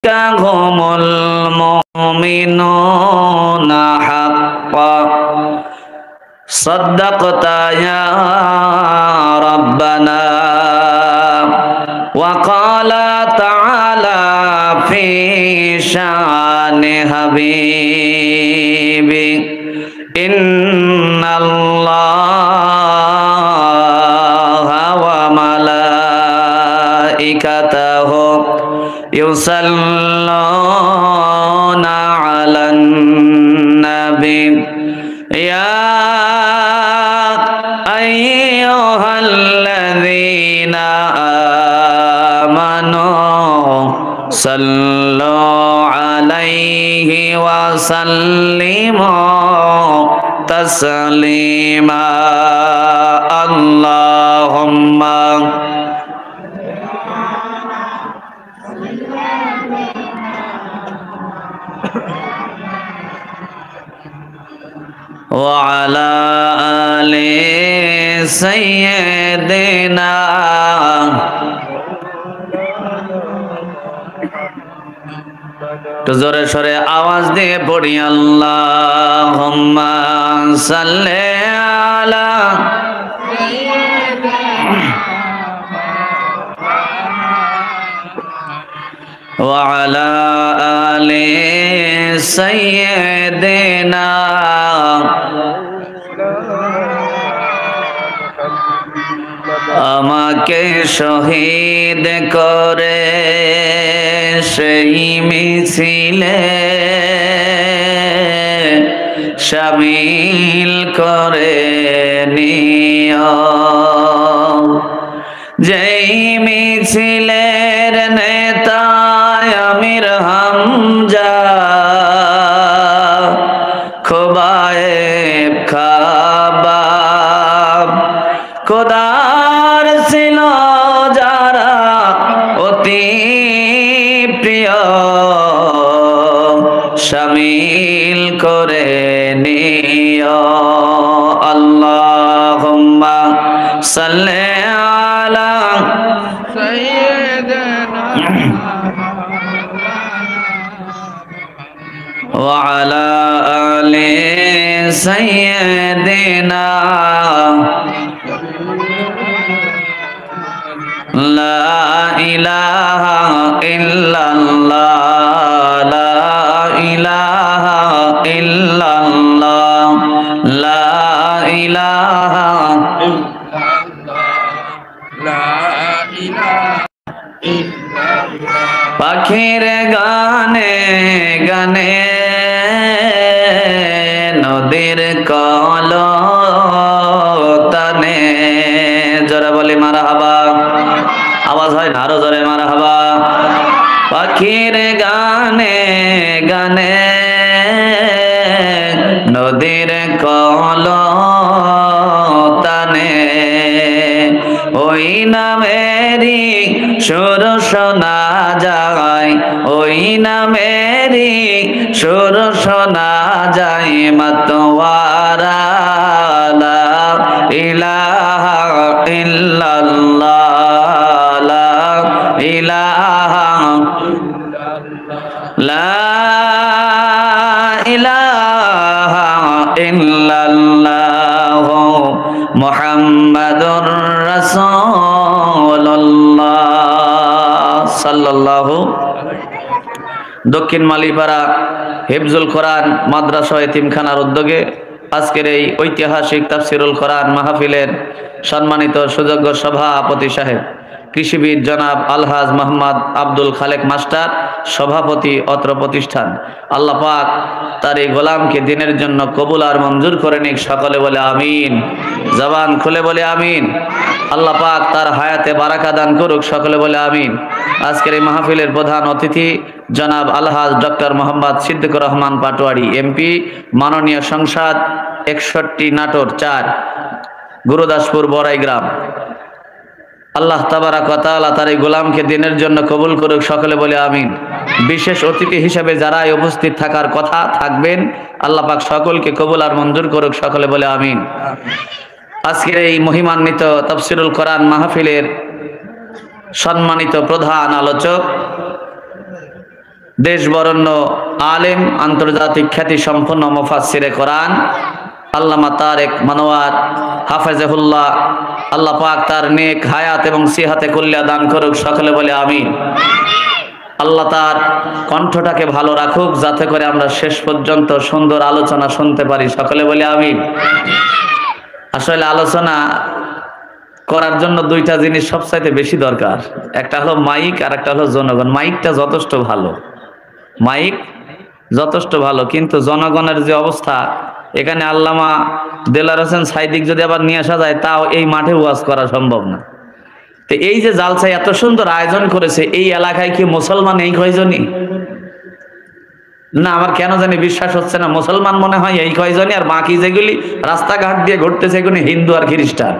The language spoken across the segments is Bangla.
هم المؤمنون حقا صدقت يا ربنا وقال تعالى في شان حبيبي إن الله وملائكته يصلون على النبي يا أيها الذين آمنوا صلوا عليه وسلموا تسليما اللهم وعلى آل سيدنا তো জোরে সরে আওয়াজ দিয়ে পড়ি আল্লাহুম্মা সাল্লি আলা ওয়া আলা আলি সাইয়্যিদিনা আমাকে শহীদ করে সেই মিছিলে শামিল করে নিও যেই মিছিলের নেতা আমির হামজা খোবায়েব খাবাব খোদার ছিল যারা অতি প্রিয় শামিল করে নিও আল্লাহুম্মা সাল্লি আলা সাইয়্যিদিনা ওয়া আলা আলি সাইয়্যিদিনা লা ইলাহা ইল্লাল্লাহ লা ইলাহা ইল্লাল্লাহ লা ইলাহা পাখির গানে গানে নদীর কলতানে জোরে বলি মারহাবা আওয়াজ হয় না আরো জোরে মারহাবা পাখির গানে গানে নদীর কলতানে ওই নামেরই সুর শোনা যায় ওই নামেরই সুর শোনা যায় মাতওয়ারা লা ইলাহা ইল্লাল্লাহ লা ইলাহা লা ইলাহা ইল্লাল্লাহ মুহাম্মাদুর রাসূলুল্লাহ সাল্লাল্লাহু দক্ষিণ মালিপাড়া হিফজুল কোরআন মাদ্রাসা এতিমখানার উদ্যোগে আজকের এই ঐতিহাসিক তাফসিরুল কোরআন মাহফিলের সম্মানিত সুযোগ্য সভাপতি সাহেব কৃষিবিদ জনাব আলহাজ মোহাম্মদ আব্দুল খালেক মাস্টার সভাপতি অত্র প্রতিষ্ঠান আল্লাহ পাক তার এই গোলামকে দিনের জন্য কবুল আর মঞ্জুর করে নিক সকলে বলে আমিন জবান খুলে বলে আমিন আল্লাহ পাক তার হায়াতে বারাকা দান করুক সকলে বলে আমিন আজকের এই মাহফিলের প্রধান অতিথি জনাব আলহাজ ডক্টর মোহাম্মদ সিদ্দিকুর রহমান পাটোয়ারি এমপি মাননীয় সংসদ 61 নাটোর 4 গুরুদাসপুর বড়াই গ্রাম আল্লাহ তাবারাক ওয়া তাআলা তার এই গোলামকে দিনের জন্য কবুল করুক সকলে বলে আমিন বিশেষ অতিথি হিসেবে যারা উপস্থিত থাকার কথা থাকবেন আল্লাহ পাক সকলকে কবুল আর মঞ্জুর করুক সকলে বলে আমিন আজকের এই মহিমান্বিত তাফসিরুল কোরআন মাহফিলের সম্মানিত প্রধান আলোচক দেশ বরেণ্য আলেম, আন্তর্জাতিক খ্যাতি সম্পন্ন মুফাসসিরে কোরআন আল্লামা তারেক মনোয়ার হাফেজহুল্লাহ, আল্লাহ পাক তার নেক হায়াত এবং সিহাতে কুল্লিয়া দান করুক, সকলে বলে আমিন। আল্লাহ তার কণ্ঠটাকে ভালো রাখুক, যাতে করে আমরা শেষ পর্যন্ত সুন্দর আলোচনা শুনতে পারি, সকলে বলে আমিন। আসলে আলোচনা করার জন্য দুইটা জিনিস সবচাইতে বেশি দরকার, একটা হলো মাইক আর একটা হলো জনগণ। মাইকটা যথেষ্ট ভালো, মাইক যথেষ্ট ভালো, কিন্তু জনগণের যে অবস্থা, এখানে আল্লামা দেলার হোসেন সাইদিক যদি আবার নিয়ে আসা যায়, তাও এই মাঠে ওয়াজ করা সম্ভব না। তো এই যে জালসায় এত সুন্দর আয়োজন করেছে, এই এলাকায় কি মুসলমান এই কয়জনই? না, আমার কেন জানি বিশ্বাস হচ্ছে না। মুসলমান মনে হয় এই কয়জনই, আর বাকি যেগুলি রাস্তাঘাট দিয়ে ঘুরতেছে এগুলি হিন্দু আর খ্রিস্টান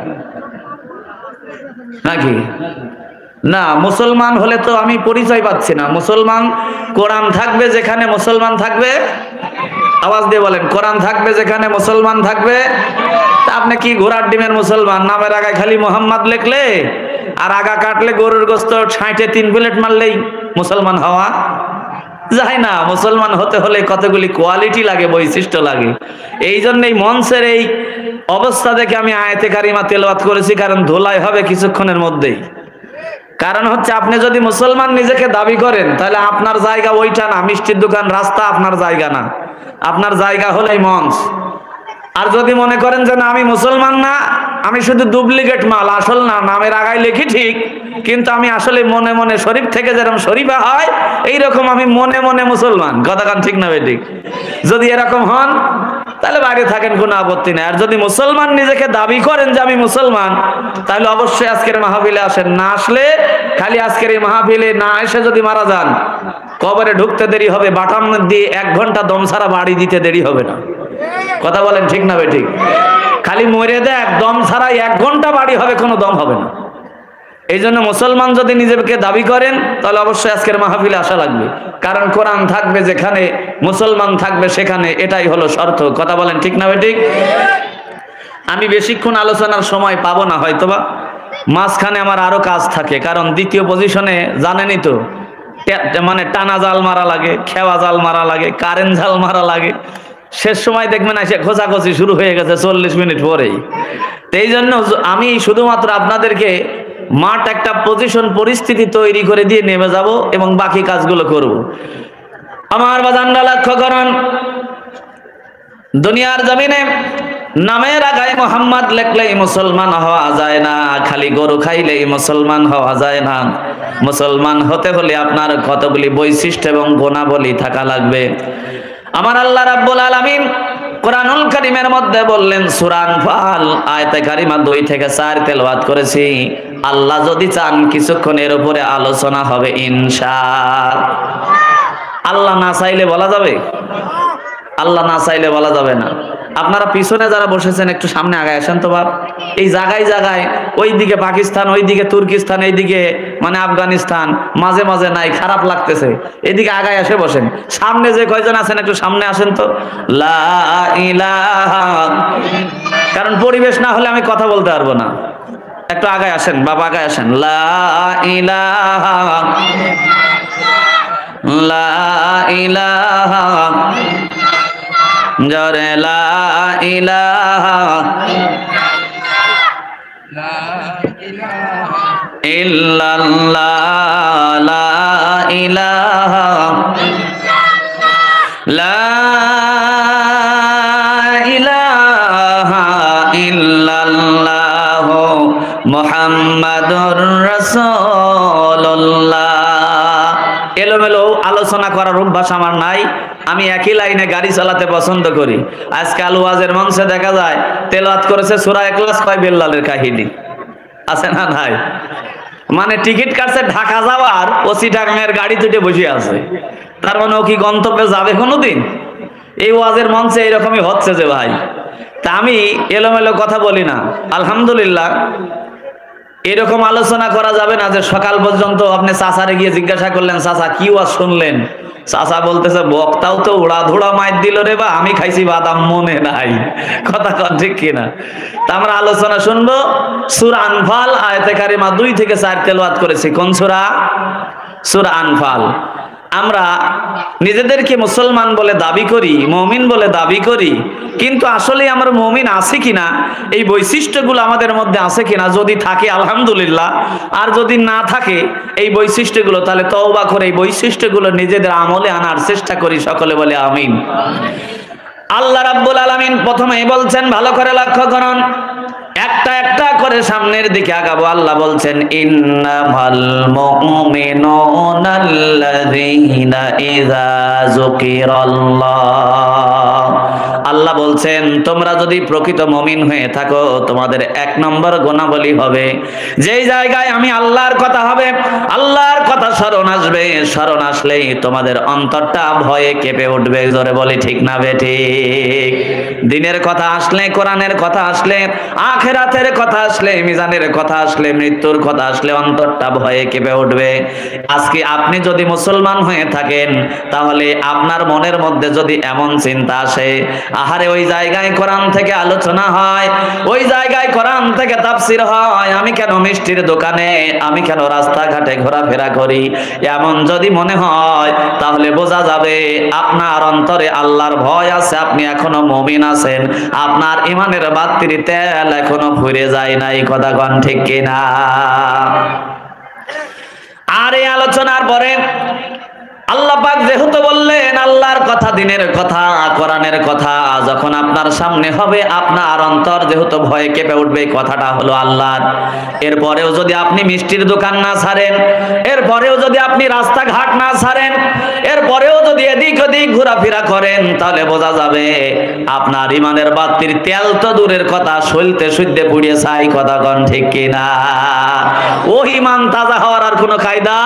নাকি? না, মুসলমান হলে তো আমি পরিচয় পাচ্ছি না। মুসলমান কোরআন থাকবে যেখানে মুসলমান থাকবে, আওয়াজ দিয়ে বলেন, কোরআন থাকবে যেখানে মুসলমান থাকবে। তা আপনি কি ঘোড়ার ডিমের মুসলমান? নামের আগায় খালি মোহাম্মদ লেখলে আর আগা কাটলে গরুর গোস্ত 60-এ 3 প্লেট মারলেই মুসলমান হওয়া যায় না। মুসলমান হতে হলে কতগুলি কোয়ালিটি লাগে, বৈশিষ্ট্য লাগে। এই জন্যই মঞ্চের এই অবস্থা দেখে আমি আয়াতে কারিমা তেলাওয়াত করেছি, কারণ ধোলাই হবে কিছুক্ষণের মধ্যেই। কারণ হচ্ছে, আপনি যদি মুসলমান নিজেকে দাবি করেন, তাহলে আপনার জায়গা ওইটা না, মিষ্টির দোকান রাস্তা আপনার জায়গা না, আপনার জায়গা হলো এই মঞ্চ। আর যদি মনে করেন যে না, আমি মুসলমান না, আমি শুধু ডুপ্লিকেট মাল, আসল না, নামের আগায় লিখি ঠিক, কিন্তু আমি আসলে মনে মনে শরীফ থেকে যেরকম শরীফা হয়, এইরকম আমি মনে মনে মুসলমান। কথা কান ঠিক না বেঠিক? যদি এরকম হন তাহলে বাইরে থাকেন, কোনো আপত্তি নেই। আর যদি মুসলমান নিজেকে দাবি করেন যে আমি মুসলমান, তাহলে অবশ্যই আজকের মাহফিলে আসেন। না আসলে, খালি আজকের এই মাহফিলে না এসে যদি মারা যান, কবরে ঢুকতে দেরি হবে, বাটাম দিয়ে 1 ঘন্টা দম ছাড়া বাড়ি দিতে দেরি হবে না। কথা বলেন ঠিক না বেঠিক? খালি মরে দেখ, দম ছাড়াই 1 ঘন্টা বাড়ি হবে, কোনো দম হবে না। এই জন্য মুসলমান যদি নিজেকে দাবি করেন, তাহলে অবশ্যই আজকের মাহফিলে আসা লাগবে, কারণ কোরআন থাকবে যেখানে মুসলমান থাকবে সেখানে, এটাই হলো শর্ত। কথা বলেন ঠিক না বেঠিক? আমি বেশিক্ষণ আলোচনার সময় পাবো না হয়তোবা, মাঝখানে আমার আরো কাজ থাকে, কারণ দ্বিতীয় পজিশনে জানেনই তো, মানে টানা জাল মারা লাগে, খেওয়া জাল মারা লাগে, কারেন্ট জাল মারা লাগে। শেষ সময় দেখবেন এসে খোঁচাখোঁচি শুরু হয়ে গেছে 40 মিনিট পরেই। তো এই জন্য আমি শুধুমাত্র আপনাদেরকে মাঠ একটা পজিশন পরিস্থিতি তৈরি করে দিয়ে নেমে যাব এবং বাকি কাজগুলো করব। আমার বাজানরা লক্ষ্য করুন, দুনিয়ার জমিনে নামের আগায় মোহাম্মদ লেখলেই মুসলমান হওয়া যায় না, খালি গরু খাইলেই মুসলমান হওয়া যায় না। মুসলমান হতে হলে আপনার কতগুলি বৈশিষ্ট্য এবং গুণাবলী থাকা লাগবে। আমার আল্লাহ রাব্বুল আলামিন কোরআনুল কারীমের মধ্যে বললেন, সূরা আনফাল আয়াতে কারিমা 2 থেকে 4 তেলাওয়াত করেছি। আল্লাহ যদি চান কিছুক্ষণের উপরে আলোচনা হবে ইনশাআল্লাহ। আল্লাহ না চাইলে বলা যাবে? আল্লাহ না চাইলে বলা যাবে না। আপনারা পিছনে যারা বসেছেন একটু সামনে আগায় আসেন তো বাপ। এই জায়গায় জায়গায়, ওইদিকে পাকিস্তান, ওইদিকে তুর্কিস্তান, এইদিকে মানে আফগানিস্তান, মাঝে মাঝে নাই, খারাপ লাগতেছে। এদিকে আগায় এসে বসেন। সামনে যে কয়জন আছেন একটু সামনে আসেন তো। লা ইলাহা, কারণ পরিবেশ না হলে আমি কথা বলতে পারবো না। একটু আগায় আসেন বাবা, আগায় আসেন। লা ইলাহা, লা ইলাহা, জরে লা ইলাহা ইল্লাল্লাহ, লা ইলাহা, লা ইলাহা ইল্লাল্লাহ মুহাম্মাদুর রাসূলুল্লাহ। এলোমেলো আলোচনা করার অভ্যাস আমার নাই। আমি একই লাইনে গাড়ি চালাতে পছন্দ করি। আজকাল ওয়াজের মঞ্চে দেখা যায় তেলাওয়াত করেছে সূরা ইখলাস, কয় বেল্লালের কাহিনী আছে না নাই? মানে টিকিট কাটছে ঢাকা যাওয়ার, ও চিটাগাংয়ের গাড়ি তুটে বসে আছে। তার মানে ও কি গন্তব্যে যাবে কোনোদিন? এই ওয়াজের মঞ্চে এরকমই হচ্ছে যে ভাই। তা আমি এলোমেলো কথা বলি না, আলহামদুলিল্লাহ। এরকম আলোচনা করা যাবে না যে সকাল পর্যন্ত আপনি চাচারে গিয়ে জিজ্ঞাসা করলেন, চাচা কি ওয়াজ শুনলেন? চাচা বলতেছে, বক্তাও তো উড়া ধুড়া মাইর দিল রে বা, আমি খাইছি বাদাম মনে নাই। কথা কন ঠিক কিনা? তা আমরা আলোচনা শুনবো সূরা আনফাল আয়াতে কারিমা 2 থেকে 4 তেলাওয়াত করেছি। কোন সূরা? সূরা আনফাল। আমরা নিজেদেরকে মুসলমান বলে দাবি করি, মুমিন বলে দাবি করি, কিন্তু আসলে আমরা মুমিন আছি কিনা, এই বৈশিষ্ট্যগুলো আমাদের মধ্যে আছে কিনা, যদি থাকে আলহামদুলিল্লাহ, আর যদি না থাকে এই বৈশিষ্ট্যগুলো, তাহলে তওবা করে এই বৈশিষ্ট্যগুলো নিজেদের আমলে আনার চেষ্টা করি। সকলে বলে আমিন। আল্লাহ রাব্বুল আলামিন প্রথমেই বলছেন, ভালো করে লক্ষ্য করুন, একটা একটা করে সামনের দিকে আগাবো। আল্লাহ বলছেন, ইন্নামাল মুমিনুনাল্লাযীনা ইযা যুকিরাল্লাহ। আল্লাহ বলছেন, তোমরা যদি প্রকৃত মুমিন হয়ে থাকো, তোমাদের এক নম্বর গুণাবলী হবে, যেই জায়গায় আমি আল্লাহর কথা হবে, আল্লাহর কথা স্মরণ আসবে, স্মরণ আসলেই তোমাদের অন্তরটা ভয়ে কেঁপে উঠবে। জোরে বলি ঠিক না বেঠিক? দিনের কথা আসলে, কোরআনের কথা আসলে, আখিরাতের কথা আসলে, মিজানের কথা আসলে, মৃত্যুর কথা আসলে অন্তরটা ভয়ে কেঁপে উঠবে। আজকে আপনি যদি মুসলমান হয়ে থাকেন, তাহলে আপনার মনের মধ্যে যদি এমন চিন্তা আসে, আহারে ওই জায়গায় কোরআন থেকে আলোচনা হয়, ওই জায়গায় কোরআন থেকে তাফসীর হয়, আমি কেন মিষ্টির দোকানে, আমি কেন রাস্তাঘাটে ঘোরাফেরা করি, এমন যদি মনে হয়, তাহলে বোঝা যাবে আপনার অন্তরে আল্লাহর ভয় আছে, আপনি এখনো মুমিন আছেন, আপনার ঈমানের বাতির তেল এখনো ফুরে যায় নাই। কথা কোন ঠিক কিনা? আর এই আলোচনার পরে আল্লাহ পাক যেহেতু বললেন আল্লাহর কথা, দিনের কথা, কোরআনের কথা যখন আপনার সামনে হবে, আপনার অন্তর যেহেতু ভয়ে কেঁপে উঠবে। কথাটা হলো আল্লাহর। এরপরেও যদি আপনি মিষ্টির দোকান না ছাড়েন, এরপরেও যদি আপনি রাস্তাঘাট না ছাড়েন, এরপরেও যদি এদিক ওদিক ঘোরাফেরা করেন, তাহলে বোঝা যাবে আপনার ঈমানের বাতির তেল তো দূরের কথা, সইলতে সইতে পুড়িয়ে ছাই। কথা কোন ঠিক কিনা? ও ঈমান তাজা হওয়ার আর কোনো কায়দা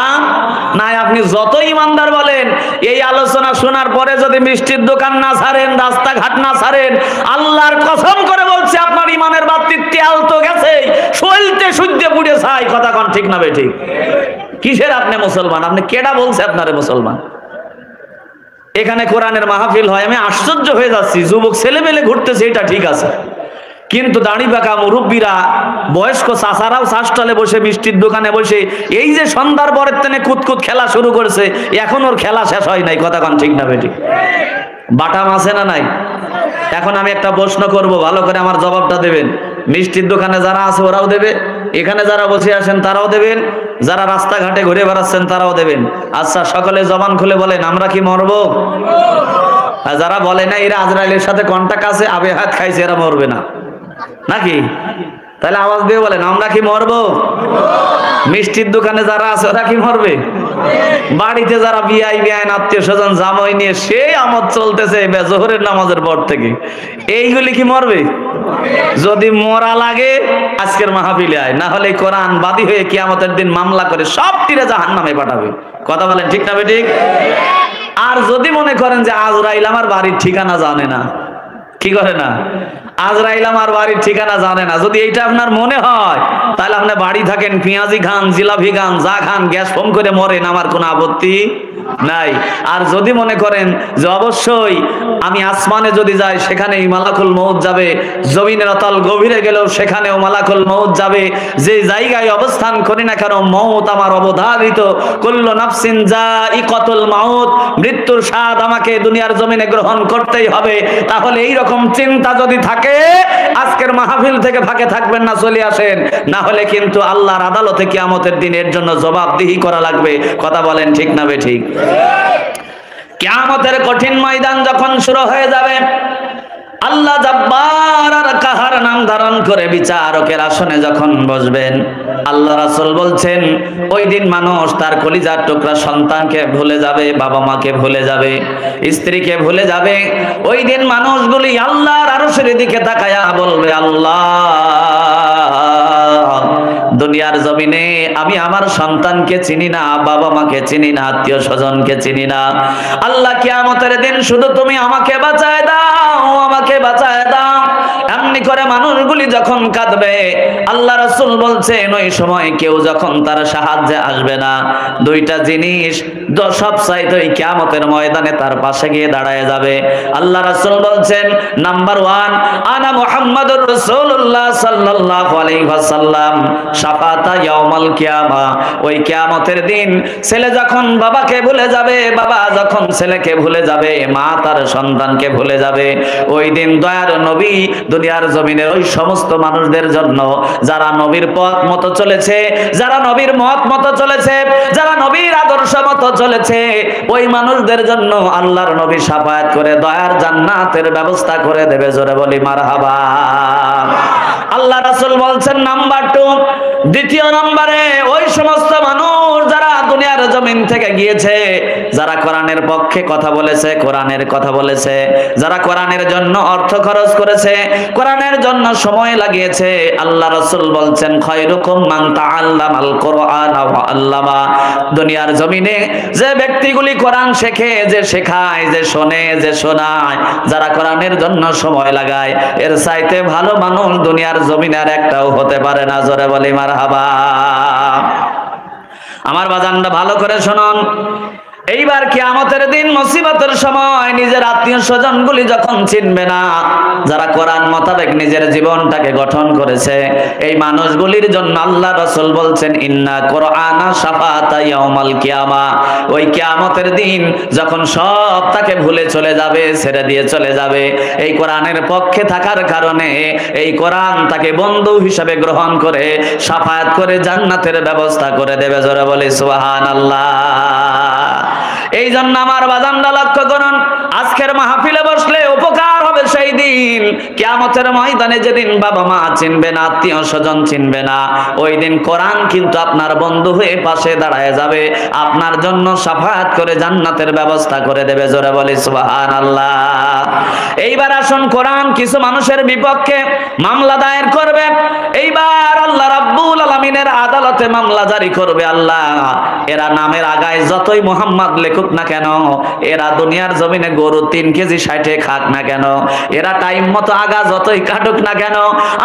নাই। আপনি যত ঈমানদার বলেন, এই আলোচনা শোনার পরে যদি মিষ্টির দোকান না ছাড়েন, রাস্তাঘাট না ছাড়েন, আল্লাহর কসম করে বলছে আপনার ঈমানের বাতির তেল তো গেছে, সইলতে সইতে পুড়িয়ে ছাই। কথা কোন ঠিক না বেঠিক? কিসের আপনি মুসলমান? আপনি কেডা বলছে আপনারে মুসলমান? এখানে কোরআনের মাহফিল হয়, আমি আশ্চর্য হয়ে যাচ্ছি। যুবক ছেলেমেলে ঘুরতেছে, এটা ঠিক আছে, কিন্তু দাড়ি পাকা মুরব্বীরা, বয়স্ক চাচারাও চাষটলে বসে, মিষ্টির দোকানে বসে, এই যে সন্ধ্যার পরের তেনে কুতকুত খেলা শুরু করেছে, এখন ওর খেলা শেষ হয় নাই। কথা কোন ঠিক না বেঠিক? বাটাম আছে না নাই? এখন আমি একটা প্রশ্ন করব, ভালো করে আমার জবাবটা দেবেন। মিষ্টির দোকানে যারা আছে ওরাও দেবে, এখানে যারা বসে আছেন তারাও দেবেন, যারা রাস্তাঘাটে ঘুরে বেড়াচ্ছেন তারাও দেবেন। আচ্ছা, সকলে জবান খুলে বলেন, আমরা কি মরবো? আর যারা বলে না এরা আজরাইলের সাথে কন্টাক্ট আছে, আবে হাত খাইছে, এরা মরবে না নাকি? তাহলে আওয়াজ দিয়ে বলেন, আমরা কি মরবো? মিষ্টির দোকানে যারা আছে ওরা কি মরবে? বাড়িতে যারা বিআই আত্মীয় স্বজন জামাই নিয়ে সেই আমদ চলতেছে জোহরের নামাজের পর থেকে, এইগুলি কি মরবে? যদি মরা লাগে আজকের মাহফিলে আয়, না হলে কোরআন বাদী হয়ে কিয়ামতের দিন মামলা করে সব তীরে জাহান্নামে পাঠাবে। কথা বলেন ঠিক না বেঠিক? আর যদি মনে করেন যে আজরাইল আমার বাড়ির ঠিকানা জানে না, কি করে না? আজরাইল আমার বাড়ির ঠিকানা জানে না, যদি এইটা আপনার মনে হয়, তাহলে আপনি বাড়ি থাকেন, পেঁয়াজি খান, জিলাপি খান, যা খান, গ্যাস ফোন করে মরেন, আমার কোনো আপত্তি নাই। আর যদি মনে করেন যে অবশ্যই আমি আসমানে যদি যাই সেখানেই মালাকুল মউত যাবে, জমিনের অতল গভীরে গেলেও সেখানেও মালাকুল মউত যাবে, যে জায়গায় অবস্থান করি না কেন মউত আমার অবধারিত, কুল্লু নাফসিন যায়িকাতুল মাউত, মৃত্যুর স্বাদ আমাকে দুনিয়ার জমিনে গ্রহণ করতেই হবে। তাহলে এই রকম চিন্তা যদি থাকে, আজকের মাহফিল থেকে ফাঁকে থাকবেন না, চলে আসেন, না হলে কিন্তু আল্লাহর আদালতে কিয়ামতের দিনের জন্য জবাবদিহি করা লাগবে। কথা বলেন ঠিক না বেঠিক? কিয়ামতের কঠিন ময়দান যখন শুরু হয়ে যাবে, আল্লাহ জব্বার আর কাহার নাম ধারণ করে বিচারকের আসনে যখন বসবেন, আল্লাহ রাসূল বলছেন ওই দিন মানুষ তার কলিজার টুকরা সন্তানকে ভুলে যাবে, বাবা মাকে ভুলে যাবে, স্ত্রীকে ভুলে যাবে। ওই দিন মানুষগুলি আল্লাহর আরশের দিকে তাকায়া বলবে, আল্লাহ, দুনিয়ার জমিনে আমি আমার সন্তানকে চিনি না, বাবা মাকে চিনি না, আত্মীয় স্বজনকে চিনি না। আল্লাহ, কিয়ামতের দিন শুধু তুমি আমাকে বাঁচায় দাও, আমাকে বাঁচায় দাও। এমনি করে মানুষগুলি যখন কাঁদবে, আল্লাহ রাসূল বলছেন ওই সময় কেউ যখন তার সাহায্যে আসবে না, দুইটা জিনিস সব চাইতে ওই কিয়ামতের ময়দানে তার পাশে গিয়ে দাঁড়ায় যাবে। আল্লাহ রাসূল বলছেন, নাম্বার 1, আনা মুহাম্মাদুর রাসূলুল্লাহ সাল্লাল্লাহু আলাইহি ওয়াসাল্লাম শাফাতা ইয়াউমাল কিয়ামা। ওই কিয়ামতের দিন ছেলে যখন বাবাকে ভুলে যাবে, বাবা যখন ছেলেকে ভুলে যাবে, মা তার সন্তানকে ভুলে যাবে, ওই দিন দয়ার নবী দুনিয়ার জমিনের ওই সমস্ত মানুষদের জন্য যারা নবীর পথ মতো চলেছে, যারা নবীর মত মতো চলেছে, যারা নবীর আদর্শ মতো চলেছে, ওই মানুষদের জন্য আল্লাহর নবী শাফায়াত করে দয়ার জান্নাতের ব্যবস্থা করে দেবে। জোরে বলি মারহাবা। আল্লাহ রাসূল বলছেন নাম্বার 2, দ্বিতীয় নম্বরে ওই সমস্ত মানুষ যারা দুনিয়ার জমিন থেকে গিয়েছে, যারা কোরআনের পক্ষে কথা বলেছে, কোরআনের কথা বলেছে, যারা কোরআনের জন্য অর্থ খরচ করেছে, কোরআনের জন্য সময় লাগিয়েছে। আল্লাহ রাসূল বলছেন খায়রুকুম মান তাআল্লামাল কোরআন ওয়া আল্লামা। দুনিয়ার জমিনে যে ব্যক্তিগুলি কোরআন শেখে, যে শেখায়, যে শোনে, যে শোনায়, যারা কোরআনের জন্য সময় লাগায়, এর চাইতে ভালো মানুষ দুনিয়ার জমিনে আর একটাও হতে পারে না। জোরে বলি মারহাবা। আমার বাজানরা ভালো করে শুনুন, এইবার কিয়ামতের দিন মুসিবতের সময় নিজের আত্মীয় স্বজনগুলি যখন চিনবে না, যারা কোরআন মোতাবেক নিজের জীবনটাকে গঠন করেছে, এই মানুষগুলির জন্য আল্লাহ রাসূল বলছেন ইন্না কোরআনা শাফাতা ইয়াউমাল কিয়ামা। ওই কিয়ামতের দিন যখন সব তাকে ভুলে চলে যাবে, ছেড়ে দিয়ে চলে যাবে, এই কোরআনের পক্ষে থাকার কারণে এই কোরআন তাকে বন্ধু হিসেবে গ্রহণ করে শাফায়াত করে জান্নাতের ব্যবস্থা করে দেবে। জোরে বলি সুবহানাল্লাহ। এই জন্য আমার বাজানরা লক্ষ্য করুন, আজকের মাহফিলে বসলে উপকার হবে সেই দিন কিয়ামতের ময়দানে, যেদিন বাবা মা চিনবে না, আত্মীয় স্বজন চিনবে না, ওই দিন কোরআন কিন্তু আপনার বন্ধু হয়ে পাশে দাঁড়ায় যাবে, আপনার জন্য শাফায়াত করে জান্নাতের ব্যবস্থা করে দেবে। জোরে বলি সুবহানাল্লাহ। এইবার আসুন, কোরআন কিছু মানুষের বিপক্ষে মামলা দায়ের করবে। এইবার আল্লাহ রাব্বুল আলামিনের আদালতে মামলা জারি করবে। আল্লাহ এরা নামের আগায় যতই মুহাম্মদ লেখুক না কেন, এরা দুনিয়ার জমিনে গরু 3 কেজি 60 খাক না কেন, এরা টাইম মতো আগা যতই কাটুক না কেন,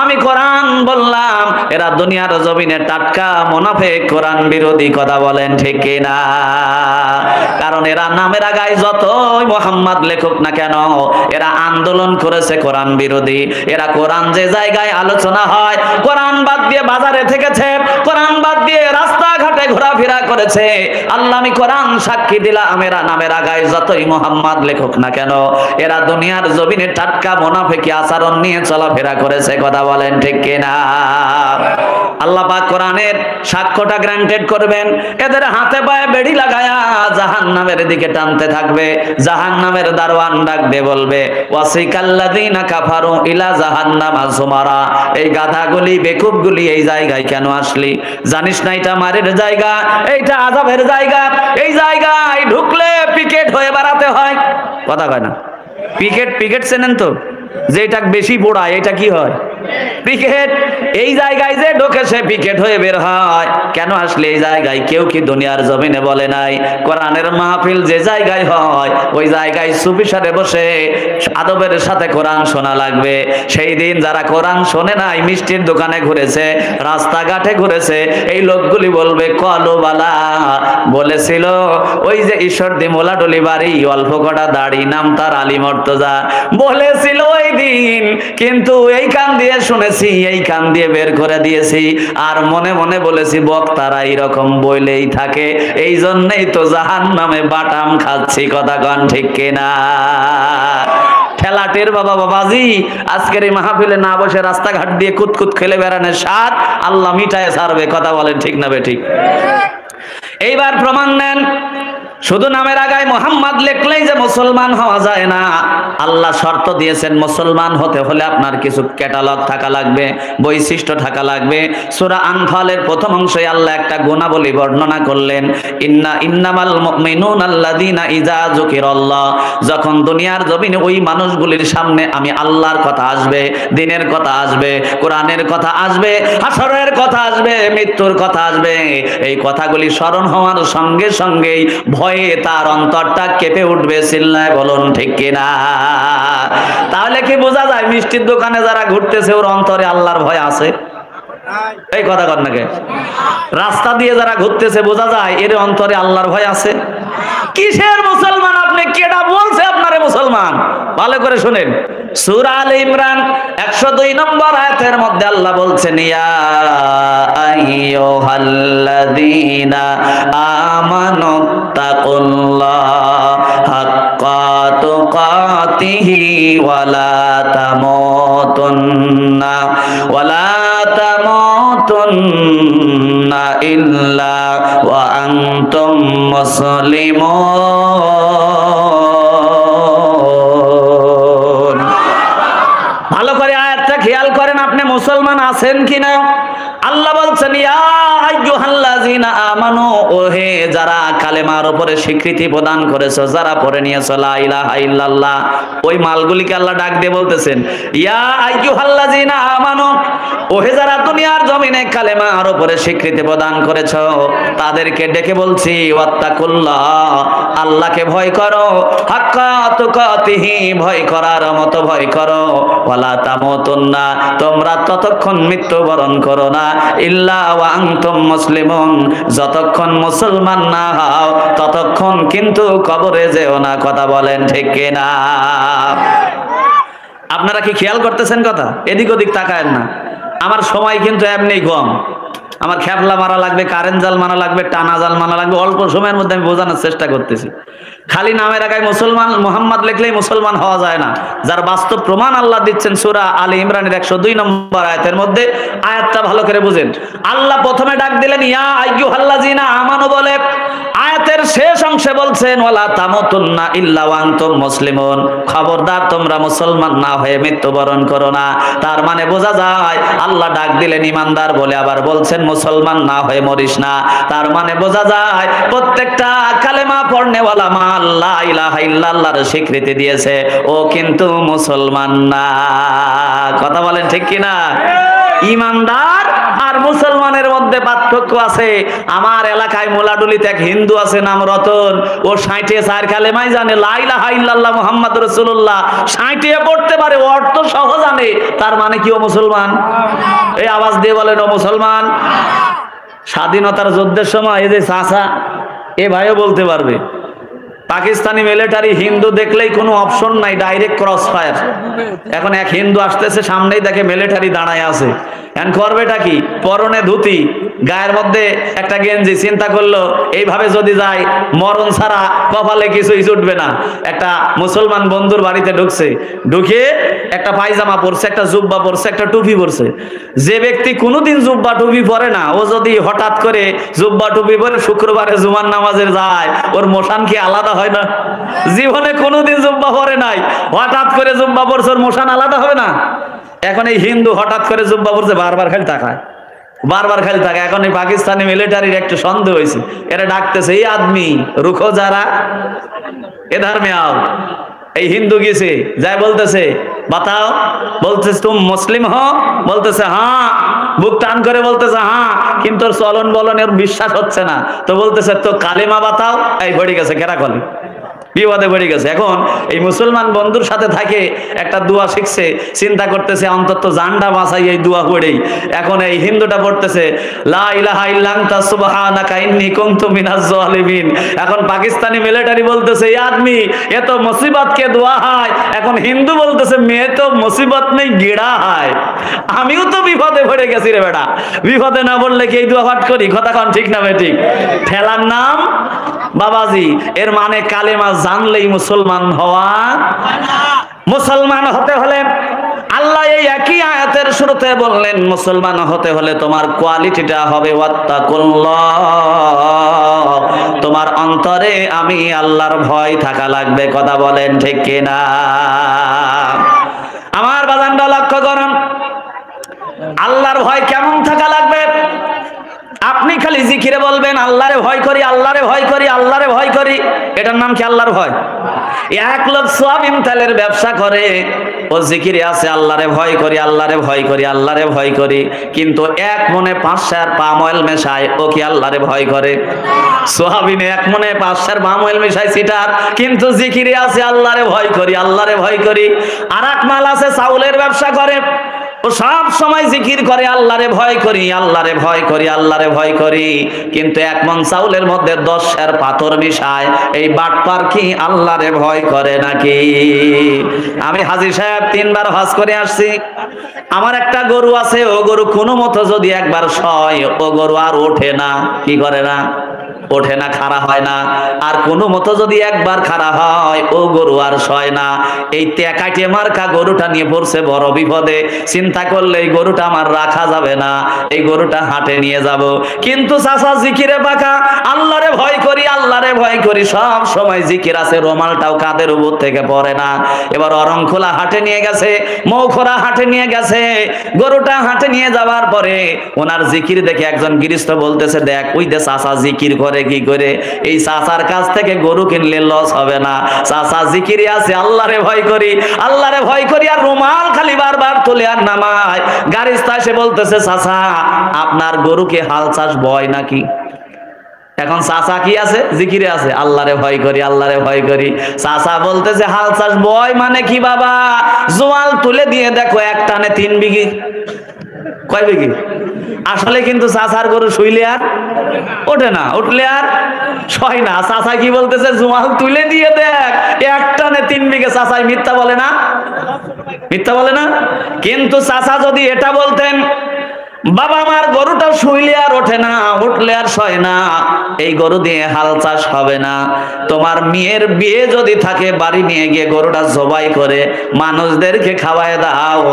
আমি কোরআন বললাম এরা দুনিয়ার জমিনে টাটকা মুনাফিক, কোরআন বিরোধী। কথা বলেন ঠিক কিনা? কারণ এরা নামের আগায় যতই মুহাম্মদ লেখুক না কেন, এরা আন্দোলন করেছে কোরআন বিরোধী। এরা কোরআন যে জায়গায় আলোচনা হয়, কোরআন বাদ দিয়ে বাজারে থেকেছে, কোরআন বাদ দিয়ে রাস্তাঘাটে ঘোরাফেরা করেছে। আল্লাহ আমি কোরআন সাক্ষী দিলাম, এরা নামের আগায় যতই মুহাম্মদ লেখুক না কেন, এরা দুনিয়ার জমিনে টাটকা মুনাফিকি আচরণ নিয়ে চলাফেরা করেছে। কথা বলেন ঠিক কিনা? আল্লাহ পাক কোরআনের সাক্ষ্যটা গ্রান্টেড করবেন, এদের হাতে পায়ে বেড়ি লাগায়া জাহান্নামের দিকে টানতে থাকবে। জাহান্নামের দারওয়ান ডাকবে, বলবে ওয়াসিকাল্লাযিনা কাফারু ইলা জাহান্নামা যুমারা। এই গাধাগুলি, বেকুবগুলি এই জায়গায় কেন আসলি? জানিস না এটা মারের জায়গা, এইটা আযাবের জায়গা, এই জায়গায় ঢুকলে পিকেট হয়ে বেড়াতে হয়। কথা কয় না? পিকেট চেনেন তো, যেটা বেশি পোড়ায় এটা কি হয়? পিকেট। এই জায়গায় যে ঢোকে সে পিকেট হয়ে বের হয়। কেন আসলে এই জায়গায়? কেউ কি দুনিয়ার জমিনে বলে নাই কোরআনের মাহফিল যে জায়গায় হয় ওই জায়গায় চুপিসারে বসে আদবের সাথে কোরআন শোনা লাগবে। সেই দিন যারা কোরআন শোনে নাই, মিষ্টির দোকানে ঘুরেছে, রাস্তাঘাটে ঘুরেছে, এই লোকগুলি বলবে কলবালা বলেছিল ওই যে ঈশ্বরদী মোলাডলি বাড়ি, অল্প কটা দাড়ি, নাম তার আলী মর্তজা, বলেছিল ওই দিন, কিন্তু এই কান দিয়ে শুনেছি, এই কান দিয়ে বের করে দিয়েছি, আর মনে মনে বলেছি বক্তারা এরকম বইলেই থাকে, এই জন্যই তো জাহান্নামে বাটাম খাচ্ছি। কথা কন ঠিক কিনা? ঠেলাটের বাবা বাবাজি আজকের এই মাহফিলে না বসে রাস্তাঘাট দিয়ে কুতকুত খেলে বেড়ানোর স্বাদ আল্লাহ মিটায় ছাড়বে। কথা বলেন ঠিক না বে ঠিক? এইবার প্রমাণ নেন, শুধু নামের আগায় মোহাম্মদ লিখলেই যে মুসলমান হওয়া যায় না। আল্লাহ শর্ত দিয়েছেন, মুসলমান হতে হলে আপনার কিছু ক্যাটালগ থাকা লাগবে, বৈশিষ্ট্য থাকা লাগবে। সূরা আনফালের প্রথম অংশে আল্লাহ একটা গুণাবলী বর্ণনা করলেন, ইন্নামাল মুমিনুনা আল্লাযীনা ইযা যুকিরাল্লাহ। যখন দুনিয়ার জমিনে ওই মানুষগুলির সামনে আমি আল্লাহর কথা আসবে, দিনের কথা আসবে, কোরআনের কথা আসবে, হাসরের কথা আসবে, মৃত্যুর কথা আসবে, এই কথাগুলি স্মরণ হওয়ার সঙ্গে সঙ্গেই ভয়ে তার অন্তরটা কেঁপে উঠবে। চিল্লায় বলুন ঠিক কিনা? তাহলে কি বোঝা যায় মিষ্টির দোকানে যারা ঘুরতেছে ওর অন্তরে আল্লাহর ভয় আছে? এই কথা কর নাকি? রাস্তা দিয়ে যারা ঘুরতেছে বোঝা যায় এর অন্তরে আল্লাহর ভয় আছে। কিসের মুসলমান আপনি? কেডা বলছে আপনারে মুসলমান? ভালো করে শুনেন, সূরা আলে ইমরান 102 নম্বর আয়াতের মধ্যে আল্লাহ বলছেন, ইয়া আইয়ুহাল্লাযীনা আমানুত্তাকুল্লাহা হাক্কা তুকাতিহি ওয়ালা তামুতুন্না ইল্লা ওয়া আনতুম মুসলিমুন। ভালো করে আয়াতটা খেয়াল করেন, আপনি মুসলমান আছেন কিনা? আল্লাহ বলছেন, ইয়া আইয়ুহাল্লাযীনা আমানু, ওহে যারা কালেমার উপরে স্বীকৃতি প্রদান করেছো, যারা পড়ে নিয়েছো লা ইলাহা ইল্লাল্লাহ, ওই মালগুলিকে আল্লাহ ডাক দিয়ে বলতেছেন, ইয়া আইয়ুহাল্লাযীনা আমানু, ওহে যারা দুনিয়ার জমিনে কালেমার উপরে স্বীকৃতি প্রদান করেছো, তাদেরকে ডেকে বলছি, ওয়াত্তাকুল্লাহ, আল্লাহকে ভয় করো, হাক্কা তুকাতিহি, ভয় করার মতো ভয় করো, ওয়ালা তামুতুন্না, তোমরা ততক্ষণ মৃত্যুবরণ করো না, ইল্লা ওয়া আনতুম মুসলিমুন, যতক্ষণ মুসলমান না হও ততক্ষণ কিন্তু কবরে যেও না। কথা বলেন ঠিক কিনা? আপনারা কি খেয়াল করতেছেন কথা? এদিক ওদিক তাকায়েন না। আমার সময় কিন্তু এমনি কম, আমার খেপলা মারা লাগবে, কারেন্ট জাল মারা লাগবে, টানা জাল মারা লাগবে, অল্প সময়ের মধ্যে আমি বোঝানোর চেষ্টা করতেছি। খালি নামের আগায় মুসলমান মুহাম্মদ লিখলেই মুসলমান হওয়া যায় না। যার বাস্তব প্রমাণ আল্লাহ দিচ্ছেন সূরা আলে ইমরানের 102 নম্বর আয়াতের মধ্যে। আয়াতটা ভালো করে বুঝেন। আল্লাহ প্রথমে ডাক দিলেন ইয়া আইয়ুহাল্লাযীনা আমানু বলে, আয়াতের শেষ অংশে বলছেন ওয়ালা তামুতুন্না ইল্লা ওয়া আনতুম মুসলিমুন, খবরদার তোমরা মুসলমান না হয়ে মৃত্যুবরণ করো না। তার মানে বোঝা যায় আল্লাহ ডাক দিলেন ইমানদার বলে, আবার বলছেন মুসলমান না হয়ে মরিস না। তার মানে বোঝা যায় প্রত্যেকটা কালেমা পড়নেওয়ালা মা লা ইলাহা ইল্লাল্লাহর স্বীকৃতি দিয়েছে, ও কিন্তু মুসলমান না। কথা বলেন ঠিক কিনা? ইমানদার আর মুসলমানের মধ্যে পার্থক্য আছে। আমার এলাকায় মোলাডুলিতে এক হিন্দু আছে নাম রতন, ও 64 কালেমাই জানে, লা ইলাহা ইল্লাল্লাহ মুহাম্মাদুর রাসূলুল্লাহ 60 পড়তে পারে, অর্থ সহ জানে। তার মানে কি ও মুসলমান? এই আওয়াজ দিয়ে বলেন ও মুসলমান। স্বাধীনতার যুদ্ধের সময় এই যে চাচা, এ ভাইও বলতে পারবে, পাকিস্তানি মিলিটারি হিন্দু দেখলেই কোনো অপশন নাই, ডাইরেক্ট ক্রস ফায়ার। এখন এক হিন্দু আসতেছে, সামনেই দেখে মিলিটারি দাঁড়ায় আছে, এখন করবেটা কি? পরনে ধুতি, গায়ের মধ্যে একটা গেঞ্জি, চিন্তা করলো এইভাবে যদি যায় মরণ ছাড়া কপালে কিছুই জুটবে না। একটা মুসলমান বন্ধুর বাড়িতে ঢুকছে, ঢুকে একটা পায়জামা পরছে, একটা জুব্বা পরছে, একটা টুপি পরছে। যে ব্যক্তি কোনোদিন জুব্বা টুপি পরে না, ও যদি হঠাৎ করে জুব্বা টুপি পরে শুক্রবারে জুমার নামাজে যায়, ওর মোশান কি আলাদা হয় না? জীবনে কোনোদিন জুব্বা পরে নাই, হঠাৎ করে জুব্বা পরছে, ওর মোশান আলাদা হবে না? এখন এই হিন্দু হঠাৎ করে জুব্বা পরছে, বারবার খালি তাকায়, বারবার খালি তাকায়। এখন এই পাকিস্তানি মিলিটারির একটা সন্দেহ হয়েছে, এরা ডাকতেছে, এই আদমি রুখো যারা এধার মে আও। এই হিন্দু গেছে, যাই বলতেছে বাতাও, বলতেছে তুম মুসলিম হো? বলতেছে হ্যাঁ, বুক টান করে বলতেছে হ্যাঁ, কিন্তু ওর চলন বলনের বিশ্বাস হচ্ছে না। তো বলতেছে তো কালেমা বাতাও। এই পড়ে গেছে কেরা কলে, বিপদে পড়ে গেছে। এখন এই মুসলমান বন্ধুর সাথে থাকে, একটা দোয়া শিখছে, চিন্তা করতেছে অন্তত জানটা বাঁচাই এই দোয়া পড়েই। এখন এই হিন্দুটা পড়তেছে লা ইলাহা ইল্লা আনতা সুবহানাকা ইন্নী কুনতু মিনাজ জালিমিন। এখন পাকিস্তানি মিলিটারি বলতেছে এই আদমি এ তো মুসিবত কে দোয়া হয়। এখন হিন্দু বলতেছে মেয়ে তো মুসিবত নেই গিড়া হয়, আমিও তো বিপদে পড়ে গেছি রে বেটা, বিপদে না পড়লে কি এই দোয়া পাঠ করি? কথা কন ঠিক না বেঠিক? ঠেলার নাম বাবাজি, এর মানে কালেমা জানলেই মুসলমান হওয়া। মুসলমান হতে হলে আল্লাহ এই একই আয়াতের শুরুতে বললেন, মুসলমান হতে হলে তোমার কোয়ালিটিটা হবে ওয়াত্তাকুল্লাহ, তোমার অন্তরে আমি আল্লাহর ভয় থাকা লাগবে। কথা বলেন ঠিক কিনা? আমার বাজানটা লক্ষ্য করুন, আল্লাহর ভয় কেমন থাকা লাগবে? আপনি খালি জিকিরে বলবেন আল্লাহরে ভয় করি, আল্লাহরে ভয় করি, আল্লাহরে ভয় করি, এটার নাম কি আল্লাহর ভয়? এক লোক সোয়াবিন তেলের ব্যবসা করে, ও জিকিরে আছে আল্লাহরে ভয় করি, আল্লাহরে ভয় করি, আল্লাহরে ভয় করি, কিন্তু এক মনে 5 পাম অয়েল মেশায়, ও কি আল্লাহরে ভয় করে? সোয়াবিনে এক মনে 5 পাম অয়েল মেশায় সিটার, কিন্তু জিকিরে আছে আল্লাহরে ভয় করি, আল্লাহরে ভয় করি। আর এক মাল আছে চাউলের ব্যবসা করে, ও সব সময় জিকির করে আল্লাহরে ভয় করি, আল্লাহরে ভয় করি, আল্লাহরে ভয় করি, কিন্তু এক মন চাউলের মধ্যে 10 সের পাথর মিশায়। এই বাটপার কি আল্লাহরে ভয় করে নাকি? আমি হাজী সাহেব 3 বার হজ করে আসছি। আমার একটা গরু আছে, ও গরু কোনো মতো যদি একবার শয়, ও গরু আর ওঠে না। কি করে না? ওঠে না, খাড়া হয় না। আর কোনো মতো যদি একবার খাড়া হয়, ও গরু আর সয় না। এই টেকাটে মার্কা গরুটা নিয়ে পড়ছে বড় বিপদে। চিন্তা করলে এই গরুটা আমার রাখা যাবে না, এই গরুটা হাটে নিয়ে যাব। কিন্তু চাচা জিকিরে পাকা, আল্লাহরে ভয় করি, আল্লাহরে ভয় করি, সব সময় জিকির আছে, রোমালটাও কাঁধের উপর থেকে পড়ে না। এবার অরংখোলা হাটে নিয়ে গেছে, মৌখরা হাটে নিয়ে গেছে। গরুটা হাটে নিয়ে যাওয়ার পরে ওনার জিকির দেখে একজন গৃহস্থ বলতেছে, দেখ ওই দে চাচা জিকির করে কি করে, এই চাচার কাছ থেকে গরু কিনলে লস হবে না। চাচা জিকিরে আছে, আল্লাহরে ভয় করি, আল্লাহরে ভয় করি, আর রুমাল খালি বারবার তুলে আর নামায়। গাড়িস্তা এসে বলতেছে, চাচা আপনার গরুকে হাল চাষ বয় নাকি? এখন চাচা কি আছে? জিকিরে আছে, আল্লাহরে ভয় করি, আল্লাহরে ভয় করি। চাচা বলতেছে, হাল চাষ বয় মানে কি বাবা? জোয়াল তুলে দিয়ে দেখো, এক টানে 3 বিঘি। কয় বিঘি? আসলে কিন্তু চাচার গরু শুইলে আর ওঠে না, উঠলে আর সয় না। চাচা কি বলতেছে? জোয়াল তুলে দিয়ে দেখ, এক টানে 3 বিঘে। চাচাই মিথ্যা বলে না? মিথ্যা বলে না? কিন্তু চাচা যদি এটা বলতেন, বাবা আমার গরুটা শুইলে আর ওঠে না, উঠলে আর সয় না, এই গরু দিয়ে হাল চাষ হবে না। তোমার মেয়ের বিয়ে যদি থাকে, বাড়ি নিয়ে গিয়ে গরুটা জবাই করে মানুষদেরকে খাওয়ায় দাও,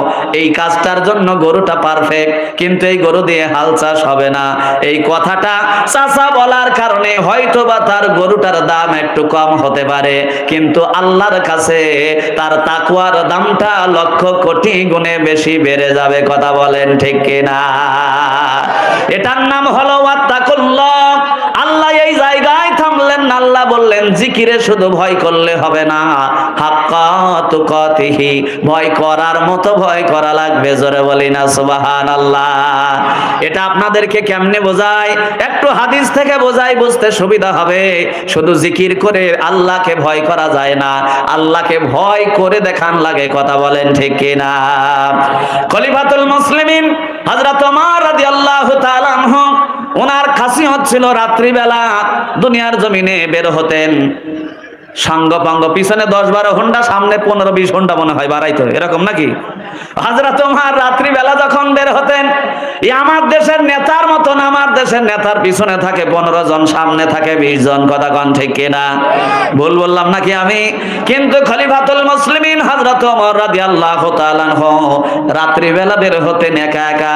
এই কাজটার জন্য গরুটা পারফেক্ট, কিন্তু এই গরু দিয়ে হাল চাষ হবে না। এই কথাটা চাচা বলার কারণে হয়তো বা তার গরুটার দাম একটু কম হতে পারে, কিন্তু আল্লাহর কাছে তার তাকওয়ার দামটা লক্ষ কোটি গুণে বেশি বেড়ে যাবে। কথা বলেন ঠিক কিনা? এটার নাম হলো ওয়াত্তাকুল্লাহ। আল্লাহ এই জায়গায় থামলেন না, আল্লাহ বললেন জিকিরে শুধু ভয় করলে হবে না, হাক্কা তুকাতিহি, ভয় করার মতো ভয় করা লাগবে। জোরে বলি না সুবহানাল্লাহ। এটা আপনাদেরকে কেমনে বোঝায়? একটু হাদিস থেকে বোঝাই, বুঝতে সুবিধা হবে। শুধু জিকির করে আল্লাহকে ভয় করা যায় না, আল্লাহকে ভয় করে দেখান লাগে। কথা বলেন ঠিক কিনা? খলিফাতুল মুসলিমিন হযরত ওমর রাদিয়াল্লাহু তাআলা আনহু, ওনার খাসিয়ত ছিল রাত্রিবেলা দুনিয়ার জমিনে বের হতেন। সাঙ্গপাঙ্গ পিছনে 10-12 ঘন্টা, সামনে 15-20 ঘন্টা মনে হয় বাড়াইতো, এরকম নাকি? হযরত ওমর রাত্রিবেলা যখন বের হতেন, আমার দেশের নেতার মতন, আমার দেশের নেতার পিছনে থাকে 15 জন, সামনে থাকে 20 জন। কথা কন ঠিক কিনা? ভুল বললাম নাকি আমি? কিন্তু খলিফাতুল মুসলিমিন হযরত ওমর রাদিয়াল্লাহু তাআলা আনহু রাত্রিবেলা বের হতেন একা একা।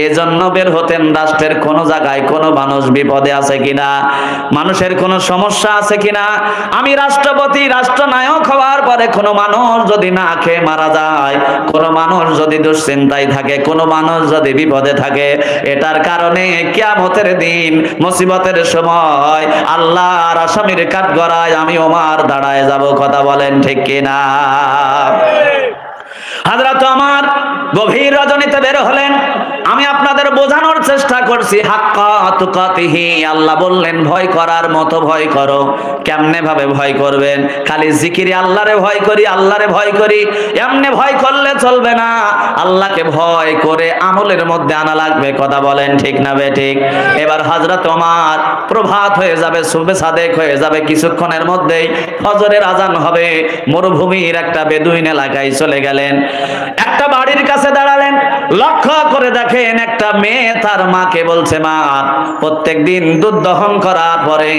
এজন্য বের হতেন, রাষ্ট্রের কোন জায়গায় কোন মানুষ বিপদে আছে কিনা, মানুষের কোন সমস্যা আছে কিনা। আমি রাষ্ট্রপতি, রাষ্ট্রনায়ক হওয়ার পরে কোনো মানুষ যদি না খেয়ে মারা যায়, কোনো মানুষ যদি দুশ্চিন্তায় থাকে, কোনো মানুষ যদি বিপদে থাকে, এটার কারণে কিয়ামতের দিন মুসিবতের সময় আল্লাহর আসামির কাঠগড়ায় আমি ওমর দাঁড়ায় যাব। কথা বলেন ঠিক কিনা? হযরত ওমর গভীর রজনীতে বের হলেন। আমি আপনাদের বোঝানোর চেষ্টা করছি, হাক্কা তুকাতিহি। আল্লাহ বললেন ভয় করার মতো ভয় করো। কেমনে ভাবে ভয় করবেন? খালি জিকিরে আল্লাহরে ভয় করি, আল্লাহরে ভয় করি, এমনি ভয় করলে চলবে না। আল্লাহকে ভয় করে আমলের মধ্যে আনা লাগবে। কথা বলেন ঠিক না বেঠিক? এবার হযরত ওমর, প্রভাত হয়ে যাবে, সুবহে সাদেক হয়ে যাবে, কিছুক্ষণের মধ্যেই ফজরের আজান হবে। মরুভূমির একটা বেদুইন এলাকায় চলে গেলেন। একটা বাড়ির কাছে দাঁড়ালেন, লক্ষ্য করে দেখেন একটা মেয়ে তার মাকে বলছে, মা, প্রত্যেকদিন দুধ দহন করার পরে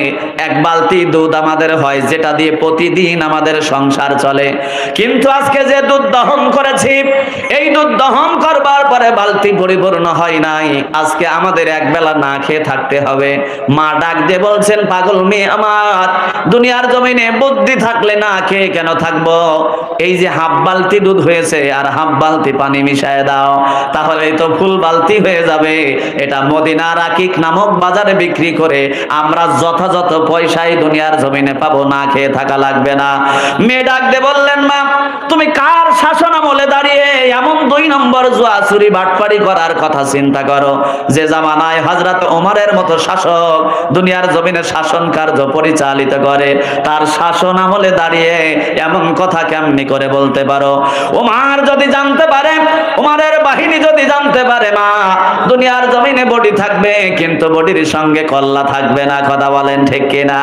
1 বালতি দুধ আমাদের হয়, যেটা দিয়ে প্রতিদিন আমাদের সংসার চলে। কিন্তু আজকে যে দুধ দহন করেছি, এই দুধ দহন করবার পরে বালতি পরিপূর্ণ হয় নাই, আজকে আমাদের একবেলা না খেয়ে থাকতে হবে। মা ডাক দিয়ে বলছেন, পাগল মেয়ে আমার, দুনিয়ার জমিনে বুদ্ধি থাকলে না খেয়ে কেন থাকবো? এই যে হাফ বালতি দুধ হয়েছে, আর হাফ বালতি পানি মিশায় দাও, তাহলে তো ফুল বালতি হয়ে যাবে। এটা মদিনার আকিক নামক বাজারে বিক্রি করে আমরা যথাযথ পয়সায় দুনিয়ার জমিনে পাবো, না খেয়ে থাকা লাগবে না। মেয়ে ডাক দিয়ে বললেন, মা, তুমি কার শাসন আমলে আমলে দাঁড়িয়ে এমন 2 নম্বর জুয়া চুরি বাটপারি করার কথা চিন্তা করো, যে জামানায় হযরত ওমরের মতো শাসক দুনিয়ার জমিনে শাসন কার্য পরিচালিত করে, তার শাসন আমলে দাঁড়িয়ে এমন কথা কেমনি করে বলতে পারো? ওমর যদি জানতে পারে, ওমরের বাহিনী যদি জানতে পারে, মা দুনিয়ার জমিনে বডি থাকবে কিন্তু বডির সঙ্গে কল্লা থাকবে না। কথা বলেন ঠিক কিনা?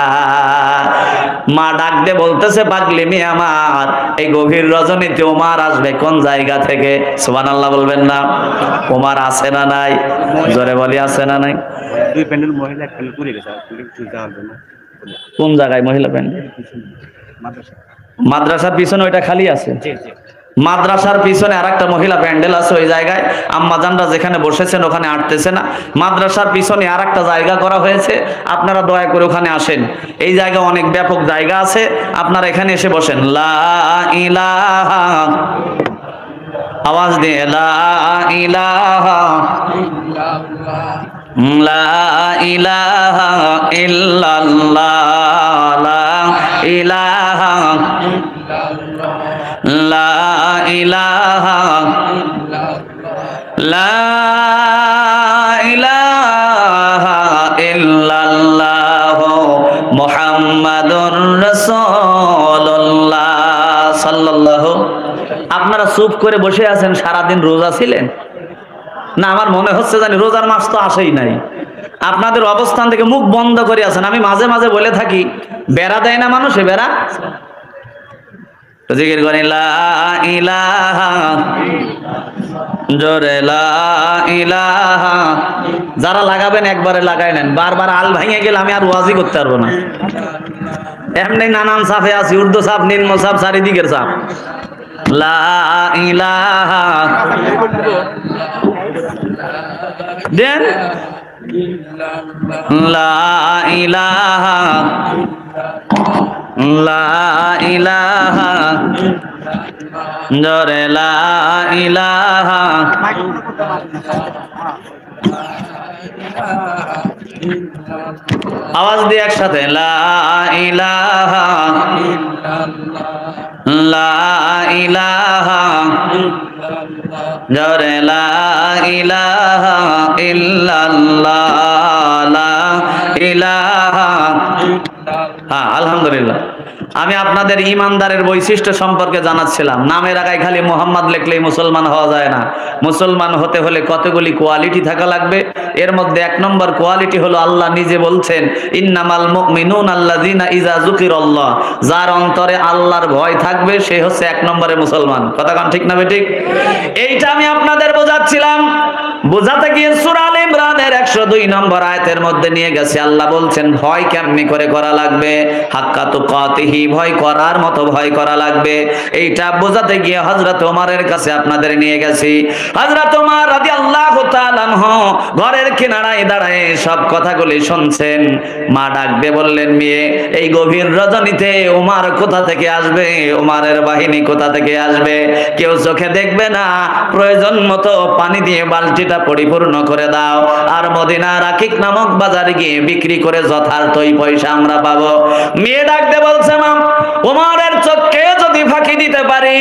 মা ডাক দিয়ে বলতেছে, পাগলি মেয়ে আমার, এই গভীর রজনীতে ওমর আসবে কোন জায়গা থেকে? সুবহানাল্লাহ বলবেন না? ওমর আছে না নাই? জোরে বলি আছে না নাই? 2 প্যান্ডেল মহিলা, 1 প্যান্ডেল পুড়ে গেছে, যাওয়ার জন্য। কোন জায়গায় মহিলা প্যান্ডেল? মাদ্রাসা। মাদ্রাসার পিছনে ওইটা খালি আছে? জি জি। মাদ্রাসার পিছনে আরেকটা মহিলা প্যান্ডেল আছে, ওই জায়গায় আম্মাজানরা যেখানে বসেছেন ওখানে আটতেছে না। মাদ্রাসার পিছনে আরেকটা জায়গা করা হয়েছে, আপনারা দয়া করে ওখানে আসেন। এই জায়গা অনেক ব্যাপক জায়গা আছে, আপনারা এখানে এসে বসেন। লা ইলাহা, আওয়াজ দিয়ে লা ইলাহা, লা ইলাহা ইল্লাল্লাহ, লা ইলাহা, লা ইলাহা, লা ইলাহা ইল্লাল্লাহ মুহাম্মাদুর রাসূলুল্লাহ সাল্লাল্লাহু। আপনারা চুপ করে বসে আছেন, সারাদিন রোজা ছিলেন না? আমার মনে হচ্ছে জানি রোজার মাস তো আসেই নাই। আপনাদের অবস্থান থেকে মুখ বন্ধ করে আছেন। আমি মাঝে মাঝে বলে থাকি, বেড়া দেয় না মানুষে, বেড়া জিকির করে লা ইলাহা, জোরে লা ইলাহা। যারা লাগাবেন একবারে লাগাই নেন, বারবার আল ভাঙে গেলে আমি আর ওয়াজি করতে পারবো না। এমনি নানান সাফে আছি, উর্দু সাফ, নিম্ন সাফ, চারিদিকের সাফ। লা ইলাহা দেন, লা ইলাহা, লা ইলাহা, জোরে লা ইলাহা। আওয়াজ দিয়ে একসাথে লা ইলাহা, লা ইলাহা, জোরে লা ইলাহা ইল্লাল্লাহ, লা ইলাহা। হ্যাঁ, আলহামদুলিল্লাহ। আমি আপনাদের ইমানদারের বৈশিষ্ট্য সম্পর্কে জানাচ্ছিলাম। নামের আগায় খালি মোহাম্মদ লিখলেই মুসলমান হওয়া যায় না। মুসলমান হতে হলে কতগুলি কোয়ালিটি থাকা লাগবে। এর মধ্যে 1 নম্বর কোয়ালিটি হলো, আল্লাহ নিজে বলছেন, ইন্নামাল মুমিনুনা আল্লাযিনা ইযা যুকিরাল্লাহ, যার অন্তরে আল্লাহর ভয় থাকবে সে হচ্ছে 1 নম্বরে মুসলমান। কথা কান ঠিক না বেঠিক? এইটা আমি আপনাদের বোঝাচ্ছিলাম। বোঝাতে গিয়ে সূরা আল ইমরানের 102 নম্বর আয়াতের মধ্যে নিয়ে গেছে। আল্লাহ বলছেন ভয় কেমনি করে করা লাগবে? হাক্কা তুকাতিহি, ভয় করার মতো ভয় করা লাগবে। এইটা বোঝাতে গিয়ে হযরত ওমরের কাছে আপনাদের নিয়ে গেছি। হযরত ওমর রাদিয়াল্লাহু তাআলা আনহু ঘরের কিনারায় দাঁড়ায় সব কথাগুলি শুনছেন। মা ডাক দিয়ে বললেন, মেয়ে, এই গভীর রজনীতে ওমর কোথা থেকে আসবে? ওমরের বাহিনী কোথা থেকে আসবে? কেউ চোখে দেখবে না, প্রয়োজন মতো পানি দিয়ে বালতিটা পরিপূর্ণ করে দাও, আর মদিনার আকিক নামক বাজারে গিয়ে বিক্রি করে যথার্থই পয়সা আমরা পাবো। মেয়ে ডাক দিয়ে বলছে, মা, ওমরের চোখে যদি ফাঁকি দিতে পারি,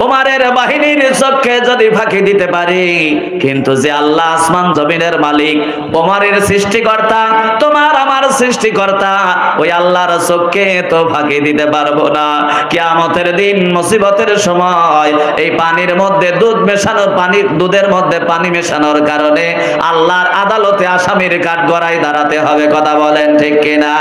ওমরের বাহিনীর চোখে যদি ফাঁকি দিতে পারি, কিন্তু যে আল্লাহ আসমান জমিনের মালিক, ওমরের সৃষ্টিকর্তা, তোমার আমার সৃষ্টিকর্তা, ওই আল্লাহর চোখে তো ফাঁকি দিতে পারবো না। কিয়ামতের দিন মুসিবতের সময় এই পানির মধ্যে দুধ মেশানো, দুধের মধ্যে পানি মেশানোর কারণে আল্লাহর আদালতে আসামির কাঠগড়ায় দাঁড়াতে হবে। কথা বলেন ঠিক কিনা?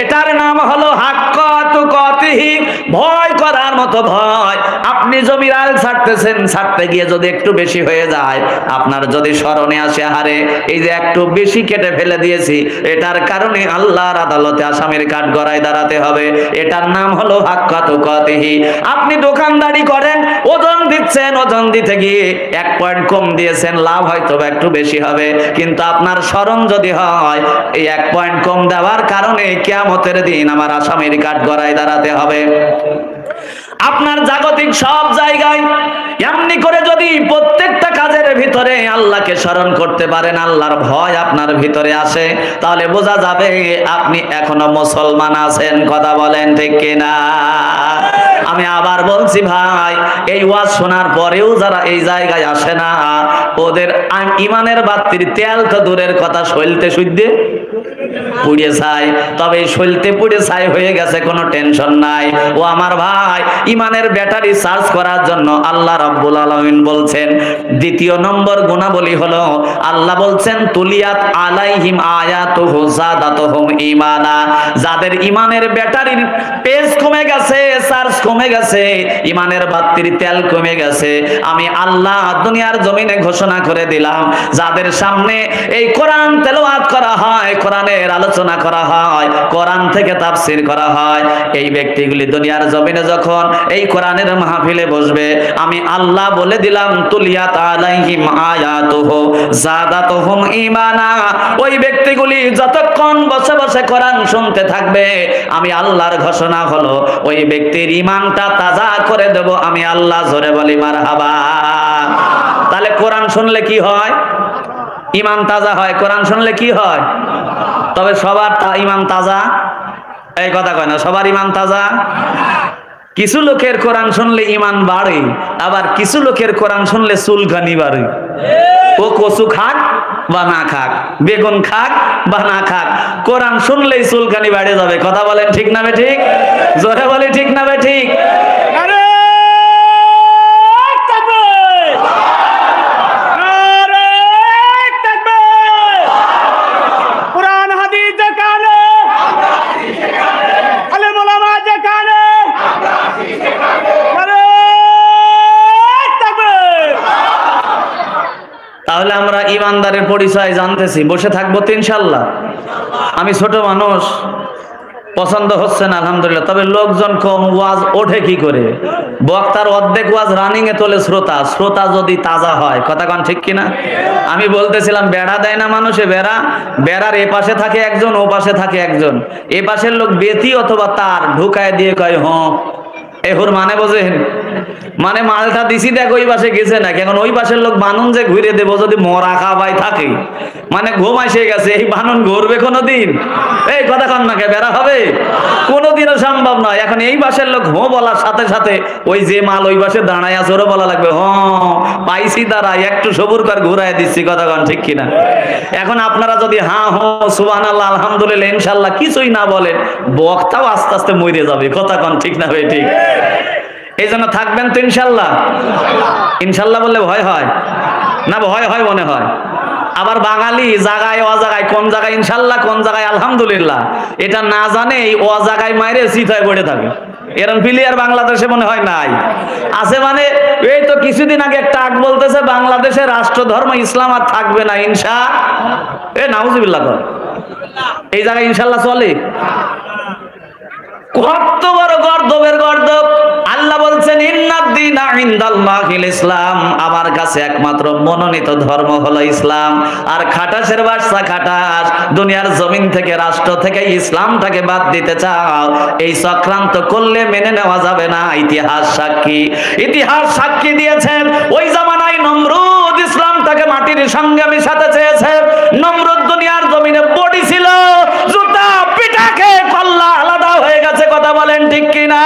এটার নাম হলো হাক্কা তুকাতিহি, ভয় করার মতো ভয়। আপনি জমির আল ছাড়তেছেন, ছাড়তে গিয়ে যদি একটু বেশি হয়ে যায়, আপনার যদি স্মরণে আসে, হারে এই যে একটু বেশি কেটে ফেলে দিয়েছি, এটার কারণে আল্লাহর আদালতে আসামির কাঠগড়ায় দাঁড়াতে হবে। এটার নাম হলো হাক্কা তুকাতিহি। আপনি দোকানদারি করেন, ওজন দিচ্ছেন, ওজন দিতে গিয়ে 1 পয়েন্ট কম দিয়েছেন, লাভ হয়তো একটু বেশি হবে, কিন্তু আপনার স্মরণ যদি হয় এই 1 পয়েন্ট কম দেওয়ার কারণে কিয়ামতের দিন আমার আসামির কাঠগড়ায় দাঁড়াতে হবে। আপনার জাগতিক সব জায়গায় এমনি করে যদি প্রত্যেকটা কাজের ভিতরে আল্লাহকে স্মরণ করতে পারেন, আল্লাহর ভয় আপনার ভিতরে আসে, তাহলে বোঝা যাবে আপনি এখনো মুসলমান আছেন। কথা বলেন ঠিক কিনা? আমি আবার বলছি ভাই, এই ওয়াজ শোনার পরেও যারা এই জায়গায় আসে না, ওদের ইমানের বাতির তেল তো দূরের কথা, সইলতে শুদ্ধে পুড়ে ছাই। তবে সইলতে পুড়ে ছাই হয়ে গেছে, কোনো টেনশন নাই। ও আমার ভাই, ইমানের ব্যাটারি চার্জ করার জন্য আল্লাহ রাব্বুল আলামিন বলছেন, দ্বিতীয় নম্বর গুণাবলী হলো আল্লাহ বলছেন তুলিয়াত আলাইহিম আয়াতুহু যাদাতুহুম ঈমানা। যাদের ইমানের ব্যাটারির পেজ কমে গেছে, চার্জ কমে গেছে, ইমানের বাতির তেল কমে গেছে, আমি আল্লাহ দুনিয়ার জমিনে ঘোষণা করে দিলাম, যাদের সামনে এই কোরআন তেলাওয়াত করা হয়, কোরআনের আলোচনা করা হয়, কোরআন থেকে তাফসীর করা হয়, এই ব্যক্তিগুলি দুনিয়ার জমিনে যখন এই কোরআনের মাহফিলে বসবে, আমি আল্লাহ বলে দিলাম তুলিয়াত আলাইহিম আয়াতুহু যাদাতুহুম ঈমানা। ওই ব্যক্তিগুলি যতক্ষণ বসে বসে কোরআন শুনতে থাকবে, আমি আল্লাহর ঘোষণা হলো ওই ব্যক্তির ঈমানটা তাজা করে দেব আমি আল্লাহ। জোরে বলি মারহাবা। তাহলে কোরআন শুনলে কি হয়? ঈমান তাজা হয়। কোরআন শুনলে কি হয়? তবে সবার ঈমান তাজা এই কথা কয় না, সবার ঈমান তাজা। কিছু লোকের কোরআন শুনলে ঈমান বাড়ে, আবার কিছু লোকের কোরআন শুনলে চুলকানি বাড়ে। ও কচু খাক বা না খাক, বেগুন খাক বা না খাক, কোরআন শুনলেই চুলকানি বাড়ে যাবে। কথা বলেন ঠিক না বে ঠিক? জোরে বলি ঠিক না বে ঠিক? তাহলে আমরা ইমানদারের পরিচয় জানতেছি, বসে থাকবো তো ইনশাল্লাহ। আমি ছোট মানুষ, পছন্দ হচ্ছে না আলহামদুলিল্লাহ, তবে লোকজন কম, ওয়াজ ওঠে কি করে? বক্তার অর্ধেক ওয়াজ রানিং এ তোলে শ্রোতা, শ্রোতা যদি তাজা হয়। কথা কন ঠিক কিনা? আমি বলতেছিলাম বেড়া দেয় না মানুষে, বেড়ার এ পাশে থাকে একজন, ও পাশে থাকে একজন, এ পাশের লোক বেতি অথবা তার ঢুকায় দিয়ে কয় হ, এহুর মানে বোঝেন? মানে মালটা দিছি দেখ ওই পাশে গেছে না, এখন ওই পাশের লোক বানুন যে ঘুরে দেবো যদি মরা খাওয়াই থাকে, মানে ঘুম এসে গেছে, এই বানুন ঘুরবে কোনোদিন? এই কথা কন না, কে বেড়া হবে? কোনোদিনও সম্ভব নয়। এখন এই পাশের লোক হো বলার সাথে সাথে ওই যে মাল ওই পাশে দাঁড়ায় আছে ওরও বলা লাগবে হ পাইছি, দাঁড়াই একটু সবুর কর, ঘুরাই দিচ্ছি। কথা কন ঠিক কিনা? এখন আপনারা যদি হ্যাঁ হো সুবহানাল্লাহ আলহামদুলিল্লাহ ইনশাল্লাহ কিছুই না বলেন, বক্তাও আস্তে আস্তে মরে যাবে। কথা কন ঠিক না ভাই ঠিক? এই জন্য থাকবেন তো ইনশাল্লাহ? ইনশাল্লাহ বললে ভয় হয় না? ভয় হয় মনে হয়। আবার বাঙালি জায়গায় অজাগায়, কোন জায়গায় ইনশাল্লাহ কোন জায়গায় আলহামদুলিল্লাহ, এটা না জানে এই অজাগায় মাইরে চিতায় পড়ে থাকে। এরকম প্লেয়ার বাংলাদেশে মনে হয় নাই, আছে মানে এই তো কিছুদিন আগে একটা আগ বলতেছে বাংলাদেশে রাষ্ট্র ধর্ম ইসলাম আর থাকবে না ইনশা, এ নাউজুবিল্লাহ কর। এই জায়গায় ইনশাল্লাহ চলে? কত বড় গর্দবের গর্দব! আল্লাহ বলছেন ইন্নাদ-দীনা ইনদাল্লাহিল ইসলাম, আমার কাছে একমাত্র মনোনীত ধর্ম হলো ইসলাম। আর খাটাসের বাদশা খাটাস দুনিয়ার জমিন থেকে, রাষ্ট্র থেকে ইসলামটাকে বাদ দিতে চাও, এই চক্রান্ত করলে মেনে নেওয়া যাবে না। ইতিহাস সাক্ষী দিয়েছে ওই জামানায় নমরুদ ইসলামটাকে মাটির সঙ্গে মিশাতে চেয়েছে। নমরুদ দুনিয়ার জমিনে বডি ছিল, জুতা পিটা খেয়ে কল্লা আলাদা হয়ে গেছে। কথা বলেন ঠিক কিনা?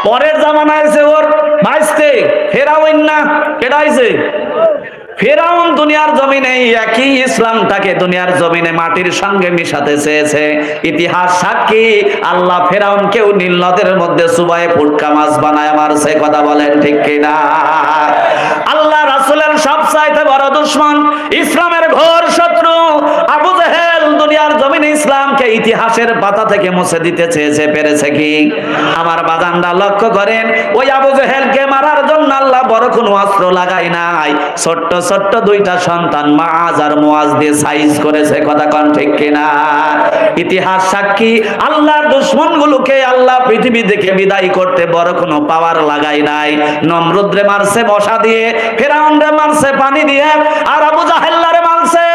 পরের জামানায় এসে ওর ভাইস্তে ফেরাউন, না কেডা হইছে? ফেরাউন দুনিয়ার জমিনে একই ইসলামটাকে দুনিয়ার জমিনে মাটির সঙ্গে মিশাতে চেয়েছে। ইতিহাস সাক্ষী, আল্লাহ ফেরাউনকেও নীল নদের মধ্যে চুবায়ে ফুটকা মাছ বানায় মারছে। কথা বলেন ঠিক কিনা? আল্লাহ রাসূলের সবচাইতে বড় দুশমন, ইসলামের ঘোর শত্রু আবু জেহেল দুনিয়ার জমিনে ইসলামকে ইতিহাসের পাতা থেকে মুছে দিতে চেয়েছে। পেরেছে কি? আমার বাজানরা লক্ষ্য করেন, ওই আবু জেহেলকে মারার জন্য আল্লাহ বড় কোনো অস্ত্র লাগাই নাই, ছোট্ট ছোট্ট দুইটা সন্তান মাআজ আর মুআজ দিয়ে সাইজ করেছে। কথা কন ঠিক কিনা? ইতিহাস সাক্ষী, আল্লাহর দুশমনগুলোকে আল্লাহ পৃথিবী থেকে বিদায় করতে বড় কোনো পাওয়ার লাগাই নাই। নমরুদরে মারছে মশা দিয়ে, ফেরাউনরে মারছে পানি দিয়ে, আর আবু জাহেলরে মারছে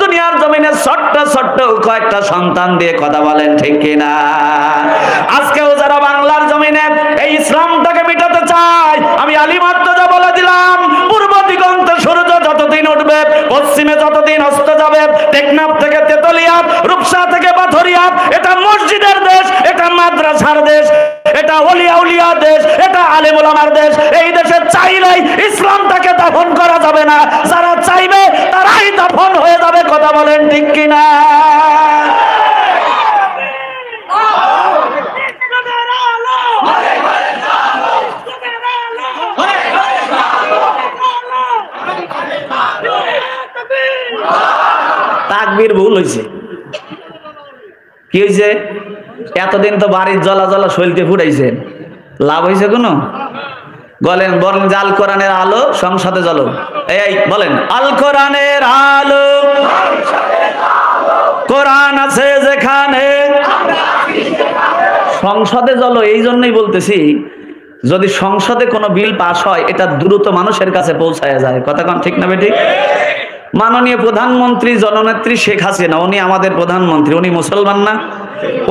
দুনিয়ার জমিনে ছোট্ট ছোট্ট কয়েকটা সন্তান দিয়ে। কথা বলেন ঠিক কিনা? আজকেও যারা বাংলার জমিনে এই ইসলামটাকে মিটাতে চায়, আমি আলী মার্তজা বলে দিলাম, পূর্ব দিগন্তে সূর্য যতদিন উঠবে, পশ্চিমে যতদিন অস্ত যাবে, টেকনাফ থেকে তেতুলিয়া, রূপসা থেকে পাথরিয়া, এটা মসজিদের দেশ, এটা মাদ্রাসার দেশ, এটা আউলিয়া দেশ, এটা আলেম ওলামার দেশ। এই দেশে চাইলেই ইসলামটাকে দাফন করা যাবে না, যারা চাইবে তারাই দাফন হয়ে যাবে। কথা বলেন ঠিক কিনা? তাকবীর ভুল হয়েছে। কি হয়েছে? এতদিন তো বাড়ির জ্বলা জ্বলা শৈলতে ফুটাইছেন, লাভ হয়েছে কোনো? বলেন বলেন যে আল কোরআনের আলো সংসদে জ্বলো। এই বলেন আল কোরআনের আলো, কোরআন আছে যেখানে সংসদে জ্বলো। এই জন্যই বলতেছি, যদি সংসদে কোনো বিল পাস হয় এটা দ্রুত মানুষের কাছে পৌঁছায় যায়। কথা কোন ঠিক না বেঠিক? মাননীয় প্রধানমন্ত্রী জননেত্রী শেখ হাসিনা, উনি আমাদের প্রধানমন্ত্রী, উনি মুসলমান না?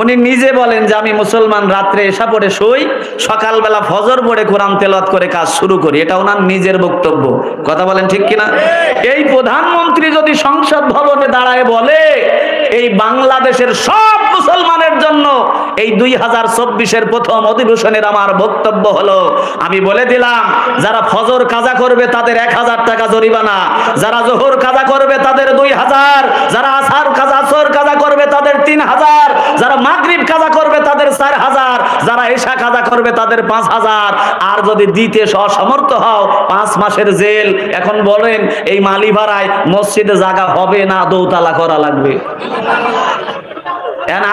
উনি নিজে বলেন যে আমি মুসলমান, রাত্রে এশা পড়ে শুই, সকালবেলা ফজর পড়ে কোরআন তেলাওয়াত করে কাজ শুরু করি। এটা ওনার নিজের বক্তব্য। কথা বলেন ঠিক কিনা? এই প্রধানমন্ত্রী যদি সংসদ ভবনে দাঁড়ায় বলে এই বাংলাদেশের সব মুসলমানের জন্য এই 2024-এর প্রথম অধিবেশনের আমার বক্তব্য হলো, আমি বলে দিলাম যারা ফজর কাজা করবে তাদের 1000 টাকা জরিমানা, যারা জোহর কাজা করবে তাদের 2000, যারা আসর কাজা করবে তাদের 3000, যারা মাগরিব কাজা করবে তাদের 4000, যারা এশা কাজা করবে তাদের 5000। আর যদি দিতে অসমর্থ হও 5 মাসের জেল। এখন বলেন এই মালিভাড়ায় মসজিদে জায়গা হবে না দৌতালা করা লাগবে?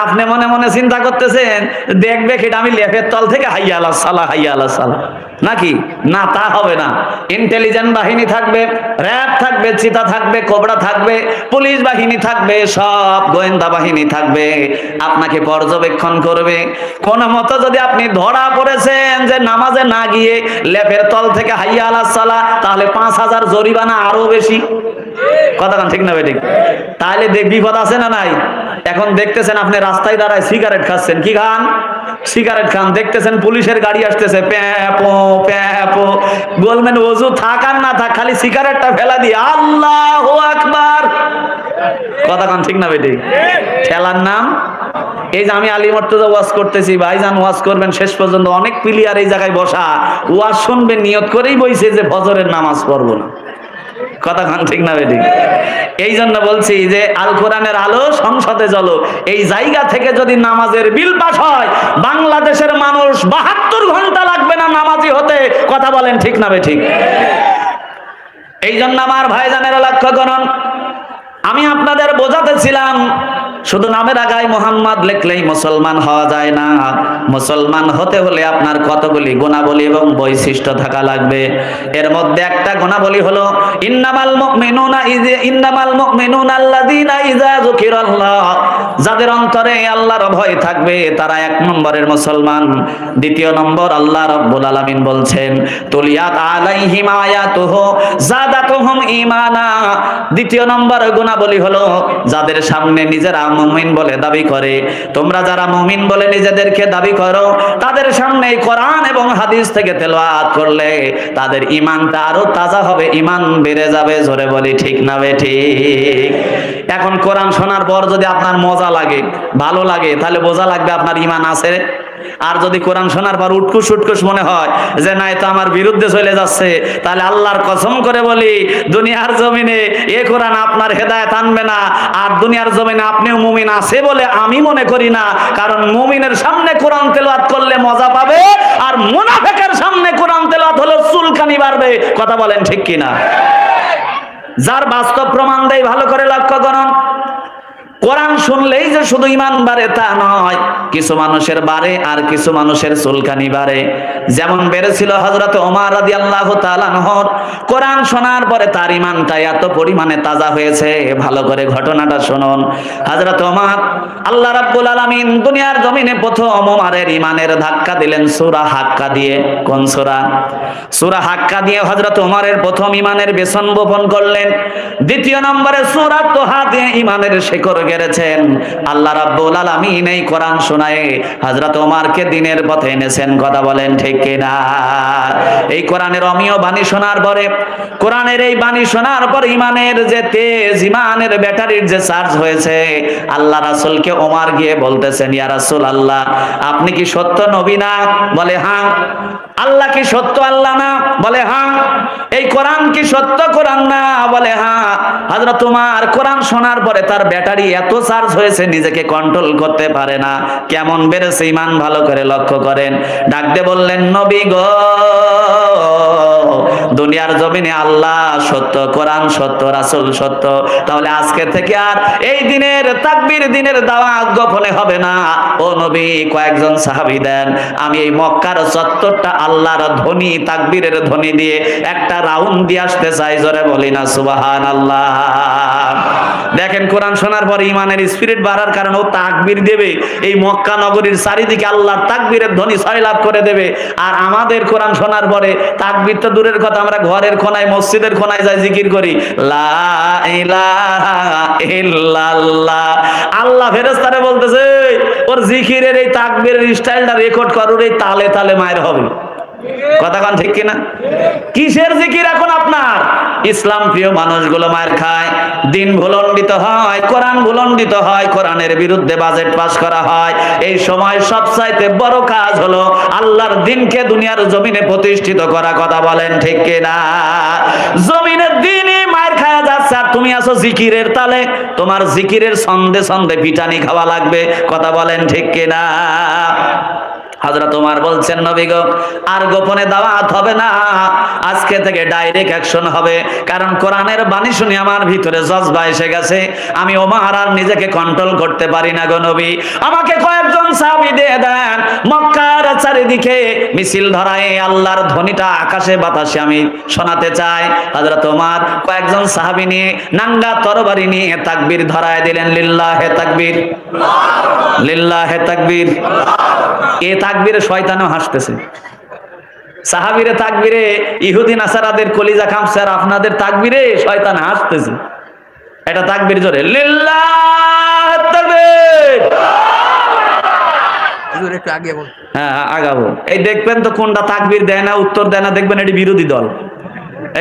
আপনি মনে মনে চিন্তা করতেছেন দেখবে কি আমি লেফের তল থেকে হাইয়া আলাহ সালাহ হাইয়া আলাহ সালাহ, নাকি? না, তা হবে না। ইন্টেলিজেন্ট বাহিনী থাকবে, র্যাব থাকবে, চিতা থাকবে, কোবরা থাকবে, পুলিশ বাহিনী থাকবে, সব গোয়েন্দা বাহিনী থাকবে, আপনাকে পর্যবেক্ষণ করবে। কোন মতো যদি আপনি ধরা পড়েছেন যে নামাজে না গিয়ে লেফের তল থেকে হাইয়া আলাহ সালাহ, তাহলে 5000 জরিমানা, আরো বেশি। কথা ঠিক না বেঠিক? তাহলে বিপদ আছে না নাই? এখন দেখতেছেন আপনি রাস্তায় দাঁড়ায় সিগারেট খাচ্ছেন, কি খান? সিগারেট খান। দেখতেছেন পুলিশের গাড়ি আসতেছে, প্যাপো প্যাপো, বলবেন ওযু থাক আর না থাক, খালি সিগারেটটা ফেলা দিয়ে আল্লাহু আকবার। কথা ঠিক না বেঠিক? ঠেলার নাম। এই যে আমি আলী মর্তজা ওয়াজ করতেছি, ভাইজান ওয়াজ করবেন শেষ পর্যন্ত, অনেক প্লেয়ার এই জায়গায় বসা, ওয়াজ শুনবেন নিয়ত করেই বইছে যে ফজরের নামাজ পড়বো না। কথা ঠিক না বেঠিক? এই জন্য বলছি যে আল কোরআনের আলো সংসদে জ্বলো। এই জায়গা থেকে যদি নামাজের বিল পাস হয়, বাংলাদেশের মানুষ 72 ঘন্টা লাগবে না নামাজি হতে। কথা বলেন ঠিক না বেঠিক? এই জন্য আমার ভাইজানেরা লক্ষ্য করুন, আমি আপনাদের বোঝাতেছিলাম শুধু নামের আগায় মোহাম্মদ লিখলেই মুসলমান হওয়া যায় না। মুসলমান হতে হলে আপনার কতগুলি গুণাবলী এবং বৈশিষ্ট্য থাকা লাগবে। এর মধ্যে একটা গুণাবলী হলো ইন্নামাল মুমিনুনা আল্লাযীনা ইযা যুকিরাল্লাহ, যাদের অন্তরে আল্লাহর ভয় থাকবে তারা 1 নম্বরের মুসলমান। দ্বিতীয় নম্বর, আল্লাহ রাব্বুল আলামিন বলছেন তুলিয়াত আলাইহিম আয়াতুহু যাদাতুহুম ঈমানা। দ্বিতীয় নম্বর গুণাবলী হলো যাদের সামনে নিজেরা মুমিন বলে দাবি করে, তোমরা যারা মুমিন বলে নিজেদেরকে দাবি করো, তাদের সামনে কোরআন এবং হাদিস থেকে তেলাওয়াত করলে তাদের ঈমানটা আরো তাজা হবে, ঈমান বেড়ে যাবে। জোরে বলি ঠিক না বেঠিক? এখন কোরআন শোনার পর যদি আপনার মজা লাগে, ভালো লাগে, তাহলে বোঝা লাগবে আপনার ঈমান আছে। আর যদি কোরআন শোনার পর উটকুস উটকুস মনে হয় যে না এটা আমার বিরুদ্ধে চলে যাচ্ছে, তাহলে আল্লাহর কসম করে বলি দুনিয়ার জমিনে এ কোরআন আপনার হেদায়েত আনবে না। আর দুনিয়ার জমিনে আপনিও মুমিন আছে বলে আমি মনে করি না, কারণ মুমিনের সামনে কোরআন তেলাওয়াত করলে মজা পাবে, আর মুনাফিকের সামনে কোরআন তেলাওয়াত হলে চুলকানি বাড়বে। কথা বলেন ঠিক কিনা? যার বাস্তব প্রমাণ দেয় ভালো করে লক্ষ্য করুন। কোরআন শুনলেই যে শুধু ঈমান বাড়ে তা নয়, কিছু মানুষের বাড়ে আর কিছু মানুষের চুলকানি বাড়ে। যেমন বেড়েছিল হযরত ওমর রাদিয়াল্লাহু তাআলা আনহুর, কোরআন শোনার পরে তার ঈমানটা এত পরিমাণে তাজা হয়েছে। ভালো করে ঘটনাটা শুনুন। হযরত ওমর, আল্লাহ রাব্বুল আলামিন দুনিয়ার জমিনে প্রথম ওমরের ঈমানের ধাক্কা দিলেন সূরা হাক্কা দিয়ে। কোন সূরা? সূরা হাক্কা দিয়ে হযরত ওমরের প্রথম ঈমানের বেসন বপন করলেন। দ্বিতীয় নম্বরে সূরা তোহা দিয়ে ঈমানের শেকড় কেড়েছেন। আল্লাহ রাব্বুল আলামিন এই কোরআন শোনায়ে হযরত ওমরকে দ্বীনের পথে এনেছেন। কথা বলেন ঠিক কিনা? এই কোরআনের অমীয় বাণী শোনার পরে, কোরআনের এই বাণী শোনার পর ইমানের যে তেজ, ইমানের ব্যাটারির যে চার্জ হয়েছে, আল্লাহ রাসূলকে ওমর গিয়ে বলতেছেন, ইয়া রাসূলুল্লাহ, আপনি কি সত্য নবী না? বলে হ্যাঁ। আল্লাহ কি সত্য আল্লাহ না? বলে হ্যাঁ। এই কোরআন কি সত্য কোরআন না? বলে হ্যাঁ। হযরত ওমর কোরআন শোনার পরে তার ব্যাটারি এত চার্জ হয়েছে নিজেকে কন্ট্রোল করতে পারে না। কেমন বেড়েছে ঈমান, ভালো করে লক্ষ্য করেন। ডাক দিয়ে বললেন, নবী গো, দুনিয়ার জমিনে আল্লাহ সত্য, কোরআন সত্য, রাসূল সত্য, তাহলে আজকে থেকে আর এই দিনের তাকবীর, দিনের দাওয়াত গোপনে হবে না। ও নবী, কয়েকজন সাহাবী দেন, আমি এই মক্কার চত্বরটা আল্লাহর ধ্বনি, তাকবীরের ধ্বনি দিয়ে একটা রাউন্ড দিয়ে আসতে চাই। জোরে বলি না সুবহানাল্লাহ। দেখেন, কোরআন শোনার পরে ইমানের স্পিরিট বাড়ার কারণে ও তাকবীর দেবে, এই মক্কা নগরীর চারিদিকে আল্লাহর তাকবীরের ধ্বনি ছয়লাভ করে দেবে। আর আমাদের কোরআন শোনার পরে তাকবীর তো দূরের কথা, আমরা ঘরের কোনায়, মসজিদের কোনায় যাই জিকির করি, লা ইলাহা ইল্লাল্লাহ। আল্লাহ ফেরেশতারে বলতেছে, ওর জিকিরের এই তাকবীরের স্টাইলটা রেকর্ড কর, ওর এই তালে তালে মায়ের হবে। কথা কোন ঠিক কিনা? কিসের জিকির এখন আপনার? ইসলাম প্রিয় মানুষগুলো মায়ের খায়, দিন ভুলণ্ডিত হয়, কোরআন ভুলণ্ডিত হয়, কোরআনের বিরুদ্ধে বাজেট পাস করা হয়। এই সময় সবচাইতে বড় কাজ হলো আল্লাহর দ্বীনকে দুনিয়ার জমিনে প্রতিষ্ঠিত করা। কথা বলেন ঠিক কিনা? জমিনের দ্বীনই মায়ের খাওয়া যাচ্ছে, আর তুমি আছো জিকিরের তালে, তোমার জিকিরের ছন্দে ছন্দে পিটানি খাওয়া লাগবে। কথা বলেন ঠিক কিনা? হযরত ওমর বলছেন, নবী গো, আর গোপনে দাওয়াত হবে না, আজকে থেকে ডাইরেক্ট অ্যাকশন হবে। কারণ কোরআনের বাণী শুনে আমার ভিতরে জজবা এসে গেছে, আমি ওমর আর নিজেকে কন্ট্রোল করতে পারি না গো নবী। আমাকে কয়েকজন সাহাবী দিয়ে দেন, মক্কার চারিদিকে মিছিল ধরায় আল্লাহর ধ্বনিটা আকাশে বাতাসে আমি শোনাতে চাই। হযরত ওমর কয়েকজন সাহাবী নিয়ে নাঙ্গা তরবারি নিয়ে তাকবীর ধরায় দিলেন, লিল্লাহে তাকবীর, লিল্লাহে তাকবীর। এ তাকবীরে শয়তানও হাসতেছে। সাহাবীরে তাকবীরে ইহুদি নাসারাদের কলিজা কাঁপছে, আর আপনাদের তাকবীরে শয়তান হাসতেছে। এটা তাকবীর জোরে, লিল্লাহ তাকবীর। হুজুর একটু আগে বল। হ্যাঁ, আগাবো। এই দেখবেন তো কোনটা তাকবীর দেয় না, উত্তর দেয় না, দেখবেন এটি বিরোধী দল।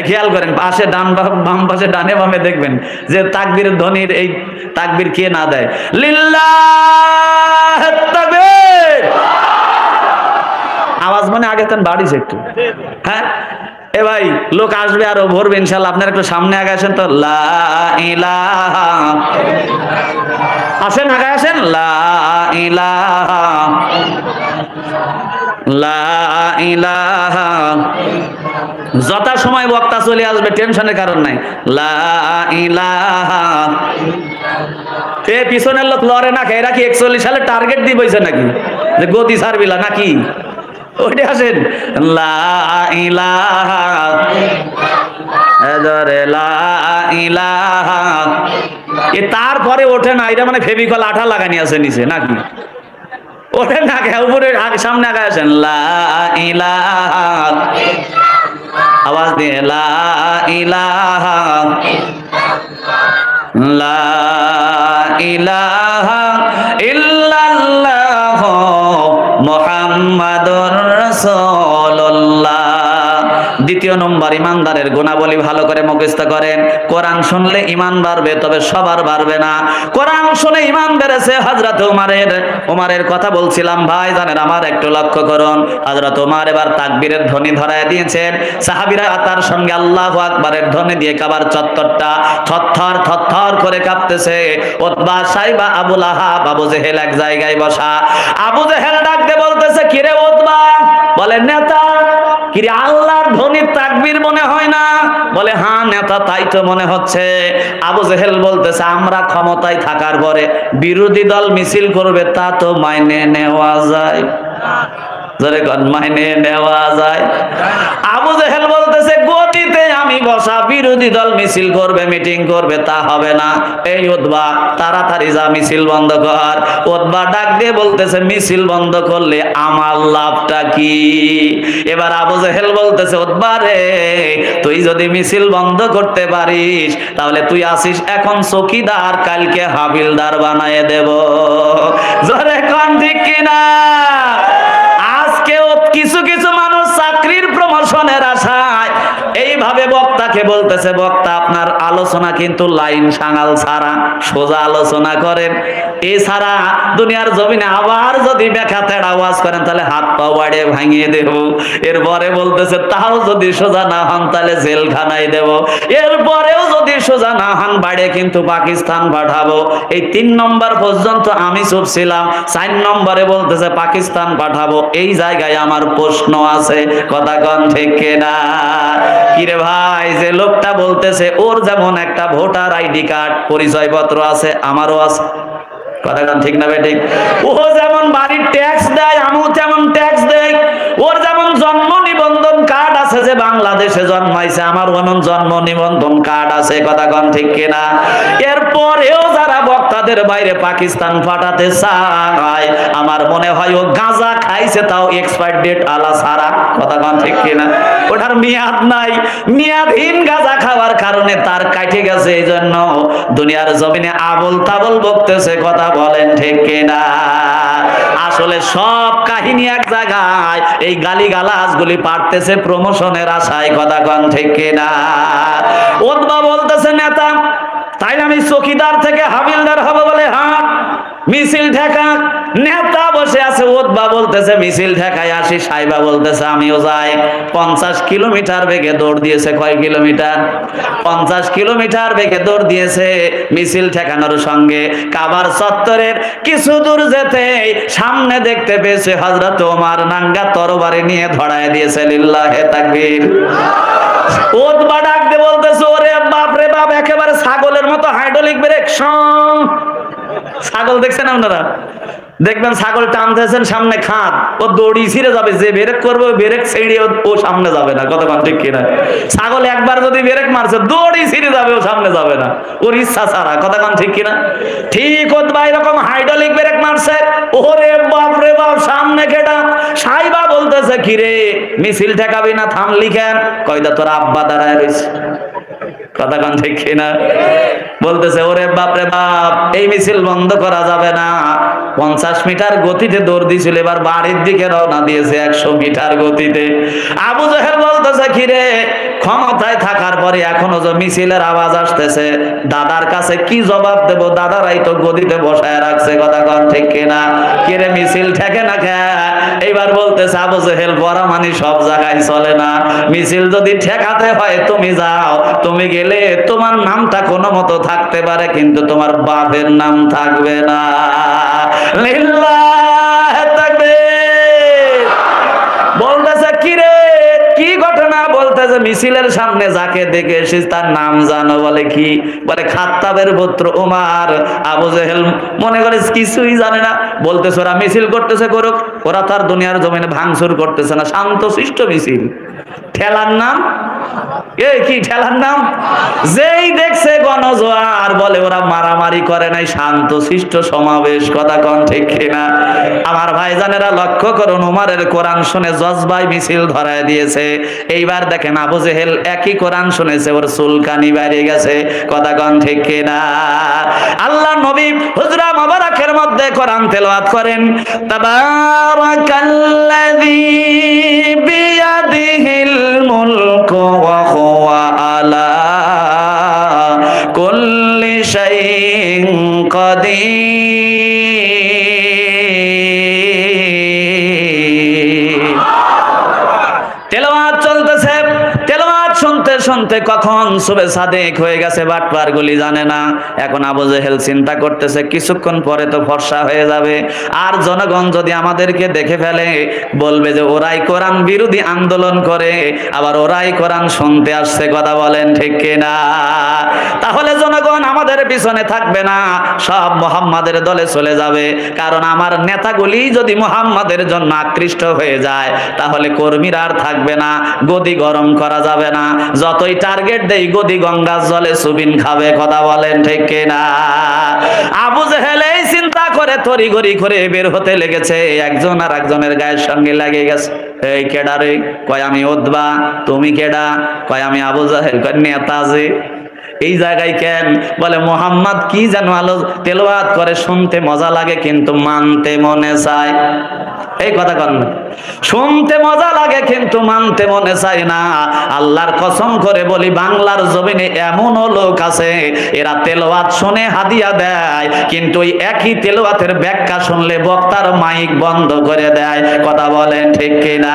খেয়াল করেন, পাশে ডান বাম পাশে ডানে বামে দেখবেন যে তাকবীরের ধ্বনির এই তাকবীর কে না দেয়, লিল্লাহ তাকবীর। আওয়াজ মানে আগে তেন বাড়িছে একটু। হ্যাঁ, এ ভাই, লোক আসবে আরো ভরবে ইনশাআল্লাহ, আপনারা একটু সামনে আগে আসেন তো। লা ইলাহা, আসেন আগে আসেন। লা ইলাহা, লা ইলাহা। যথা সময় বক্তা চলে আসবে, টেনশনের কারণ নাই। লা ইলাহা। এ পিছনের লোক লড়ে না, এরা কি 41 সালে টার্গেট দিয়ে বইছে নাকি যে গতি ছাড়বিলা নাকি? ওইটা আসেন। লা ইলাহা, এদারে লা ইলাহা। এ তারপরে ওঠে না, এটা মানে ফেভিকল আঠা লাগানি আছে নিচে নাকি? ওঠে না, উপরে সামনে আগে আসেন। লা ইলাহা, আওয়াজ দিয়ে লা ইলাহা, লা ইলাহা ইল্লাল্লাহ মুহাম্মাদুর রাসূলুল্লাহ। দ্বিতীয় নম্বর, ইমানদারের গুণাবলী ভালো করে মুখস্থ করেন। কোরআন শুনলে ইমান বাড়বে, তবে সবার বাড়বে না। কোরআন শুনে ইমান বেড়েছে হযরত ওমরের কথা বলছিলাম ভাই, জানেন আমার একটু লক্ষ্য করুন। হযরত ওমর এবার তাকবীরের ধ্বনি ধরায় দিয়েছেন, সাহাবীরা তার সঙ্গে আল্লাহু আকবারের ধ্বনি দিয়ে কাবার চত্বরটা থরথর থরথর করে কাঁপতেছে। উতবা, সাইবা, আবু লাহাব, আবু জেহেল এক জায়গায় বসা। আবু জেহেল ডাকতে বলতেছে, কিরে উতবা? বলে, নেতা। কিরে, আল্লাহর ধ্বনির তাকবীর মনে হয় না? বলে, হ্যাঁ নেতা, তাই তো মনে হচ্ছে। আবু জেহেল বলতেছে, আমরা ক্ষমতায় থাকার পরে বিরোধী দল মিছিল করবে, তা তো মাইনে নেওয়া যায়? মাইনে নেওয়া যায়? আবু জেহেল বলতেছে, গতিতে আমি বসা, বিরোধী দল মিছিল করবে, মিটিং করবে, তা হবে না। এই উতবা তাড়াতাড়ি যা মিছিল বন্ধ কর। উতবা ডাক দিয়ে বলতেছে মিছিল বন্ধ করলে আমার লাভটা কি? এবার আবু জেহেল বলতেছে উতবা রে, তুই যদি মিছিল বন্ধ করতে পারিস তাহলে তুই আসিস এখন চৌকিদার, কালকে হাবিলদার বানায় দেব। জোরে কোন ঠিক কিনা? আজকেও কিছু কিছু মানুষ চাকরির প্রমোশনের আশায় এইভাবে বক্তাকে বলতেছে, বক্তা আপনার আলোচনা কিন্তু লাইন সাঙাল ছাড়া, সোজা আলোচনা করেন, এছাড়া দুনিয়ার জমিনে আবার যদি ব্যাখ্যা তেড়া ওয়াজ করেন তাহলে হাত পা বাড়িয়ে ভাঙিয়ে দেব। এরপরে বলতেছে তাও যদি সোজা না হন তাহলে জেলখানায় দেব। এরপরেও যদি সোজা না হন বাড়িয়ে কিন্তু পাকিস্তান পাঠাবো। এই 3 নম্বর পর্যন্ত আমি চুপ ছিলাম। 4 নম্বরে বলতেছে পাকিস্তান পাঠাবো। এই জায়গায় আমার প্রশ্ন আছে, কথা কন ঠিক কিনা? কিরে ভাই, যে লোকটা বলতেছে ওর যেমন একটা ভোটার আইডি কার্ড পরিচয়পত্র আছে, আমারও আছে, কথা কন ঠিক না বেঠিক? ও যেমন বাড়ির ট্যাক্স দেয়, আমিও তেমন ট্যাক্স দেই। ওর যেমন জন্ম নিবন্ধন কার্ড আছে, যে বাংলাদেশে জন্মাইছে, আমার ওমন জন্ম নিবন্ধন কার্ড আছে, কথা কন ঠিক কিনা? এরপরেও যারা বক্তাদের বাইরে পাকিস্তান পাঠাতে চায়, আমার মনে হয় ও গাঁজা খাইছে, তাও এক্সপায়ার ডেট আলা সারা, কথা কন ঠিক কিনা? ওটার মেয়াদ নাই, মেয়াদহীন গাঁজা খাওয়ার কারণে তার কাটে গেছে, এই জন্য দুনিয়ার জমিনে আবল তাবল বকতেছে, কথা বলেন ঠিক কিনা? আসলে সব কাহিনী এক জায়গায়, এই গালিগালাজ গুলি পারতেছে প্রমোশনের আশায়, কথা কন ঠিক কিনা? উতবা বলতেছে নেতা, তাই আমি চৌকিদার থেকে হাবিলদার হব বলে, হ্যাঁ মিছিল ঠেকা। নেতা বসে আছে, উতবা বলতেছে মিছিল ঠেকায় আসি। সাইবা বলতেছে আমিও যাই। 50 কিলোমিটার বেগে দৌড় দিয়েছে। কয় কিলোমিটার? 50 কিলোমিটার বেগে দৌড় দিয়েছে মিছিল ঠেকানোর সঙ্গে। কাবার চত্বরের কিছু দূর যেতে সামনে দেখতে পেয়েছে হযরত ওমর নাঙ্গা তরবারি নিয়ে ধরায় দিয়েছে। লিল্লাহে তাকবীর। উতবা ডাক দিয়ে বলতেছে ওরে বাপ রে বাপ, একেবারে ছাগলের মতো হাইড্রোলিক ব্রেক। ছাগল দেখছেন আপনারা? দেখবেন ছাগল টানতেছেন, সামনে খাদ, ও দড়ি ছিঁড়ে যাবে, যে ব্রেক করবে ওই ব্রেক ছেড়ে ও সামনে যাবে না, কথা ঠিক কিনা? ছাগল একবার যদি ব্রেক মারছে দড়ি ছিঁড়ে যাবে, ও সামনে যাবে না, ওর ইচ্ছা ছাড়া, কথা ঠিক কিনা? ঠিক ওতবা এরকম হাইড্রোলিক ব্রেক মারছে। ওরে বাপ রে বাপ, সামনে কেটা? সাইবা বলতেছে কিরে মিছিল ঠেকাবি না, থামলি কেন? কয়দা তোর আব্বা দাঁড়ায় রয়েছে, কথা ঠিক কিনা? বলতেছে ওরে বাপ রে বাপ, এই মিছিল বন্ধ করা যাবে না। 50 মিটার গতিতে দৌড় দিয়েছিল, এবার বাড়ির দিকে রওনা দিয়েছে 100 মিটার গতিতে। আবু জেহেল বলতেছে কিরে, ক্ষমতায় থাকার পরে এখনো যে মিছিলের আওয়াজ আসতেছে, দাদার কাছে কি জবাব দেব? দাদারাই তো গদিতে বসায় রাখছে, কথা ঠিক কিনা? কিরে মিছিল ঠেকে না খা? এইবার বলতেছে আবু জেহেল বড় মানি সব জায়গায় চলে না, মিছিল যদি ঠেকাতে হয় তুমি যাও, তুমি গেলে তোমার নামটা কোনো মতো থাকতে পারে কিন্তু তোমার বাপের নাম থাকবে না। লিল্লাহে তাকবীর। বলতেছে কিরে কি ঘটনা? বলতেছে মিছিলের সামনে যাকে দেখে এসেছিস তার নাম জানো? বলে কি? বলে খাত্তাবের পুত্র ওমর। আবু জেহেল মনে করে কিছুই জানে না। বলতেছে ওরা মিছিল করতেছে করুক, ওরা তার দুনিয়ার জমিনে ভাঙচুর করতেছে না, শান্ত শিষ্ট মিছিল। ঠেলার নাম কি? ঠেলার নাম যেই দেখছে গণজোয়ার, বলে ওরা মারামারি করে নাই, শান্ত শিষ্ট সমাবেশ, কথা ঠিক কিনা? আমার ভাইজানেরা লক্ষ্য করুন, ওমরের কোরআন শুনে জজবাই মিছিল ধরায় দিয়েছে। এইবার দেখেন আবু জেহেল একই কোরআন শুনেছে, ওর চুলকানি বেরিয়ে গেছে, কথা ঠিক কিনা? আল্লাহ নবী হুজরা মুবারাকের মধ্যে কোরআন তেলাওয়াত করেন, তাবারাকাল্লাযী বিয়াদিহিল মুলকু ওয়া হুয়া আলা কুল্লি শাইইন কাদির। তেলাওয়াত চলতেছে, তেলাওয়াত শুনতে শুনতে কখন সুবে সাদেক হয়ে গেছে বাটপার গুলি জানে না। এখন আবু জেহেল চিন্তা করতেছে কিছুক্ষণ পরে তো ফর্সা হয়ে যাবে, আর জনগণ যদি আমাদেরকে দেখে ফেলে বলবে যে ওরাই কোরআন বিরোধী আন্দোলন করে, আবার ওরাই কোরআন শুনতে আসছে, কথা বলেন ঠিক কিনা? তাহলে জনগণ আমাদের পিছনে থাকবে না, সব মুহাম্মাদের দলে চলে যাবে। কারণ আমার নেতাগুলি যদি মুহাম্মাদের জন্য আকৃষ্ট হয়ে যায় তাহলে কর্মীরা আর থাকবে না, গদি গরম করা যাবে না। যতই টার্গেট দেই গদি গঙ্গা জলে সুবিন খাবে, কথা বলেন ঠিক কিনা? আবু জেহেল এই চিন্তা করে তড়িঘড়ি করে বের হতে লেগেছে, একজন আর একজনের গায়ের সঙ্গে লেগে গেছে। এই কেডা রে? কয় আমি উতবা। তুমি কেডা? কয় আমি আবু জেহেল। কয় নেতা যে। এই জায়গায় কেন? বলে মোহাম্মদ কি যেন আলো তেলাওয়াত করে, শুনতে মজা লাগে কিন্তু মানতে মনে চায়। এই কথা কন না, শুনতে মজা লাগে কিন্তু মানতে মনে চায় না। আল্লাহর কসম করে বলি, বাংলার জমিনে এমনও লোক আছে এরা তেলাওয়াত শুনে হাদিয়া দেয়, কিন্তু ওই একই তেলাওয়াতের ব্যাখ্যা শুনলে বক্তার মাইক বন্ধ করে দেয়। কথা বলেন ঠিক কিনা?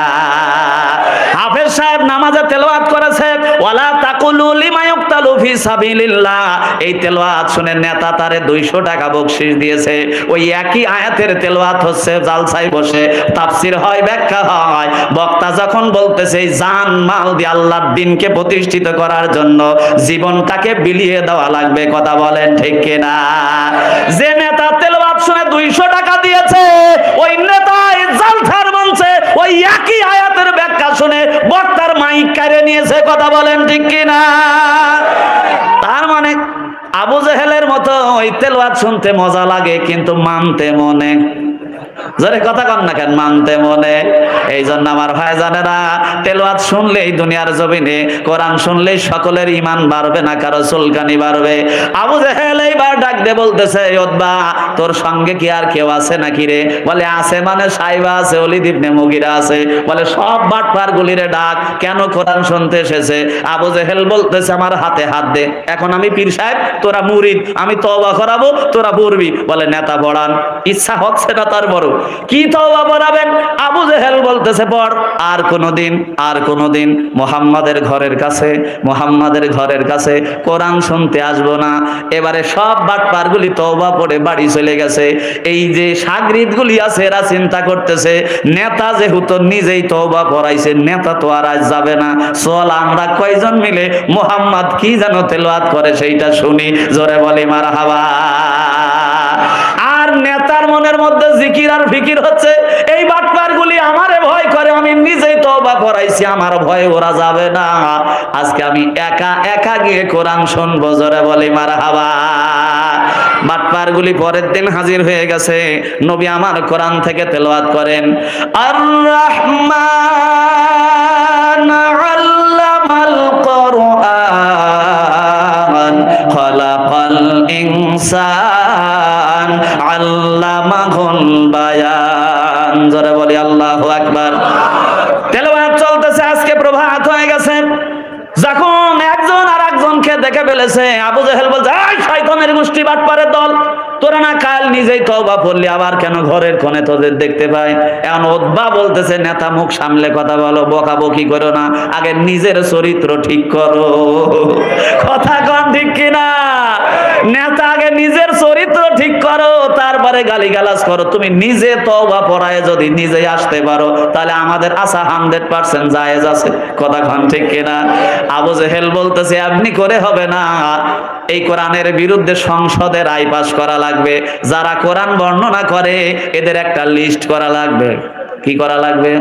হাফেজ সাহেব নামাজে তেলাওয়াত করেছে, ওয়ালা তাকুলু লিমা ইউকতালু ফি সাবিলিল্লাহ। এই তেলাওয়াত শুনে নেতা তারে 200 টাকা বকশিশ দিয়েছে। ওই একই আয়াতের তেলাওয়াত হচ্ছে জালসায় বসে, তাফসীর হয়, ব্যাখ্যা হয়। বক্তা যখন বলতেছে জান মাল দিয়ে আল্লাহর দ্বীনকে প্রতিষ্ঠিত করার জন্য জীবনটাকে বিলিয়ে দেওয়া লাগবে। কথা বলেন ঠিক কিনা? যে নেতা তেলাওয়াত শুনে 200 টাকা দিয়েছে, ওই নেতাই জালসার মঞ্চে ওই একই আয়াতের ব্যাখ্যা শুনে বক্তার মাইক কেড়ে নিয়েছে। কথা বলেন ঠিক কিনা? তার মানে আবু জেহেলের মতো ওই তেলাওয়াত শুনতে মজা লাগে কিন্তু মানতে মনে, জোরে কথা কন না কেন, মানতে মনে। এই জন্য আমার ভাই জানেরা, তেলাওয়াত শুনলেই দুনিয়ার জমিনে, কোরআন শুনলেই সকলের ঈমান বাড়বে না, কারো চুলকানি বাড়বে। আবু জেহেল এইবার ডাক দিয়ে বলতেছে, উতবা তোর সঙ্গে কি আর কেউ আছে নাকি রে? বলে আছে মানে সাইবা আছে, ওলীদ ইবনে মুগীরা আছে। বলে সব বাটপার গুলিরে ডাক, কেন কোরআন শুনতে এসেছে? আবু জেহেল বলতেছে আমার হাতে হাত দে, এখন আমি পীর সাহেব, তোরা মুরিদ, আমি তওবা করাবো, তোরা পড়বি। বলে নেতা পড়ান। ইচ্ছা হচ্ছে না তার বড়, কি তওবা পড়াবেন? আবু জেহেল বলতেছে পড়। আর কোনোদিন মুহাম্মাদের ঘরের কাছে কোরআন শুনতে আসবো না। এবারে সব বাটপারগুলি তওবা পড়ে বাড়ি চলে গেছে। এই যে শাগরিদগুলি আছে এরা চিন্তা করতেছে, নেতা যেহেতু নিজেই তওবা পড়াইছে, নেতা তো আর আজ যাবে না, চল আমরা কয়জন মিলে মুহাম্মদ কি যেন তেলাওয়াত করে সেইটা শুনি। জোরে বলি মারহাবা। আর নেতার মনের মধ্যে জিকির আর ফিকির হচ্ছে, এই বাটপারগুলি আমারে ভয় করে, আমি নিজেই তওবা করাইছি, আমার ভয়ে ওরা যাবে না, আজকে আমি একা একা গিয়ে কোরআন শুনবো। জোরে বলি মারহাবা। বাটপারগুলি পরের দিন হাজির হয়ে গেছে, নবী আমার কোরআন থেকে তেলাওয়াত করেন, আর রহমান আল্লামাল কোরআন খালাকাল ইনসান আল্লামাহুল বায়ান। জোরে বলি আল্লাহু আকবার। তেলাওয়াত চলতেছে, আজকে প্রভাত হয়ে গেছে। যখন একজন আর একজনকে দেখে ফেলেছে, আবু জেহেল বলছে, এই শয়তানের গোষ্ঠী, বাটপারের দল, তোরা না কাল নিজেই তওবা পড়লি, আবার কেন ঘরের কোণে তোদের দেখতে পাই? এখন উতবা বলতেছে, নেতা মুখ সামলে কথা বলো, বকাবকি করো না, আগে নিজের চরিত্র ঠিক করো। কথা কন ঠিক কিনা? নেতা আগে নিজের চরিত্র ঠিক করো, তারপরে গালিগালাজ করো। তুমি নিজে তওবা পড়ায় যদি নিজেই আসতে পারো, তাহলে আমাদের আশা 100% জায়েজ আছে। কথা কন ঠিক কিনা? আবু জেহেল বলতেছে, আপনি করে হবে না, এই কোরআনের বিরুদ্ধে সংসদে রায় পাস করা লাগবে, যারা কোরআন বর্ণনা করে এদের একটা লিস্ট করা লাগবে। কি করা লাগবে?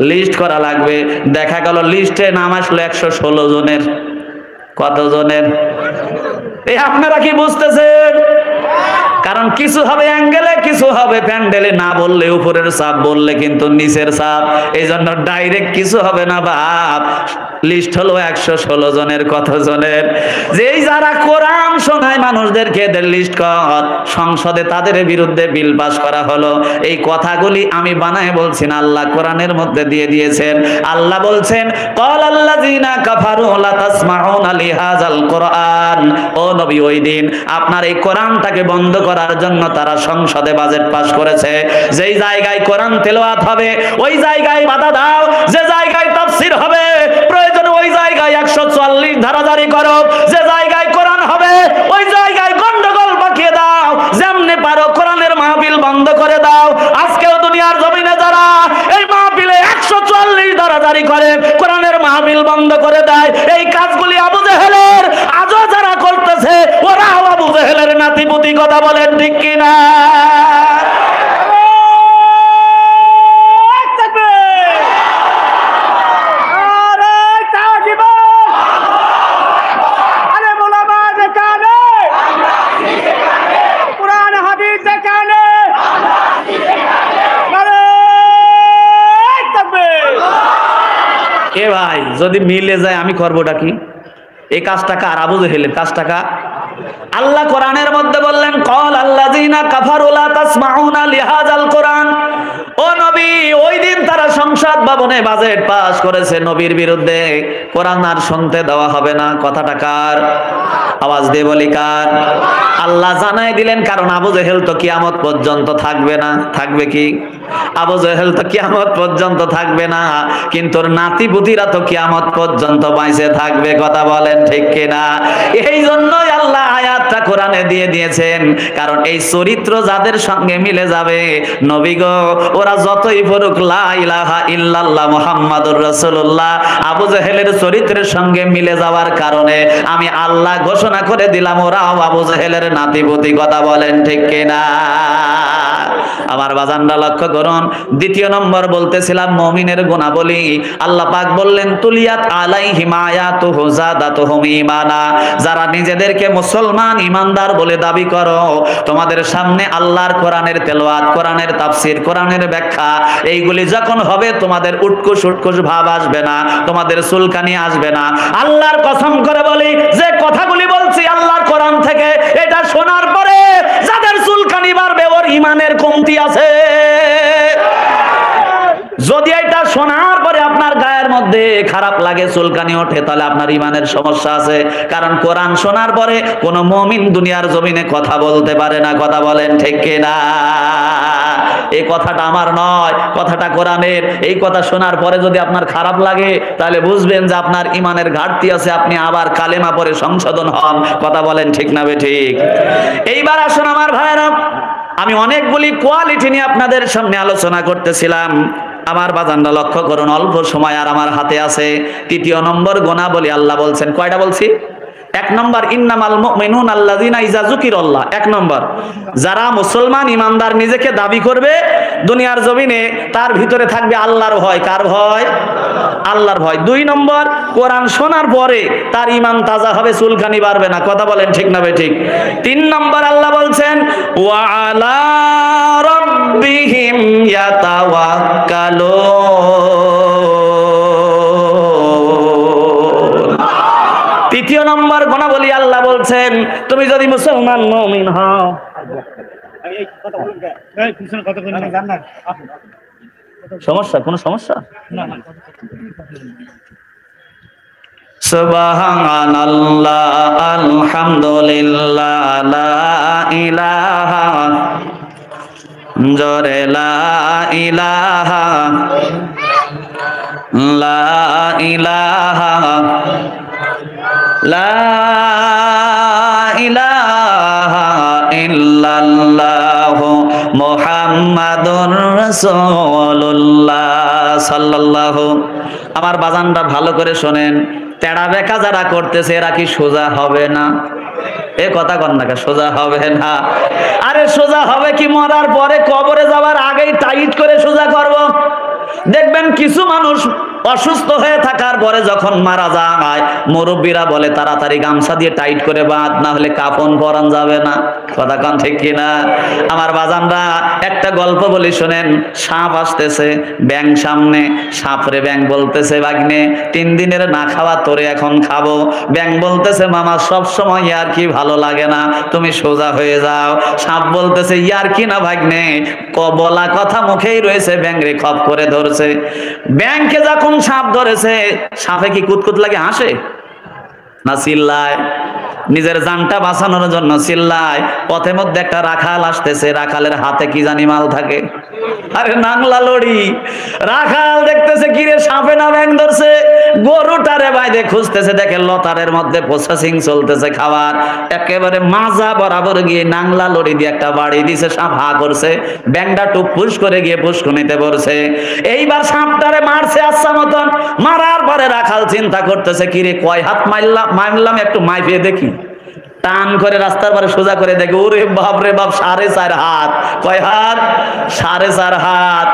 লিস্ট করা লাগবে। দেখা গেল লিস্টে নাম আসলো 116 জনের। কত জনের? এই আপনারা কি বুঝতেছেন? কারণ কিছু হবে অ্যাঙ্গেলে, কিছু হবে প্যান্ডেলে, না বললে উপরের চাপ, বললে কিন্তু নিচের চাপ। এই জন্য ডাইরেক্ট কিছু হবে না বাপ। লিস্ট হলো 116 জনের। কত জনের? যেই যারা কোরআন শোনায় মানুষদেরকে, এদের লিস্ট কর। সংসদে তাদের বিরুদ্ধে বিল পাস করা হলো। এই কথাগুলি আমি বানায় বলছি না, আল্লাহ কোরআনের মধ্যে দিয়ে দিয়েছেন। আল্লাহ বলছেন, ক্বালাল্লাযীনা কাফারু লা তাসমাউনা লিহাযাল কোরআন। ও নবী, ওই দিন আপনার এই কোরআনটাকে বন্ধ করার জন্য তারা সংসদে বাজেট পাস করেছে। যেই জায়গায় কোরআন তেলাওয়াত হবে ওই জায়গায় বাধা দাও, যে জায়গায় তাফসীর হবে প্রয়োজনে ওই জায়গায় 144 ধারা জারি করো, যে জায়গায় কোরআন হবে ওই জায়গায় গন্ডগোল পাকিয়ে দাও, যেমনে পারো কোরআনের মাহফিল বন্ধ করে দাও। আজকেও দুনিয়ার জমিনে যারা এই মাহফিলে 144 ধারা জারি করে, কোরআনের মাহফিল বন্ধ করে দেয়, এই কাজগুলি আবু জেহেলের, আজও যারা করতেছে ওরাও আবু জেহেলের নাতিপুতি। কথা বলেন ঠিক কিনা? যায়, যদি মিলে যায় আমি করবোটা কি? এই কাজটা কার? আবু জেহেলের কাজটা কার? আল্লাহ কোরআনের মধ্যে বললেন, ক্বাল আল্লাযীনা কাফারু লা তাসমাউনা লিহাযাল কোরআন। ও নবী, ওই দিন তারা সংসদ ভবনে বাজেট পাস করেছে নবীর বিরুদ্ধে, কোরআন আর শুনতে দেওয়া হবে না। কথাটা কার? আওয়াজ দিয়ে বলি কার? আল্লাহ জানাই দিলেন, কারণ আবু জেহেল তো কিয়ামত পর্যন্ত থাকবে না। থাকবে কি? আবু জেহেল তো কিয়ামত পর্যন্ত থাকবে না, কিন্তু ওর নাতি পুতিরা তো কিয়ামত পর্যন্ত বাইসে থাকবে। কথা বলেন ঠিক কিনা? এই জন্যই আল্লাহ আয়াতটা কোরআনে দিয়ে দিয়েছেন, কারণ এই চরিত্র যাদের সঙ্গে মিলে যাবে, নবী গো, ওরা যতই পড়ুক লা ইলাহা ইল্লাল্লাহ মুহাম্মাদুর রাসূলুল্লাহ, আবু জেহেলের চরিত্রের সঙ্গে মিলে যাওয়ার কারণে আমি আল্লাহ ঘোষণা করে দিলাম ওরাও আবু জেহেলের নাতিপুতি। কথা বলেন ঠিক কিনা? আমার বাজানরা লক্ষ্য করুন, দ্বিতীয় নম্বর বলতেছিলাম মুমিনের গুণাবলী। আল্লাহ পাক বললেন, তুলিয়াত আলাইহিম আয়াতুহু যাদাতুহুম ঈমানা। যারা নিজেদেরকে মুসলমান ইমানদার বলে দাবি করো, তোমাদের সামনে আল্লাহর কোরআনের তেলাওয়াত, কোরআনের তাফসীর, কোরআনের ব্যাখ্যা এইগুলি যখন হবে, তোমাদের উটকুস উটকুস ভাব আসবে না, তোমাদের চুলকানি আসবে না। আল্লাহর কসম করে বলি, যে কথাগুলি বলছি আল্লাহর কোরআন থেকে, এটা শোনার পরে যাদের চুলকানি বাড়বে ওর ইমানের কমতি আছে। যদি এটা শোনার পরে আপনার গায়ের মধ্যে খারাপ লাগে, চুলকানি ওঠে, তাহলে আপনার ইমানের সমস্যা আছে। কারণ কোরআন শোনার পরে কোনো মুমিন দুনিয়ার জমিনে কথা বলতে পারে না। কথা বলেন ঠিক কিনা? এই কথাটা আমার নয়, কথাটা কোরআনের। এই কথা শোনার পরে যদি আপনার খারাপ লাগে, তাহলে বুঝবেন যে আপনার ইমানের ঘাটতি আছে, আপনি আবার কালেমা পড়ে সংশোধন হন। কথা বলেন ঠিক না ঠিক? এইবার আসুন আমার ভাইরা, আমি অনেকগুলি কোয়ালিটি নিয়ে আপনাদের সামনে আলোচনা করতেছিলাম। আমার বাজানরা লক্ষ্য করুন, অল্প সময় আর আমার হাতে আছে। তৃতীয় নম্বর গুণাবলী আল্লাহ বলছেন, কয়টা বলছি? এক নম্বর, ইন্নামাল মুমিনুনা আল্লাযীনা ইযা যুকিরাল্লাহ। এক নম্বর, যারা মুসলমান ইমানদার নিজেকে দাবি করবে দুনিয়ার জমিনে, তার ভিতরে থাকবে আল্লাহর ভয়। কার ভয়? আল্লাহর ভয়। দুই নম্বর, কোরআন শোনার পরে তার ইমান তাজা হবে, চুলকানি বাড়বে না। কথা বলেন ঠিক না ঠিক? তিন নম্বর, আল্লাহ বলছেন, ওয়া আলা রাব্বিহিম ইয়াতাওয়াক্কালুন। তৃতীয় নম্বর গুণাবলী আল্লাহ বলছেন, তুমি যদি মুসলমান মুমিন হও, সমস্যা? কোন সমস্যা? সুবহানাল্লাহ, আলহামদুলিল্লাহ, লা ইলাহা, জোরে লা ইলাহা, লা ইলাহা, লা ইলাহা ইল্লাল্লাহু মুহাম্মাদুর রাসূলুল্লাহ সাল্লাল্লাহু। আমার বাজানরা ভালো করে শোনেন, তেড়া বেকা যারা করতেছে এরা কি সোজা হবে না? এ কথা কন না, সোজা হবে না। আরে সোজা হবে কি? মরার পরে, কবরে যাওয়ার আগেই টাইট করে সোজা করব। দেখবেন কিছু মানুষ অসুস্থ হয়ে থাকার পরে যখন মারা যায়, মুরব্বীরা বলে তাড়াতাড়ি গামছা দিয়ে টাইট করে বাঁধ, না হলে কাফন পরান যাবে না। কথা কন ঠিক কিনা? আমার বাজানরা, একটা গল্প বলি শোনেন। সাপ আসতেছে, ব্যাং সামনে। সাপরে ব্যাং বলতেছে, ভাগ্নে 3 দিনের না খাওয়া তোরে এখন খাবো। ব্যাং বলতেছে, মামা সব সময় ইয়ার কি ভালো লাগে না, তুমি সোজা হয়ে যাও। সাপ বলতেছে, ইয়ার কি না ভাগ্নে, বলা কথা মুখেই রয়েছে, ব্যাং রে খপ করে ধরছে। ব্যাংকে যখন সাপ ধরেছে, সাপে কি কুতকুত লাগে, হাসে না চিল্লায়? নিজের জানটা বাঁচানোর জন্য চিল্লায়। পথের মধ্যে একটা রাখাল আসতেছে, রাখালের হাতে কি জানি মাল থাকে, আরে নাংলা লড়ি। রাখাল দেখতেছে কিরে সাপে না ব্যাং ধরছে, গরুটারে বাইরে খুঁজতেছে, দেখে লতারের মধ্যে প্রসেসিং চলতেছে খাবার। একেবারে মাজা বরাবর গিয়ে নাংলা লড়ি দিয়ে একটা বাড়ি দিছে, সাপ হা করছে, ব্যাংটা টুপুস করে গিয়ে পুষ্কুনিতে পড়ছে। এইবার সাপটারে মারছে আচ্ছা মতন। মারার পরে রাখাল চিন্তা করতেছে, কিরে কয় হাত মারলাম একটু মাইফিয়ে দেখি। টান করে রাস্তার পরে সোজা করে দেখে, ওরে বাপ রে বাপ, 4.5 হাত। কয় হাত? 4.5 হাত।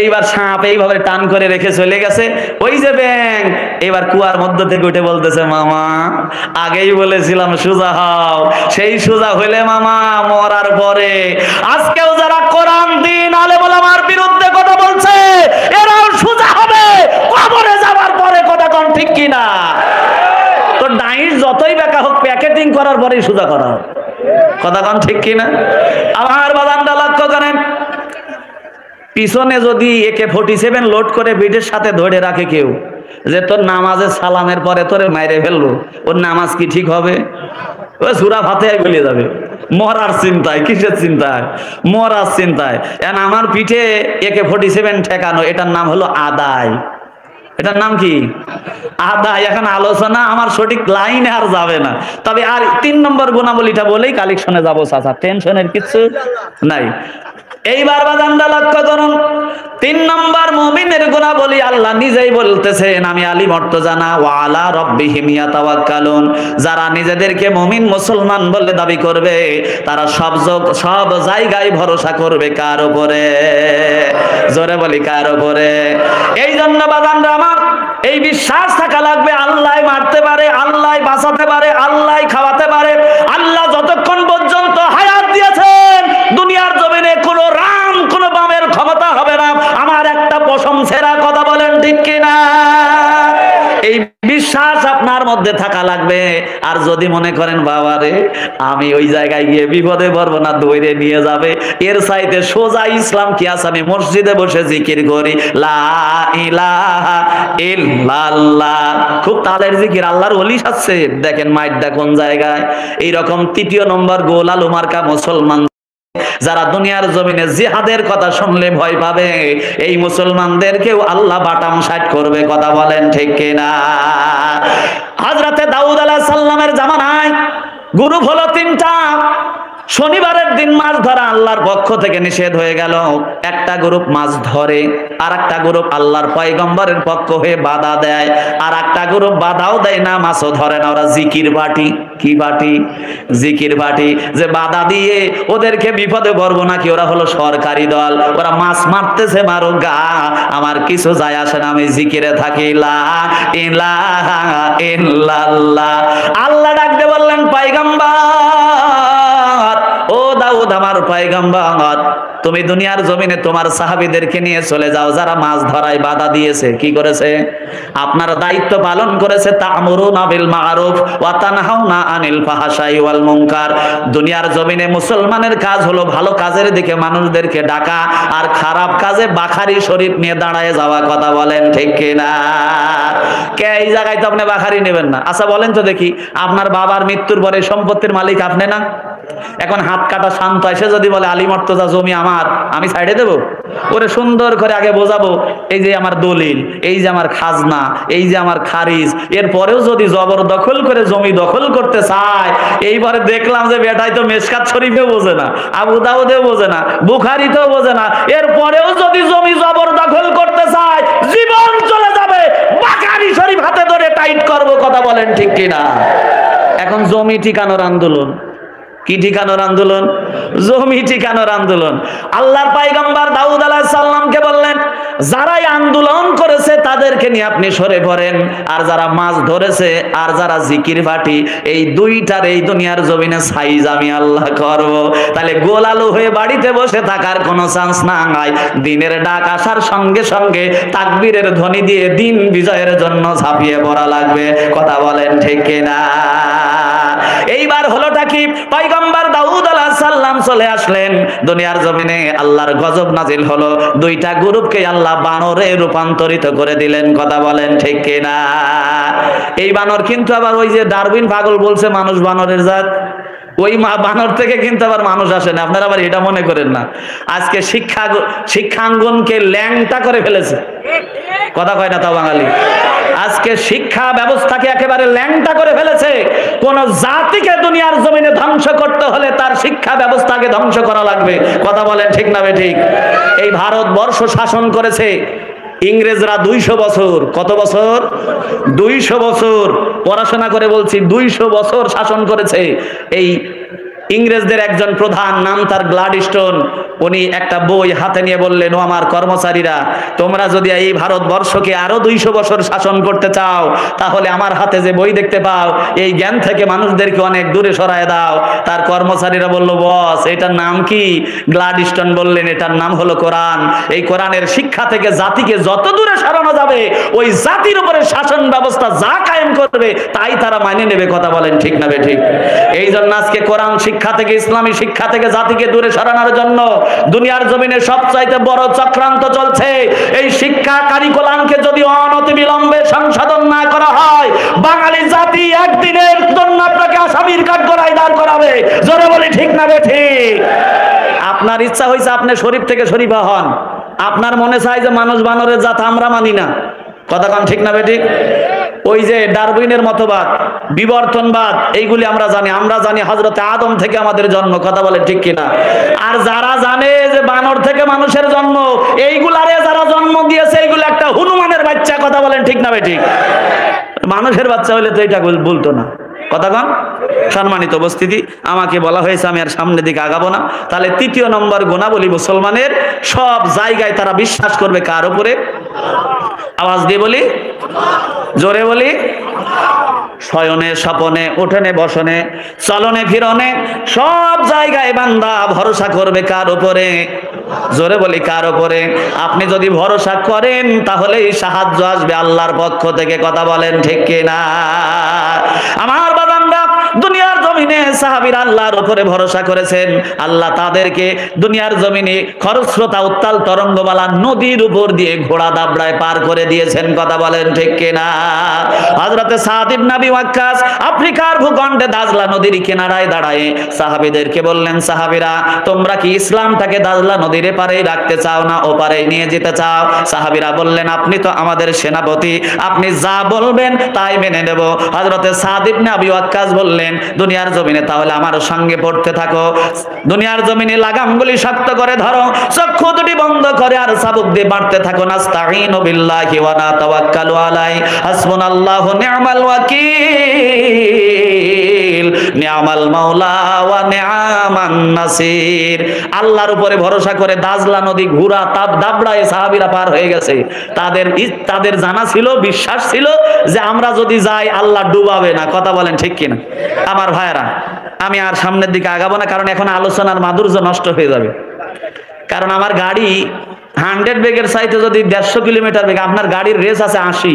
এইবার সাপ এইভাবে টান করে রেখে চলে গেছে। ওই যে ব্যাং এবার কুয়ার মধ্য থেকে উঠে বলতেছে, মামা আগেই বলেছিলাম সোজা হও। সেই সোজা হইলে মামা মরার পরে, আজকেও যারা কোরআন দিন আলেম ওলামার বিরুদ্ধে কথা বলছে, এরাও সোজা হবে কবরে যাওয়ার পরে। কথা কোন পরেই সোজা করা হবে। কথা কন ঠিক কিনা? আমার বাদানটা লক্ষ্য করেন, পিছনে যদি AK-47 লোড করে বিটের সাথে ধরে রাখে কেউ, যে তোর নামাজে সালামের পরে তোরে মাইরে ফেললো, ওর নামাজ কি ঠিক হবে? ও সূরা ফাতিহা গলিয়ে যাবে। মরার চিন্তায়, কিসের চিন্তায়? মরার চিন্তায়। এখন আমার পিঠে AK-47 ঠেকানো, এটার নাম হলো আদায়। এটার নাম কি? আদায়। এখন আলোচনা আমার সঠিক লাইনে আর যাবে না, তবে আর 3 নম্বর গুণাবলীটা বলেই কালেকশনে যাবো চাচা, টেনশনের কিছু নাই। এইবার বাজানটা লক্ষ্য করুন, 3 নম্বর মুমিনের গুণাবলী আল্লাহ নিজেই বলতেছেন, আমি আলী মর্তজানা ওয়া আলা রাব্বিহিম ইয়াতাওয়াক্কালুন। যারা নিজেদেরকে মুমিন মুসলমান বলে দাবি করবে, তারা সব জায়গায় ভরসা করবে কার উপরে? জোরে বলি, কার উপরে? এই জন্য বাজানরা আমার এই বিশ্বাস থাকা লাগবে, আল্লাহ মারতে পারে, আল্লাহ বাঁচাতে পারে, আল্লাহ খাওয়াতে পারে। আল্লাহ যতক্ষণ পর্যন্ত হায়াত দিয়েছেন, দুনিয়ার জমিনে কোনো রাম কোনো বামের ক্ষমতা হবে না। আমার একটা পশম ছেঁড়া কথা বলেন ঠিক কিনা? এই বিশ্বাস আপনার মধ্যে থাকা লাগবে। আর যদি মনে করেন বাবা রে আমি ওই জায়গায় গিয়ে বিপদে পড়বো না, দৌড়ে নিয়ে যাবে, এর চাইতে সোজা ইসলাম কি আছে? আমি মসজিদে বসে জিকির করি, লা ইলাহা ইল্লাল্লাহ। খুব তালের জিকির, আল্লাহর ওলি আছে। দেখেন মাইটটা কোন জায়গায়। এইরকম 3 নম্বর গোল আলু মার্কা মুসলমান যারা দুনিয়ার জমিনে জিহাদের কথা শুনলে ভয় পাবে, এই মুসলমানদেরকেও আল্লাহ বাটাম সাইড করবে। কথা বলেন ঠিক কিনা? হযরতে দাউদ আলাইহিস সালামের জামানায় গ্রুপ হলো 3টা। শনিবারের দিন মাছ ধরা আল্লাহর পক্ষ থেকে নিষেধ হয়ে গেল। একটা গ্রুপ মাছ ধরে, আর একটা গ্রুপ আল্লাহর পয়গম্বরের পক্ষ হয়ে বাধা দেয়, আর একটা গ্রুপ বাধাও দেয় না, মাছও ধরে না। ওরা জিকির বাটি। কি বাটি? জিকির বাটি। যে বাধা দিয়ে ওদেরকে বিপদে পড়বো নাকি, ওরা হলো সরকারি দল। ওরা মাছ মারতেছে, মারুক গা, আমার কিছু যায় আসে না, আমি জিকিরে থাকি, লা ইলাহা ইল্লাল্লাহ। আল্লাহ ডাকতে বললেন, পয়গম্বর ও দাউদ আমার পয়গম্বর, তুমি দুনিয়ার জমিনে তোমার সাহাবীদেরকে নিয়ে চলে যাও, যারা মাছ ধরায় বাধা দিয়েছে। কি করেছে? আপনার দায়িত্ব পালন করেছে, তা'মুরুনা বিল মা'রুফ ওয়া তানহাউনা আনিল ফাহশাই ওয়াল মুনকার। দুনিয়ার জমিনে মুসলমানের কাজ হলো ভালো কাজের দিকে মানুষদেরকে ডাকা, আর খারাপ কাজে বাখারি শরীফ নিয়ে দাঁড়ায় যাওয়া। কথা বলেন ঠিক কিনা? কে এই জায়গায় তো আপনি বাখারি নেবেন না? আচ্ছা বলেন তো দেখি, আপনার বাবার মৃত্যুর পরে সম্পত্তির মালিক আপনি না? এখন হাত কাটা শান্ত এসে যদি বলে আলী মর্তজা জমি আমার, আমি সাইডে দেবো? ওরে সুন্দর করে আগে বোঝাবো, এই যে আমার দলিল, এই যে আমার খাজনা, এই যে আমার খারিজ। এরপরেও যদি জবরদখল করে জমি দখল করতে চায়, এইবারে দেখলাম যে বেটাই তো মেশকাত শরীফেও বোঝে না, আবু দাউদেও বোঝে না, বুখারীতেও বোঝে না, এরপরেও যদি জমি জবরদখল করতে চায়, জীবন চলে যাবে, বুখারী শরীফ হাতে ধরে টাইট করবো। কথা বলেন ঠিক কিনা? এখন জমি ঠিকানোর আন্দোলন। কি ঠিকানোর আন্দোলন? জমি ঠিকানোর আন্দোলন। আল্লাহর পয়গম্বর দাউদ আলাইহিস সালামকে বললেন, যারাই আন্দোলন করেছে তাদেরকে নিয়ে আপনি সরে পড়েন, আর যারা মাছ ধরেছে আর যারা জিকির বাটি, এই দুইটার এই দুনিয়ার জমিনে সাইজ আমি আল্লাহ করব। তাহলে গোলালু হয়ে বাড়িতে বসে থাকার কোনো চান্স নাই। দিনের ডাক আসার সঙ্গে সঙ্গে তাকবীরের ধ্বনি দিয়ে দিন বিজয়ের জন্য ঝাঁপিয়ে পড়া লাগবে। কথা বলেন ঠিক কিনা? এইবার হলোটা কি? পয়গম্বর দাউদ আলাইহিস সালাম চলে আসলেন দুনিয়ার জমিনে, আল্লাহর গজব নাজিল হলো, 2টা গ্রুপকে আল্লাহ বানরে রূপান্তরিত করে দিলেন। কথা বলেন ঠিক কিনা? এই বানর কিন্তু আবার ওই যে ডারউইন পাগল বলছে মানুষ বানরের জাত, ওই বানর থেকে কিন্তু আবার মানুষ আসে না। আপনারা আবার এটা মনে করেন না। আজকে শিক্ষাঙ্গনকে ল্যাংটা করে ফেলেছে। কথা কয় না তাও বাঙালি? আজকে শিক্ষা ব্যবস্থাকে একেবারে ল্যাংটা করে ফেলেছে। কোন জাতিকে দুনিয়ার জমিনে ধ্বংস করতে হলে তার শিক্ষা ব্যবস্থাকে ধ্বংস করা লাগবে। কথা বলেন ঠিক না বেঠিক? এই ভারতবর্ষ শাসন করেছে ইংরেজরা 200 বছর। কত বছর? 200 বছর। পড়াশোনা করে বলছি, 200 বছর শাসন করেছে। এই ইংরেজদের একজন প্রধান, নাম তার গ্লাডস্টোন, উনি একটা বই হাতে নিয়ে বললেন, ও আমার কর্মচারীরা, তোমরা যদি এই ভারতবর্ষকে আরো 200 বছর শাসন করতে চাও, তাহলে আমার হাতে যে বই দেখতে পাও, এই জ্ঞান থেকে মানুষদেরকে অনেক দূরে সরায় দাও। তার কর্মচারীরা বলল, বস এটার নাম কি? গ্লাডস্টোন বললেন, এটার নাম হলো কোরআন। এই কোরআনের শিক্ষা থেকে জাতিকে যত দূরে সরানো যাবে, ওই জাতির উপরে শাসন ব্যবস্থা যা কায়েম করবে তাই তারা মানে নেবে। কথা বলেন ঠিক না বেঠিক? এই জন্য আজকে কোরআন শিক্ষা থেকে, ইসলামী শিক্ষা থেকে জাতিকে দূরে সরানোর জন্য দুনিয়ার জমিনে সবচাইতে বড় চক্রান্ত চলছে। এই শিক্ষা কারিকুলামকে যদি অনতিবিলম্বে সংশোধন না করা হয়, বাঙালি জাতি একদিনের জন্য আপনাকে আসামির কাঠগড়ায় দাঁড় করাবে। জোরে বলি ঠিক না বেঠিক? আপনার ইচ্ছা হয়েছে আপনি শরীফ থেকে শরীফা হন, আপনার মনে চায় যে মানুষ বানরের জাত, আমরা মানি না। কথা কন ঠিক না বেঠিক? ওই যে ডারউইনের মতবাদ, বিবর্তনবাদ, এইগুলি আমরা জানি হযরতে আদম থেকে আমাদের জন্ম। কথা বলে ঠিক কিনা? আর যারা জানে যে বানর থেকে মানুষের জন্ম, এইগুলারে যারা জন্ম দিয়েছে এইগুলো একটা হনুমানের বাচ্চা। কথা বলেন ঠিক না বেঠিক? মানুষের বাচ্চা হলে তো এটা বলতো না। কথা কন। সম্মানিত উপস্থিতি, আমাকে বলা হয়েছে আমি আর সামনের দিকে আগাবো না। তাহলে 3য় নম্বর গুণাবলী মুসলমানের, সব জায়গায় তারা বিশ্বাস করবে কার উপরে? আওয়াজ দিয়ে বলি, জোরে বলি। শয়নে স্বপনে, উঠনে বসনে, চলনে ফিরনে, সব জায়গায় বান্দা ভরসা করবে কার উপরে? জোরে বলি কার উপরে? আপনি যদি ভরসা করেন তাহলেই সাহায্য আসবে আল্লাহর পক্ষ থেকে। কথা বলেন ঠিক কিনা? আমার বাবারা, দুনিয়ার জমিনে সাহাবীরা আল্লাহর উপরে ভরসা করেছেন। আল্লাহ তাদেরকে দুনিয়ার জমিনে খরস্রোতা উত্তাল তরঙ্গমালা নদীর উপর দিয়ে ঘোড়া দাবড়ায় পার করে দিয়েছেন। কথা বলেন ঠিক কিনা? হযরতে সাদ ইবনে আবি ওয়াক্কাস আফ্রিকার ভূখণ্ডে দাজলা নদীর কিনারায় দাঁড়ায় সাহাবীদেরকে বললেন, সাহাবীরা তোমরা কি ইসলামটাকে দাজলা নদীর পারেই রাখতে চাও না ওপারেই নিয়ে যেতে চাও? সাহাবীরা বললেন, আপনি তো আমাদের সেনাপতি, আপনি যা বলবেন তাই মেনে নেব। হযরতে সাদ ইবনে আবি ওয়াক্কাস বললেন, দুনিয়ার জমিনে তাহলে আমার সঙ্গে পড়তে থাকো, দুনিয়ার জমিনে লাগামগুলি শক্ত করে ধরো, চক্ষু দুটি বন্ধ করে আর চাবুক দিয়ে বাড়তে থাকো। নাস্তাঈনু বিল্লাহি ওয়া নাতাওয়াক্কালু আলাইহি, হাসবুনাল্লাহু নি'মাল ওয়াকিল, নি'মাল মাওলা ওয়া নি'মান নাসির। আল্লাহর উপরে ভরসা করে দাজলা নদী ঘোড়া দাবড়ায় সাহাবীরা পার হয়ে গেছে। তাদের জানা ছিল, বিশ্বাস ছিল যে আমরা যদি যাই আল্লাহ ডুবাবে না। কথা বলেন ঠিক কিনা? আমার ভাইরা, আমি আর সামনের দিকে আগাবো না, কারণ এখন আলোচনার মাধুর্য নষ্ট হয়ে যাবে। কারণ আমার গাড়ি 100 বেগের চাইতে যদি 150 কিলোমিটার বেগ, আপনার গাড়ির রেস আছে 80,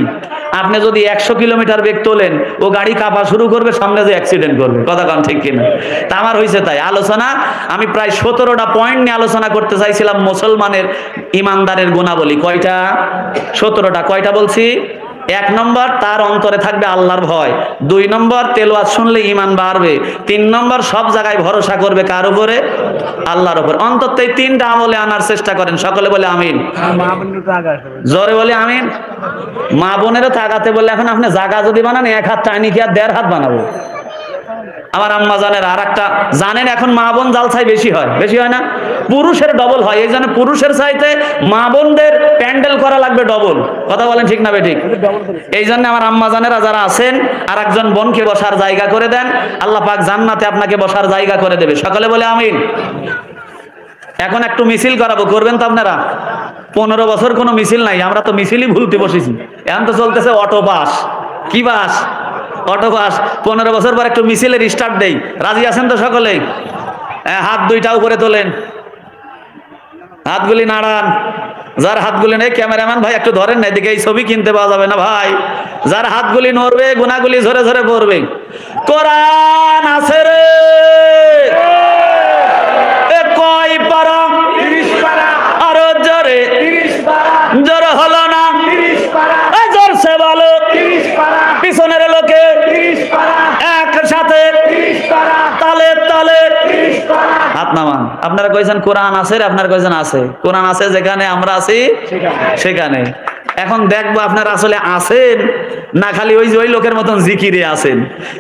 আপনি যদি 100 কিলোমিটার বেগ তোলেন, ও গাড়ি কাঁপা শুরু করবে, সামনে যে অ্যাক্সিডেন্ট করবে। কথা কন ঠিক কিনা? তা আমার হয়েছে তাই আলোচনা, আমি প্রায় 17টা পয়েন্ট নিয়ে আলোচনা করতে চাইছিলাম। মুসলমানের ইমানদারের গুণাবলী কয়টা? 17টা। কয়টা বলছি? 1 নম্বর, তার অন্তরে থাকবে আল্লাহর ভয়। 2 নম্বর, তেলাওয়াত শুনলে ঈমান বাড়বে। 3 নম্বর, সব জায়গায় ভরসা করবে কার উপরে? আল্লাহর উপর। অন্তত এই 3টা আমলে আনার চেষ্টা করেন। সকলে বলে আমিন। জোরে বলে আমিন। মা বোনেরও তাগাতে বললে, এখন আপনি জায়গা যদি বানান 1 হাত টানি কি আর 1.5 হাত বানাবো? আমার আম্মা জানের আর একটা জানেন, এখন মা বোন জালসাই বেশি হয়, বেশি হয় না? পুরুষের ডবল হয়। এই জন্য পুরুষের চাইতে মা বোনদের প্যান্ডেল করা লাগবে ডবল। কথা বলেন ঠিক না বেঠিক? এই জন্য আমার আম্মা জানেরা যারা আছেন, আর একজন বোনকে বসার জায়গা করে দেন, আল্লাহ পাক জান্নাতে আপনাকে বসার জায়গা করে দেবে। সকলে বলে আমিন। এখন একটু মিছিল করাবো, করবেন তো আপনারা? 15 বছর কোনো মিছিল নাই, আমরা তো মিছিলই ভুলতে বসেছি। এখন তো চলতেছে অটো বাস। কি বাস? Auto bus. 15 বছর পর একটু মিছিলের স্টার্ট দেই। রাজি আছেন তো সকলে? হাত 2টা উপরে তোলেন, হাতগুলি নাড়ান। যার হাতগুলি নেই, ক্যামেরাম্যান ভাই একটু ধরেন না, এদিকে এই ছবি কিনতে পাওয়া যাবে না ভাই। যার হাতগুলি নড়বে, গুনাহগুলি ঝরে ঝরে পড়বে। কোরআন আছে রে, কয় পারা? 30 পারা। আরো জোরে? 30 পারা। জোর হলো না? 30 পারা। জোরসে বলো। 30 পারা। পিছনের লোকে 30 পারা। একসাথে 30 পারা। তালে তালে 30 পারা। হাত নামান। আপনারা কইছেন কোরআন আছে রে, আপনারা কইছেন আছে। কোরআন আছে যেখানে আমরা আছি সেখানে। এখন দেখবো আপনারা আসলে আছেন না খালি ওই লোকের মতন জিকিরে আছেন।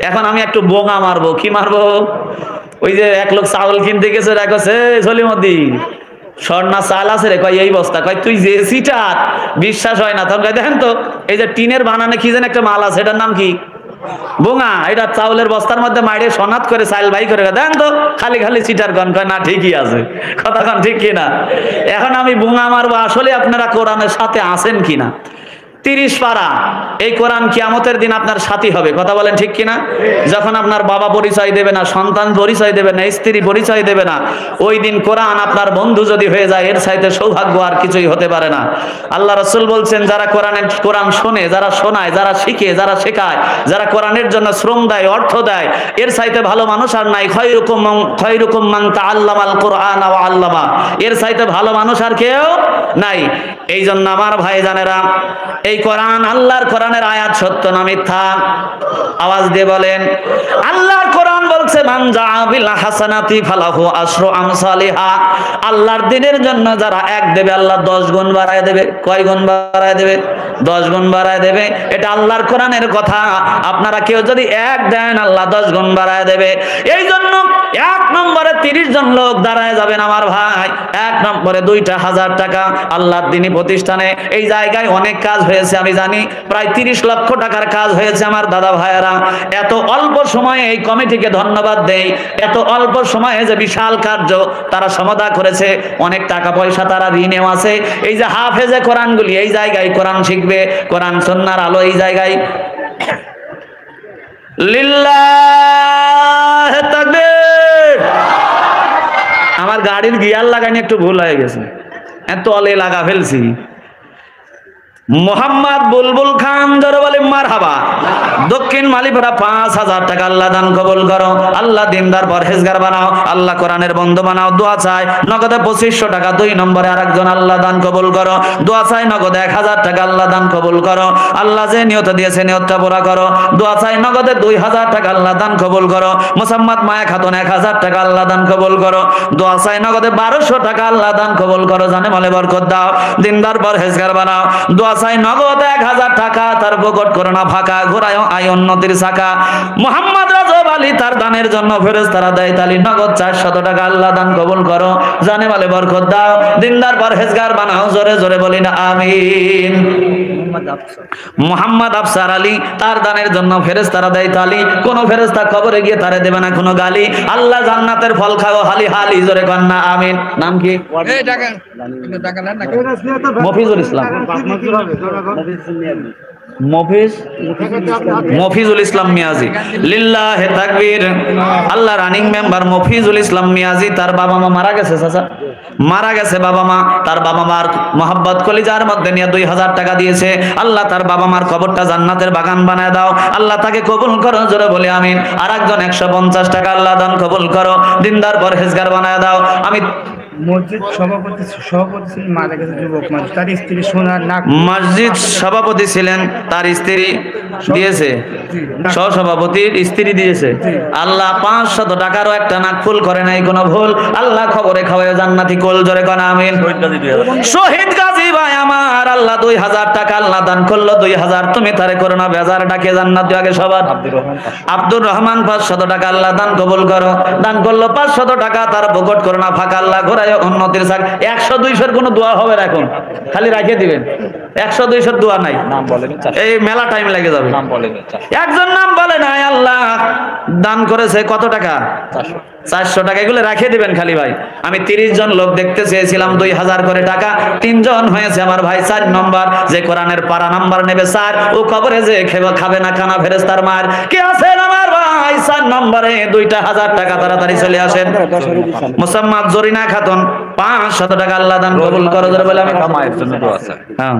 এখন আমি একটু বোঙা মারবো। কি মারবো? ওই যে এক লোক চাউল কিনতে গেছে, রাখছে সলিমদ্দি স্বর্ণা চাল আছে রে, কয় এই বস্তা। কয় তুই যে সিটার, বিশ্বাস হয় না। তখন কয় দেখেন তো এই যে টিনের বানানে কি যেন একটা মাল আছে, এটার নাম কি? বুঙা এটা চাউলের বস্তার মধ্যে মাইরে সনাত করে চাইল বাই করে দেন তো, খালি খালি চিটার গান কয় না ঠিকই আছে, কথা গান ঠিক কিনা। এখন আমি বুঙা মারবো, আসলে আপনারা কোরআনের সাথে আছেন কিনা। 30 পারা এই কোরআন কিয়ামতের দিন আপনার সাথী হবে, কথা বলেন ঠিক কিনা। যখন আপনার বাবা পরিচয় দেবে না, সন্তান পরিচয় দেবে না, স্ত্রী পরিচয় দেবে না, ওই দিন কোরআন আপনার বন্ধু যদি হয়ে যায়, এর চাইতে সৌভাগ্য আর কিছুই হতে পারে না। আল্লাহ রাসূল বলছেন, যারা কোরআন শোনে, যারা শোনায়, যারা শিখে, যারা শেখায়, যারা কোরআনের জন্য শ্রম দেয়, অর্থ দেয়, এর চাইতে ভালো মানুষ আর নাই। খায়রুকুম মান তাআল্লামাল কুরআন ওয়া আল্লামা, এর চাইতে ভালো মানুষ আর কেউ নাই। এই জন্য আমার ভাইজানেরা, এই কোরআন, আল্লাহর কোরআনের আয়াত সত্য না মিথ্যা? আওয়াজ দিয়ে বলেন। আল্লাহর কোরআন বলছে, মান জাআ বিল হাসানাতি ফালাহু আশরু আমসালিহা, আল্লাহর দ্বীনের জন্য যারা এক দেবে, আল্লাহ 10 গুণ বাড়ায় দেবে। কয় গুণ বাড়ায় দেবে? 10 গুণ বাড়ায় দেবে। এটা আল্লাহর কোরআনের কথা। আপনারা কেউ যদি এক দেন, আল্লাহ 10 গুণ বাড়ায় দেবে। এই জন্য 1 নম্বরে 30 জন লোক দাঁড়ায় যাবেন আমার ভাই। 1 নম্বরে 2,000 টাকা আল্লাহর দ্বীনি প্রতিষ্ঠানে। এই জায়গায় অনেক কাজ হয়েছে আমি জানি, প্রায় 30 লক্ষ টাকার কাজ হয়েছে আমার দাদা ভাইয়েরা। এত অল্প সময়ে এই কমিটিকে ধন্যবাদ দেই, এত অল্প সময়ে যে বিশাল কার্য তারা সমাধা করেছে। অনেক টাকা পয়সা তারা ঋণেও আছে। এই যে হাফেজে কোরআনগুলি এই জায়গায় কোরআন শিখবে, কোরআন সুন্নাহর আলো এই জায়গায়। লিল্লাহ তাকবীর। আমার গাড়ির গিয়ার লাগানি একটু ভুল হয়ে গেছে, এত অলে লাগা ফেলছি। মোহাম্মদ বুলবুল খান জোরে বলে মারহাবা। দক্ষিণ মালিপাড়া 5,000 টাকা আল্লাহ দান কবুল করো। আল্লাহ দিনদার পরহেজগার বানাও, আল্লাহ কোরআনের বন্ধু বানাও। দোয়া চাই নগদে 2500 টাকা। 2 নম্বরে আরেকজন আল্লাহ দান কবুল করো। দোয়া চাই নগদে 1000 টাকা আল্লাহ দান কবুল করো। আল্লাহ যে নিয়ত দিয়েছে নিয়তটা পুরা করো। দোয়া চাই নগদে 2000 টাকা আল্লাহ দান কবুল করো। মোসাম্মদ মায়া খাতুন 1000 টাকা আল্লাহ দান কবুল করো। দোয়া চাই নগদে 1200 টাকা আল্লাহ দান কবুল করো। জানে মালে বরকত দাও, দিনদার পরহেজগার বানাও। দোয়া চাই নগদ 1000 টাকা তার বকট করো না ফাঁকা, ঘোরায় আয় উন্নতির শাখা। মোহাম্মদ রাজব আলী তার দানের জন্য ফেরেশতারা দেয় তালি। নগদ 400 টাকা আল্লাহ দান কবুল করো। জানে মালে বরকত দাও, দিনদার পরহেজগার বানাও। জোরে জোরে বলি না আমিন। মোহাম্মদ আফসার আলী তার দানের জন্য ফেরেশতারা দেয় তালি। কোন ফেরেশতা কবরে গিয়ে তারে দেবে না কোনো গালি। আল্লাহ জান্নাতের ফল খাও হালি হালি। জোরে কন্যা আমিন। নাম কি? মফিজুল ইসলাম। মফিজুল ইসলাম মিয়াজি। লিল্লাহে তাকবীর। আল্লাহ রানিং মেম্বার মফিজুল ইসলাম মিয়াজি, তার বাবা মা মারা গেছে। চাচা মারা গেছে বাবা মা। তার বাবা মার মোহাব্বত কলিজার মধ্যে নিয়ে 2000 টাকা দিয়েছে। আল্লাহ তার বাবা মার কবরটা জান্নাতের বাগান বানায় দাও। আল্লাহ তাকে কবুল করো। জোরে বলে আমিন। আর একজন 150 টাকা আল্লাহ দান কবুল করো। দিনদার পরহেজগার বানায় দাও। আমি মসজিদ সভাপতি ছিলেন, মারা গেছে যুবক মানুষ, তার স্ত্রী সোনার নাক। মসজিদ সভাপতি ছিলেন, তার স্ত্রী দিয়েছে, সহসভাপতির স্ত্রী দিয়েছে। আল্লাহ 500 টাকারও একটা নাক ফুল করে নাই কোনো ভুল। আল্লাহ খবরে খাওয়ায় জান্নাতি কোল। জোরে কোন আমিন। শহীদ গাজী ভাই আমার, আল্লাহ 2000 টাকা আল্লাহ দান করলো। 2000 তুমি তারে করো না বেজার, ডাকে জান্নাত আগে সবার। আব্দুর রহমান 500 টাকা আল্লাহ দান কবুল করো। দান করলো 500 টাকা, তার বকট করো না ফাঁকা। আল্লাহ ঘোরায় উন্নতির শাক। 100-200 কোনো দোয়া হবে না, এখন খালি রাখিয়ে দিবেন। 100-200 দোয়া নাই, নাম বলেন। এই মেলা টাইম লেগে যাবে। নাম বলেন, একজন নাম বলে নাই। আল্লাহ দান করেছে কত টাকা? 400 টাকা। এগুলো রাখিয়ে দিবেন খালি ভাই। আমি 30 জন লোক দেখতে চেয়েছিলাম, 2000 করে টাকা। 3 জন হয়েছে আমার ভাই। 4 নম্বর যে কোরআনের পারা নাম্বার নেবে 4, ও কবরে যে খাবে না খানা ফেরেশতার মার। কি আছেন আমার ভাই? 4 নম্বরে 2000 টাকা তাড়াতাড়ি চলে আসেন। মুসাম্মাদ জরিনা খাতুন 500 টাকা আল্লাহ দান কবুল করো। জোরে বলে আমি। কামায়ের জন্য দোয়া আছে। হ্যাঁ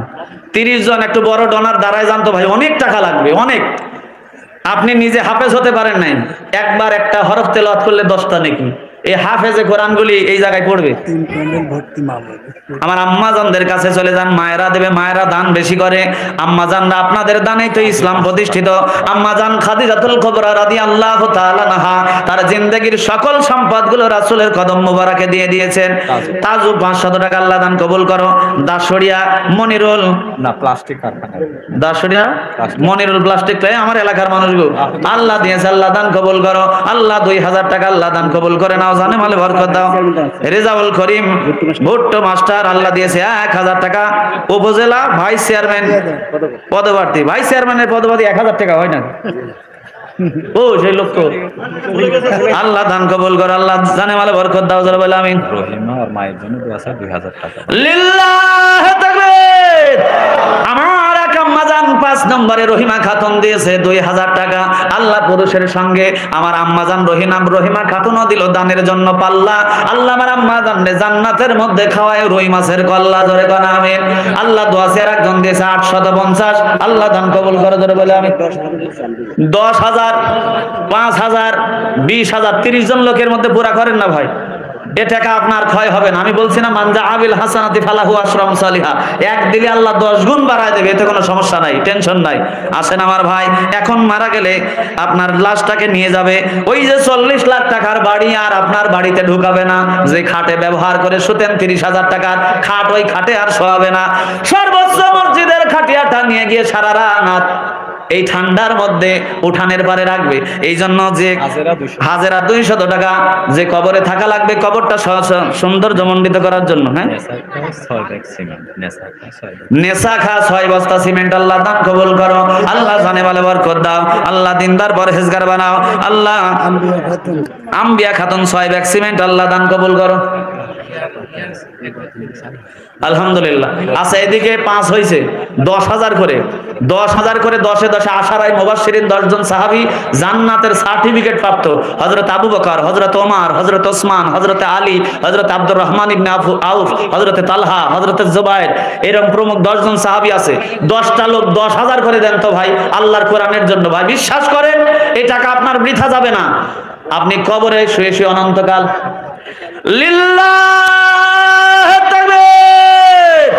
30 জন একটু বড় ডোনার দাঁড়ায় যান তো ভাই, অনেক টাকা লাগবে অনেক। আপনি নিজে হাফেজ হতে পারেন নাই, একবার একটা হরফ তেলাওয়াত করলে 10টা নেকি। এই হাফেজে কোরআনগুলি এই জায়গায় পড়বে। আমার আম্মা জানদের কাছে চলে যান, মায়েরা দেবে। মায়েরা দান বেশি করে। আম্মা জানরা আপনাদের দানেই তো ইসলাম প্রতিষ্ঠিত। আম্মা জান খাদিজাতুল কুবরা রাদিয়াল্লাহু তাআলা আনহা তার জিন্দেগীর সকল সম্পদগুলো রাসূলের কদম মোবারকে দিয়ে দিয়েছেন। তাজু 500 টাকা আল্লাহ দান কবুল করো। দাসড়িয়া মনিরুল না প্লাস্টিক কারখানা, দাসড়িয়া মনিরুল প্লাস্টিক তো আমার এলাকার মানুষগুলো আল্লাহ দিয়েছে, আল্লাহ দান কবুল করো। আল্লাহ 2000 টাকা আল্লাহ দান কবুল করে নাও। জানে মালে বরকত দাও। রেজাউল করিম ভুট্টো মাস্টার আল্লাহ দিয়েছে 1000 টাকা। উপজেলা ভাইস চেয়ারম্যান পদপ্রার্থী, ভাইস চেয়ারম্যানের পদপ্রার্থী 1000 টাকা হয় না? ও সেই লোক তো আল্লাহ দান কবুল কর, আল্লাহ জানে মালে বরকত দাও, জোরে বলে আমিন। রহিমা আর মায়ের জন্য দোয়া চাই 2000 টাকা। লিল্লাহ তাকবীর। আমার এক আম্মাজান 5 নম্বরে রহিমা খাতুন দিয়েছে 2000 টাকা। আল্লাহ পুরুষের সঙ্গে আমার আম্মাজান রহিমা খাতুনও দিল দানের জন্য পাল্লা। আল্লাহ আমার আম্মাজানকে জান্নাতের মধ্যে খাওয়ায় রুই মাছের কল্লা, জোরে কোন আমিন। আল্লাহ দোয়া চেয়ে একজন দিয়েছে 850। আল্লাহ দান কবুল করে, জোরে বলে আমিন। 10,000, 5,000, 20,000, 30 জন লোকের মধ্যে পুরা করেন না ভাই, এ টাকা আপনার ক্ষয় হবে না। আমি বলছি না মানজা আবিল হাসানাতি ফালাহু আশরাম সালিহা, এক দিলে আল্লাহ 10 গুণ বাড়ায় দেবে, এতে কোনো সমস্যা নাই, টেনশন নাই। আসেন আমার ভাই, এখন মারা গেলে আপনার লাশটাকে নিয়ে যাবে ওই যে 40 লাখ টাকার বাড়ি, আর আপনার বাড়িতে ঢুকাবে না। যে খাটে ব্যবহার করে শুতেন 30,000 টাকার খাট, ওই খাটে আর শোয়াবে না। সর্বোচ্চ মসজিদের খাটিয়াটা নিয়ে গিয়ে সারা রাত এই ঠান্ডার মধ্যে উঠানের পারে রাখবে। এই জন্য যে হাজেরা 200 টাকা যে কবরে থাকা লাগবে, কবরটা সৌন্দর্যমণ্ডিত করার জন্য। হ্যাঁ, নেশা খা 6 বস্তা সিমেন্ট। আল্লাহ দান কবুল করো, আল্লাহ জানে মালে বরকত দাও, আল্লাহ দিনদার পরহেজগার বানাও। আল্লাহ আম্বিয়া খাতুন 6 ব্যাগ সিমেন্ট, আল্লাহ দান কবুল করো। আলহামদুলিল্লাহ। আচ্ছা, এদিকে 5 হয়েছে, 10,000 করে 10,000 করে 10-এ 10 আশারায়ে মুবাশশিরিন 10 জন সাহাবী জান্নাতের সার্টিফিকেট প্রাপ্ত। হযরত আবু বকর, হযরত ওমর, হযরত ওসমান, হযরত আলী, হযরত আব্দুর রহমান ইবনে আউফ, হযরত তালহা, হযরত জুবায়ের, এরকম প্রমুখ 10 জন সাহাবী আছে। 10টা লোক 10,000 করে দেন তো ভাই, আল্লাহর কোরআনের জন্য। ভাই বিশ্বাস করেন, এই টাকা আপনার বৃথা যাবে না। আপনি কবরে শুয়ে শুয়ে অনন্তকাল লিল্লাহ তাকবীর।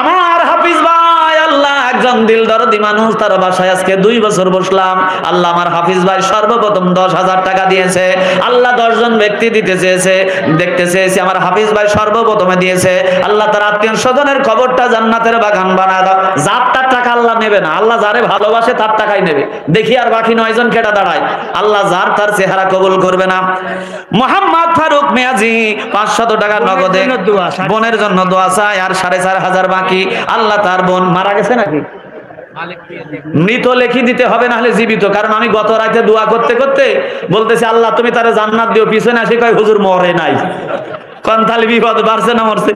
আমার হাফিজ ভাই, আল্লাহ একজন দিল দরদি মানুষ, তার বাসায় আজকে 2 বছর বসলাম। আল্লাহ আমার হাফিজ ভাই সর্বপ্রথম 10,000 টাকা দিয়েছে। আল্লাহ 10 জন ব্যক্তি দিতে চেয়েছে, দেখতে চেয়েছে, আমার হাফিজ ভাই সর্বপ্রথমে দিয়েছে। আল্লাহ তার আত্মীয় স্বজনের কবরটা জান্নাতের বাগান বানায় দাও। যার তার টাকা আল্লাহ নেবে না, আল্লাহ যারে ভালোবাসে তার টাকাই নেবে। দেখি আর বাকি 9 জন কেটা দাঁড়ায়, আল্লাহ যার তার চেহারা কবুল করবে না। মোহাম্মদ ফারুক মিয়াজি 500 টাকা নগদে বোনের জন্য দোয়া চায়, আর 4,500 বাকি। আল্লাহ তার বোন মারা গেছে নাকি মৃত লেখি দিতে হবে, না হলে জীবিত। কারণ আমি গত রাতে দোয়া করতে করতে বলতেছি, আল্লাহ তুমি তারে জান্নাত দিও, পিছনে আসি কয় হুজুর মরে নাই, কোন তাহলে বিপদ বাড়ছে না মরছে,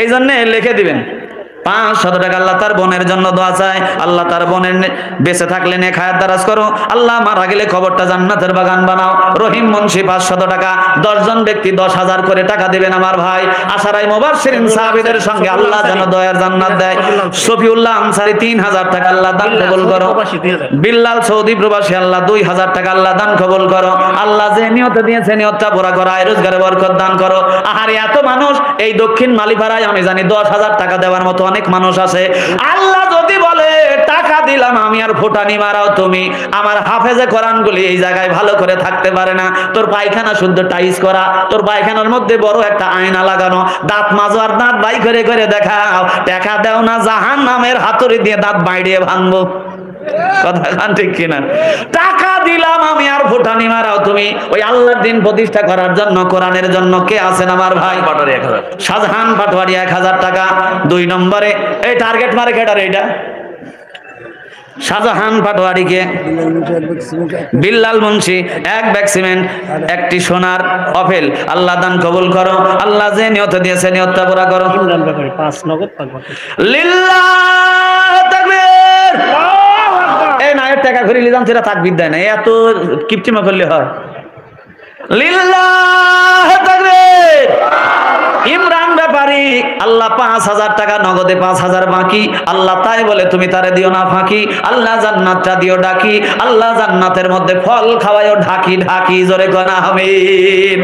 এই জন্য লিখে দিবেন। 500 টাকা আল্লাহ তার বোনের জন্য দোয়া চায়। আল্লাহ তার বোনের বেঁচে থাকলে নেক হায়াত দারাজ করো, আল্লাহ মারা গেলে কবরটা জান্নাতের বাগান বানাও। রহিম মুন্সি 500 টাকা, 10 জন ব্যক্তি 10,000 করে টাকা দিবেন আমার ভাই। আশারায়ে মুবাশশিরিন সাহাবীদের সঙ্গে আল্লাহ যেন দয়ার জান্নাত দেয়। শফিউল্লাহ আনসারী 3,000 টাকা, আল্লাহ দান কবুল করো। বিল্লাল সৌদি প্রবাসী, আল্লাহ 2,000 টাকা, আল্লাহ দান কবুল করো। আল্লাহ যে নিয়ত দিয়েছে নিয়তটা পুরা করো, আয় রোজগারে বরকত দান করো। আহারে এত মানুষ এই দক্ষিণ মালিপাড়ায়, আমি জানি 10,000 টাকা দেওয়ার মতো অনেক মানুষ আছে। আল্লাহ যদি বলে টাকা দিলাম আমি আর ফুটানি মারাও তুমি, আমার হাফেজে কোরআনগুলি এই জায়গায় ভালো করে থাকতে পারে না, তোর পায়খানা শুদ্ধ টাইস করা, তোর পায়খানার মধ্যে বড় একটা আয়না লাগানো, দাঁত মাজো আর দাঁত বাই করে করে দেখাও, টাকা দেও না জাহান্নামের হাতুড়ি দিয়ে দাঁত বাইড়িয়ে ভাঙবো। কথা কান ঠিক কিনা? টাকা দিলাম আমি আর ফুটানি মারাও তুমি। ওই আল্লাহর দিন প্রতিষ্ঠা করার জন্য, কোরআনের জন্য কে আছেন আমার ভাই? শাহজাহান পাটোয়ারি 1,000 টাকা। 2 নম্বরে এই টার্গেট মার্কেটার, এইটা শাহজাহান পাটোয়ারিকে বিল্লাল মুন্সি 1 ব্যাগ সিমেন্ট, 1টি সোনার অফেল, আল্লাহ দান কবুল করো। আল্লাহ যে নিয়ত দিয়েছে নিয়তটা পুরা করো। 5 নগদ 5 লিল্লাহ তাকবীর। এই নায়ের টাকা ঘুরে নিলাম, সেটা তাকবীর দেয় না, এত কিপটিমা করলে হয়। লিল্লাহ তাকবীর। ইমরান ব্যাপারী, আল্লাহ 5,000 টাকা নগদে, 5,000 বাকি। আল্লাহ তাই বলে তুমি তারে দিও না ফাঁকি, আল্লাহ জান্নাতটা দিও ডাকি, আল্লাহ জান্নাতের মধ্যে ফল খাওয়ায়ও ঢাকি ঢাকি, জোরে কনা আমিন।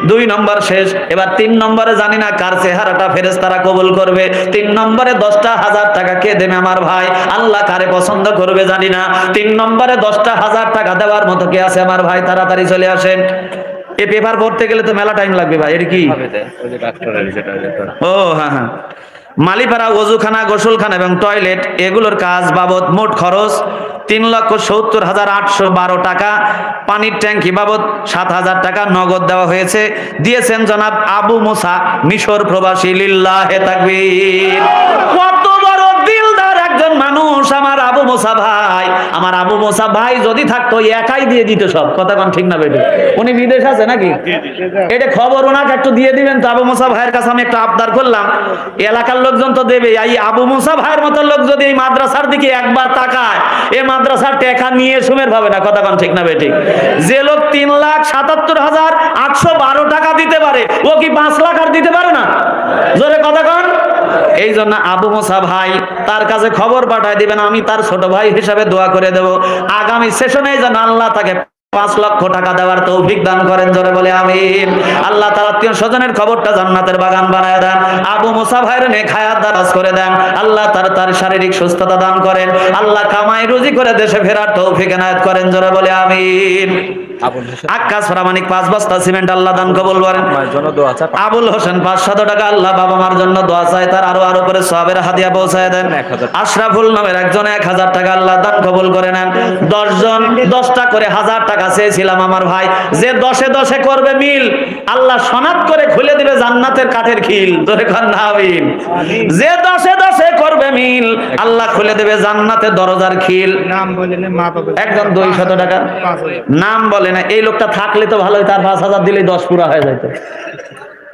2 নম্বর শেষ, এবার 3 নম্বরে জানি না কার চেহারাটা ফেরেশতারা কবুল করবে। 3 নম্বরে 10,000 টাকা কে দেবে আমার ভাই? আল্লাহ কারে পছন্দ করবে জানি না। 3 নম্বরে 10,000 টাকা দেওয়ার মতো কে আছে আমার ভাই? তাড়াতাড়ি চলে আসেন। এই পেপার পড়তে গেলে তো মেলা টাইম লাগবে ভাই। এটা কি? ও হ্যাঁ হ্যাঁ, মালিপাড়া ওযুখানা, গোসলখানা এবং টয়লেট এগুলোর কাজ বাবদ মোট খরচ 3,70,812 টাকা। পানির ট্যাঙ্কি বাবদ 7,000 টাকা নগদ দেওয়া হয়েছে। দিয়েছেন জনাব আবু মুসা, মিশর প্রবাসী। লিল্লাহে তাকবীর। কত বড় দিলদার একজন মানুষ আমার আবু মুসা ভাই। আমার আবু মুসা ভাই যদি থাকতো একাই দিয়ে দিত সব, কথা কোন ঠিক না বেটি? উনি বিদেশ আছে নাকি? এটা খবর ওনাকে একটু দিয়ে দিবেন তো। আবু মুসা ভাইয়ের কাছে আমি একটা আবদার করলাম, এলাকার লোকজন তো দেবে, এই আবু মুসা ভাইয়ের মতো লোক যদি এই মাদ্রাসার দিকে একবার তাকায়, এই মাদ্রাসার টাকা নিয়ে সুমের ভাবে না, কথা কোন ঠিক না বেটি? যে লোক 3,77,812 টাকা দিতে পারে, ও কি 5 লাখ আর দিতে পারে না? জোরে কথা কোন? এই জন্য আবু মুসা ভাই তার কাছে খবর পাঠায় দিবেন, আমি তার ছোট ভাই হিসাবে দোয়া করে দেব আগামী সেশনে যেন আল্লাহ তাকে 5 লক্ষ টাকা দেওয়ার তৌফিক দান করেন। জোরে বলে আমিন। আল্লাহ তার আত্মীয় স্বজনের খবরটা জান্নাতের বাগান বানায় দেন। আবু মুসা ভাইয়ের নেক হায়াত দারাজ করে দেন। আল্লাহ তার শারীরিক সুস্থতা দান করেন। আল্লাহ কামাই রুজি করে দেশে ফেরার তৌফিক এনায়েত করেন। জোরে বলে আমিন। আকাশ প্রামাণিক 5 বস্তা সিমেন্ট আল্লাহ দান কবুল করেন। আবুল হোসেন 500 টাকা আল্লাহ বাবা মার জন্য দোয়া চায়, তার আরো করে সওয়াবের হাদিয়া পৌঁছায় দেন। আশরাফুল নামের একজন 1000 টাকা আল্লাহ দান কবুল করে নেন। 10 জন 10টা করে 1000 টাকা চেয়েছিলাম আমার ভাই, যে 10-এ করবে মিল আল্লাহ সনাত করে খুলে দিবে জান্নাতের কাঠের খিল। ধরে খান আমিন। যে 10-এ করবে মিল আল্লাহ খুলে দেবে জান্নাতের দরজার খিল। নাম বলেন মা বাবা একজন 200 টাকা নাম বলে না, এই লোকটা থাকলে তো ভালোই, তার 5000 দিলেই 10 পুরা হয়ে যেত।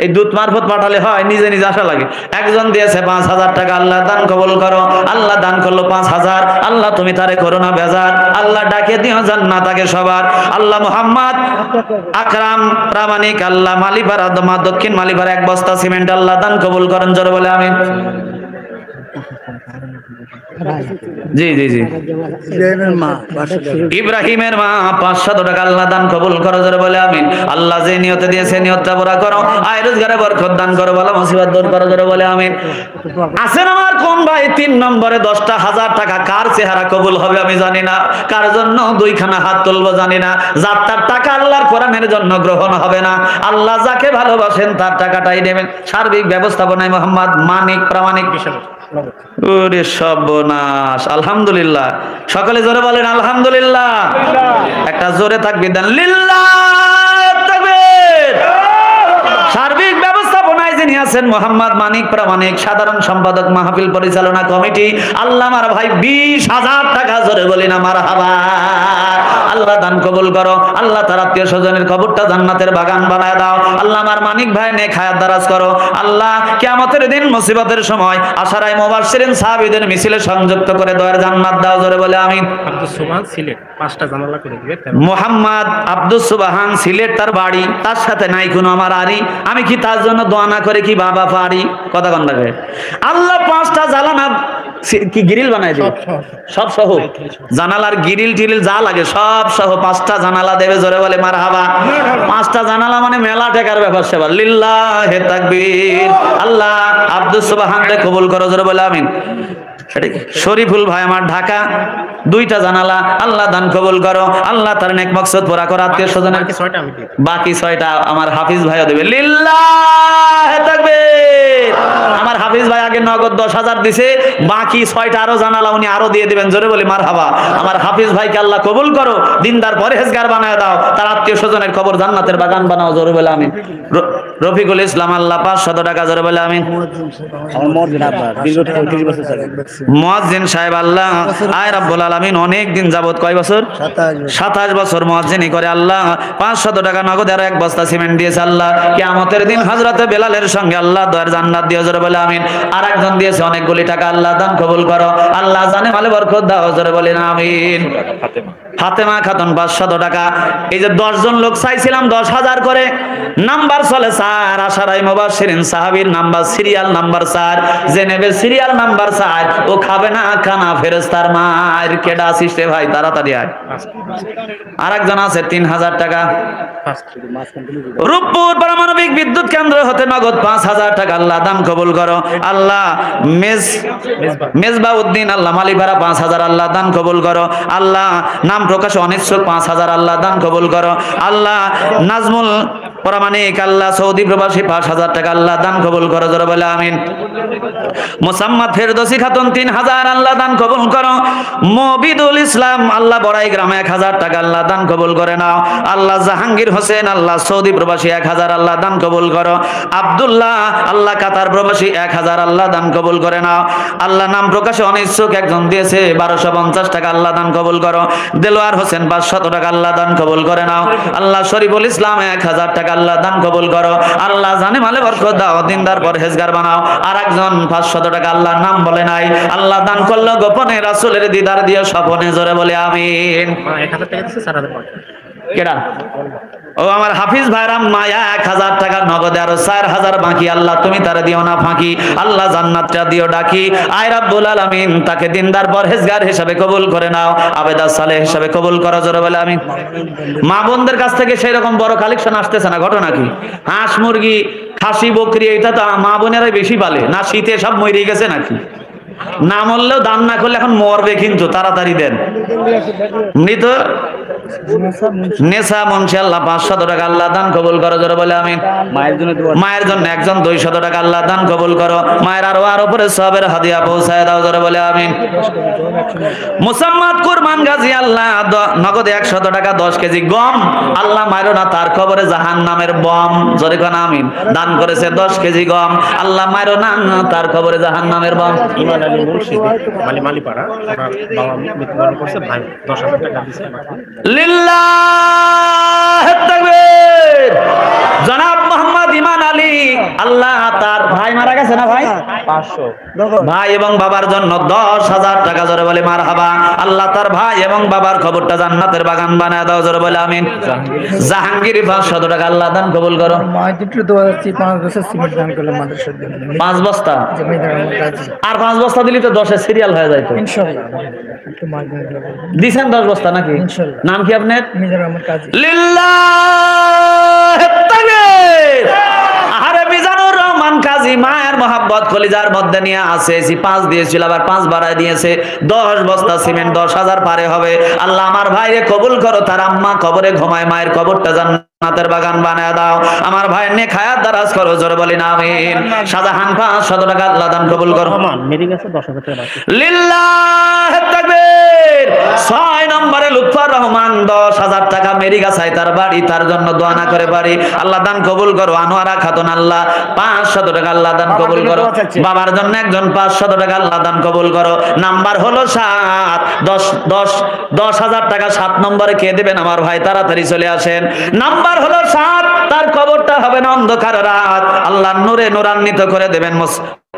এই দূত মারফত পাঠালে হয়, নিজে নিজে আসা লাগে। একজন দিয়েছে 5000 টাকা, আল্লাহ দান কবুল করো। আল্লাহ দান করলো 5000, আল্লাহ তুমি তারে করো না বেজার, আল্লাহ ডাকে দিও জান্নাত আগে সবার। আল্লাহ মোহাম্মদ আকরাম প্রামাণিক আল্লাহ মালিপাড়া দক্ষিণ মালিপাড়া 1 বস্তা সিমেন্ট আল্লাহ দান কবুল করেন। জোরে বলে আমিন। জি জি জি। ইব্রাহিমের মা 500 টাকা আল্লাহ দান কবুল করো। জোরে বলে আমিন। আল্লাহ যে নিয়তে দিয়েছে নিয়তটা পুরা করো, আয় রোজগারে বরকত দান করো, বালা মুসিবত দূর করো। জোরে বলে আমিন। আছেন আমার কোন ভাই 3 নম্বরে 10,000 টাকা, কার চেহারা কবুল হবে আমি জানি না, কার জন্য 2খানা হাত তুলবো জানি না। যার তার টাকা আল্লাহর কোরআনের জন্য গ্রহণ হবে না। আল্লাহ যাকে ভালোবাসেন তার টাকাটাই নেবেন। সার্বিক ব্যবস্থাপনায় মোহাম্মদ মানিক প্রামাণিক। ওরে সর্বনাশ। আলহামদুলিল্লাহ। সকলে জোরে বলেন আলহামদুলিল্লাহ। একটা জোরে তাকবীর দেন, লিল্লাহ তাকবীর। সার্বিক ব্যবস্থাপনায় যিনি আছেন মোহাম্মদ মানিক প্রামাণিক, সাধারণ সম্পাদক মাহফিল পরিচালনা কমিটি, আল্লাহ আমার ভাই 20,000 টাকা। জোরে বলি না মারহাবা। আল্লাহ দান কবুল করো। আল্লাহ তার আত্মীয় স্বজনের খবরটা জান্নাতের বাগান বানায় দাও। আল্লাহ আমার মানিক ভাই নেক হায়াত দারাজ করো। আল্লাহ কিয়ামতের দিন মুসিবতের সময় আশারায়ে মুবাশশিরিন সাহাবীদের মিছিলে সংযুক্ত করে দয়ার জান্নাত দাও। জোরে বলে আমিন। আব্দুস সুবহান সিলেট 5টা জানালা করে দিবে। মোহাম্মদ আব্দুস সুবহান সিলেট তার বাড়ি, তার সাথে নাই কোনো আমার আরি, আমি কি তার জন্য দোয়া না করে কি বাবা পারি? কথা কন না। আল্লাহ 5টা জানালা কি গ্রিল বানাই দিবে, সব সহ জানালার গ্রিল টিরিল যা লাগে সব সহ 5টা জানালা দেবে। জোরে বলে মারহাবা। 5টা জানালা মানে মেলা টাকার ব্যাপার সেবার। লিল্লাহে তাকবীর। আল্লাহ আব্দুস সুবহানকে কবুল করো। জোরে বলে আমিন। শরীফুল ভাই আমার ঢাকা 2টা জানালা আল্লাহ দান কবুল করো। আল্লাহ তার নেক মাকসাদ পুরা করো। আত্মীয় স্বজনের বাকি 6টা আমার হাফিজ ভাইও দেবে। লিল্লাহে তাকবীর। আমার হাফিজ ভাই আগে নগদ 10,000 দিছে, বাকি 6টা আরো জানালা উনি আরো দিয়ে দিবেন। জোরে বলি মারহাবা। আমার হাফিজ ভাইকে আল্লাহ কবুল করো, দিনদার পরহেজগার বানায় দাও, তার আত্মীয় স্বজনের খবর জান্নাতের বাগান বানাও। জোরে বলে আমিন। রফিকুল ইসলাম আল্লাহ 500 টাকা। জোরে বলে আমিন। মুয়াজ্জিন সাহেব আল্লাহ আয় রাব্বুল আলামিন অনেক দিন যাবত, কয় বছর? 27 বছর মুয়াজ্জিনি করে। আল্লাহ 500 টাকা নগদ আর 1 বস্তা সিমেন্ট দিয়েছে। আল্লাহ কিয়ামতের দিন হযরতে বেলালের সঙ্গে আল্লাহ দয়ার জান্নাত দিও। জোরে বলে আমিন। আর একজন দিয়েছে অনেকগুলি টাকা, আল্লাহ দান কবুল করো। আল্লাহ জানে মালে বরকত দাও। জোরে বলেন আমিন। ফাতেমা খাতুন 500 টাকা। এই যে 10 জন লোক চাইছিলাম 10,000 করে, নাম্বার চলে 4, আশারায়ে মুবাশশিরিন সাহাবীর নাম্বার সিরিয়াল নাম্বার 4, যে নেবে সিরিয়াল নাম্বার 4 ও খাবে না খানা ফেরেশতার মার। কেডা আসিস রে ভাই, তাড়াতাড়ি আয়। আরেকজন আছে 3,000 টাকা। রূপপুর পারমাণবিক বিদ্যুৎ কেন্দ্র হতে নগদ 5,000 টাকা, আল্লাহ দান কবুল করো। আল্লাহ মেজবাউদ্দিন আল্লাহ মালিপাড়া 5,000 আল্লাহ দান কবুল করো। আল্লাহ নাম প্রকাশে অনিচ্ছুক 5,000 আল্লাহ দান কবুল করো। আল্লাহ নাজমুল প্রামাণিক আল্লাহ সৌদি প্রবাসী 5,000 টাকা আল্লাহ দান কবুল করো, জোরে বলে আমিন। মোসাম্মদ ফেরদৌসী খাতুন 3,000 আল্লাহ দান কবুল করো। মবিদুল ইসলাম আল্লাহ বড়াই গ্রামে 1,000 টাকা আল্লাহ দান কবুল করে নাও। আল্লাহ জাহাঙ্গীর হোসেন আল্লাহ সৌদি প্রবাসী 1,000 আল্লাহ দান কবুল করো। আব্দুল্লাহ আল্লাহ কাতার প্রবাসী 1,000 আল্লাহ দান কবুল করে নাও। আল্লাহ নাম প্রকাশে অনিচ্ছুক একজন দিয়েছে 1,250 টাকা আল্লাহ দান কবুল করো। দেলোয়ার হোসেন 500 টাকা আল্লাহ দান কবুল করে নাও। আল্লাহ শরীফুল ইসলাম 1,000 টাকা আল্লাহ দান কবুল করো। আল্লাহ জানে মালে বরকত দাও, দিনদার পরহেজগার বানাও। আর একজন 500 টাকা আল্লাহর নাম বলে নাই, আল্লাহ দান করলো গোপনে, রাসূলের দিদার দিয়ে স্বপনে, জোরে বলে আমিন। 1,000 টাকা দিচ্ছে 4,000 কেডা? ও আমার হাফিজ ভাইরাম মায়া 1,000 টাকা নগদে, আরো 4,000 বাকি। আল্লাহ তুমি তারে দিও না ফাঁকি, আল্লাহ জান্নাতটা দিও ডাকি। আয় রাব্বুল আলামিন তাকে দিনদার পরহেজগার হিসাবে কবুল করে নাও, আবেদা সালেহ হিসাবে কবুল করো, জোরে বলে আমিন। মা বোনদের কাছ থেকে সেই রকম বড় কালেকশন আসতেছে না, ঘটনা কি? হাঁস মুরগি খাসি বকরি এটা তো মা বোনেরাই বেশি পালে না, শীতে সব মরে গেছে নাকি? না মরলেও দান না করলে এখন মরবে, কিন্তু তাড়াতাড়ি দেন। মৃত নেশা মুন্সি আল্লাহ 500 টাকা আল্লাহ দান কবুল করো, জোরে বলে আমিন। মায়ের জন্য একজন 200 টাকা আল্লাহ দান কবুল করো। মায়ের আরো উপরে সবের হাদিয়া পৌঁছায় দাও, জোরে বলে আমিন। মুসাম্মাদ কুরবান গাজী আল্লাহ নগদে 100 টাকা 10 কেজি গম আল্লাহ মাইরো না, তার কবরে জাহান্নামের বম, জোরে কোন আমিন। দান করেছে 10 কেজি গম, আল্লাহ মাইরো না, তার কবরে জাহান্নামের বম। ইমান আলী মুর্শিদ মালিপাড়া, বাবা মৃত্যুবরণ করছে, ভাই 10,000 টাকা দিয়েছে। লিল্লাহে তাকবীর। জনাব মোহাম্মদ ইমান আলী আল্লাহ তার ভাই মারা গেছে না ভাই, 500 ভাই এবং বাবার জন্য 10,000 টাকা, জোরে বলে মারহাবা। আল্লাহ তার ভাই এবং বাবার কবরটা জান্নাতের বাগান বানায় দাও, জোরে বলে আমিন। জাহাঙ্গীর 500 টাকা আল্লাহ দান কবুল করো। মায়ের দুটো দোয়া যাচ্ছে, 5 বছর সিমেন্ট দান করলাম মাদ্রাসার জন্য। 5 বস্তা জমিদার আমার কাছে আর 5 বস্তা দিলি তো 10-এর সিরিয়াল হয়ে যাইতো। ইনশাআল্লাহ একটু মাধ্যমে দিছেন 10 বস্তা নাকি? ইনশাআল্লাহ। নাম কি আপনার? জমিদার আমার কাছে। লিল্লাহে তাকবীর। আরে মিজানুর রহমান কাজী মায়ের মহব্বত কলিজার মধ্যে নিয়ে আসে, 5 দিয়েছিল, আবার 5 বাড়ায় দিয়েছে। 10 বস্তা সিমেন্ট 10,000 পারে হবে। আল্লাহ আমার ভাইরে কবুল করো, তার আম্মা কবরে ঘুমায়, মায়ের কবরটা জান্নাতের বাগান বানায় দাও। আমার ভাইয়ের নেক হায়াত দারাজ করো, জোরে বলি না আমিন। শাহজাহান 500 টাকা আল্লাহ দান কবুল করো। মেরে গেছে 10,000 টাকা। লিল্লাহে তাকবীর। 6 নম্বরে লুৎফর রহমান 10,000 টাকা মেরিগাছায় তার বাড়ি, তার জন্য দোয়া না করে বাড়ি, আল্লাহ দান কবুল করো। আনোয়ারা খাতুন আল্লাহ 500 টাকা আল্লাহ দান কবুল করো। বাবার জন্য একজন 500 টাকা আল্লাহ দান কবুল করো। নাম্বার হলো 7, 10,000 টাকা 7 নম্বরে কে দেবেন আমার ভাই, তাড়াতাড়ি চলে আসেন। নাম্বার হলো 7, তার কবরটা হবে না অন্ধকার রাত, আল্লাহ নূরে নূরান্বিত করে দেবেন।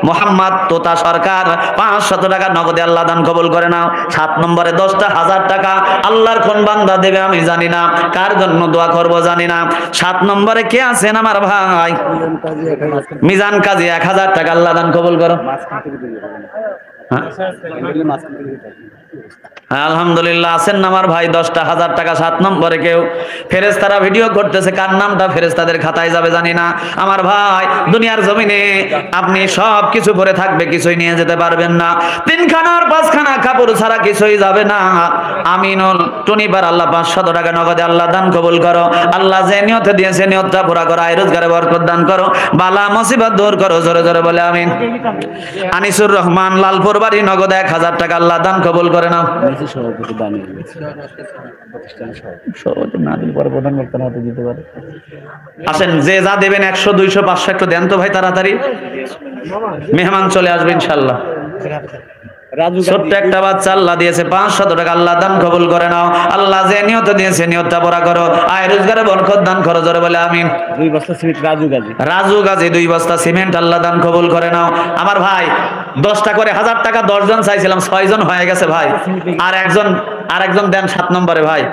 মোহাম্মদ তোতা সরকার 500 টাকা নগদে আল্লাহ দান কবুল করে নাও। 7 নম্বরে 10,000 টাকা আল্লাহর কোন বান্দা দেবে আমি জানি না, কার জন্য দোয়া করব জানি না। 7 নম্বরে কে আছেন আমার ভাই? মিজান কাজী 1,000 টাকা আল্লাহ দান কবুল করো। হ্যাঁ আলহামদুলিল্লাহ আছেন না আমার ভাই? 10,000 টাকা 7 নম্বরে কেউ? ফেরেশতারা ভিডিও করতেছে, কার নামটা ফেরেশতাদের খাতায় যাবে জানি না। আমার ভাই দুনিয়ার জমিনে আপনি সব কিছু পরে থাকবে, কিছুই নিয়ে যেতে পারবেন না। 3খানা 5খানা কাপড় ছাড়া কিছুই যাবে না। আমিনুল টুনিবার আল্লাহ 500 টাকা নগদে আল্লাহ দান কবুল করো। আল্লাহ যে নিয়তে দিয়েছে নিয়তটা পুরা করো, আয় রোজগারে বরকত দান করো, বালা মুসিবত দূর করো, জোরে জোরে বলে আমিন। আনিসুর রহমান লালপুর বাড়ি নগদে 1,000 টাকা আল্লাহ দান কবুল করে নাও। সভাপতি দান আসেন, যে যা দেবেন 100, 200, 500 একটু দেন তো ভাই তাড়াতাড়ি, মেহমান চলে আসবে ইনশাল্লাহ। ছোট্ট একটা বাচ্চা আল্লাহ দিয়েছে 500 টাকা আল্লাহ দান কবুল করে নাও। আল্লাহ যে নিয়ত দিয়েছে নিয়তটা পুরা করো, আয় রোজগারে বরকত দান করো, জোরে বলে আমিন। 2 বস্তা সিমেন্ট রাজু গাজী 2 বস্তা সিমেন্ট আল্লাহ দান কবুল করে নাও। আমার ভাই 10টা করে 1,000 টাকা 10 জন চাইছিলাম, 6 জন হয়ে গেছে ভাই। আর একজন দেন 7 নম্বরে ভাই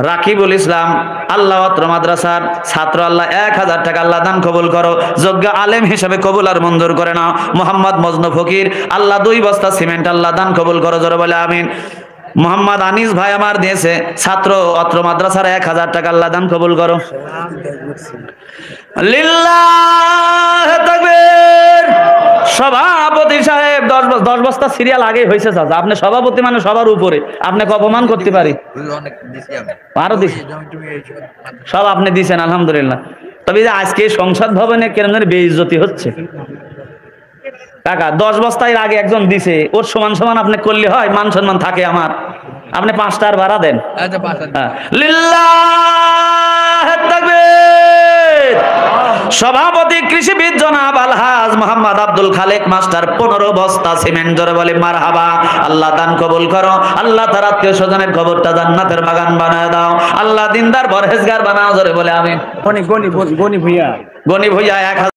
রাকিবুল ইসলাম আল্লাহ অত্র মাদ্রাসার ছাত্র, আল্লাহ 1,000 টাকা আল্লাহ দান কবুল করো, যোগ্য আলেম হিসেবে কবুল আর মঞ্জুর করে নাও। মোহাম্মদ মজনু ফকির আল্লাহ 2 বস্তা সিমেন্ট আল্লাহ দান কবুল করো, জোরে বলে আমিন। মোহাম্মদ আনিস ভাই আমার দিয়েছে ছাত্র অত্র মাদ্রাসার 1,000 টাকা আল্লাহ দান কবুল করো। লিল্লাহে তাকবীর। সভাপতি সাহেব 10 বস্তা সিরিয়াল আগে হয়েছে চাচা, আপনি সভাপতি মানে সবার উপরে, আপনাকে অপমান করতে পারি? আরো দিছি সব আপনি দিছেন আলহামদুলিল্লাহ। তবে যে আজকে সংসদ ভবনে কেমন জানি বেইজ্জতি হচ্ছে কাকা। 10 বস্তার আগে একজন দিছে, ওর সমান সমান আপনি করলে হয়, মান সম্মান থাকে আমার। আপনি 5টার ভাড়া দেন। হ্যাঁ। লিল্লাহ তাকবীর। সভাপতি কৃষিবিদ জনাব আলহাজ মোহাম্মদ আব্দুল খালেক মাস্টার 15 বস্তা সিমেন্ট, জোরে বলে মারহাবা। আল্লাহ দান কবুল করো, আল্লাহ তার আত্মীয় স্বজনের কবরটা জান্নাতের বাগান বানায় দাও, আল্লাহ দিনদার পরহেজগার বানাও, জোরে বলে আমিন। গনি ভুইয়া গনি ভুইয়া 1000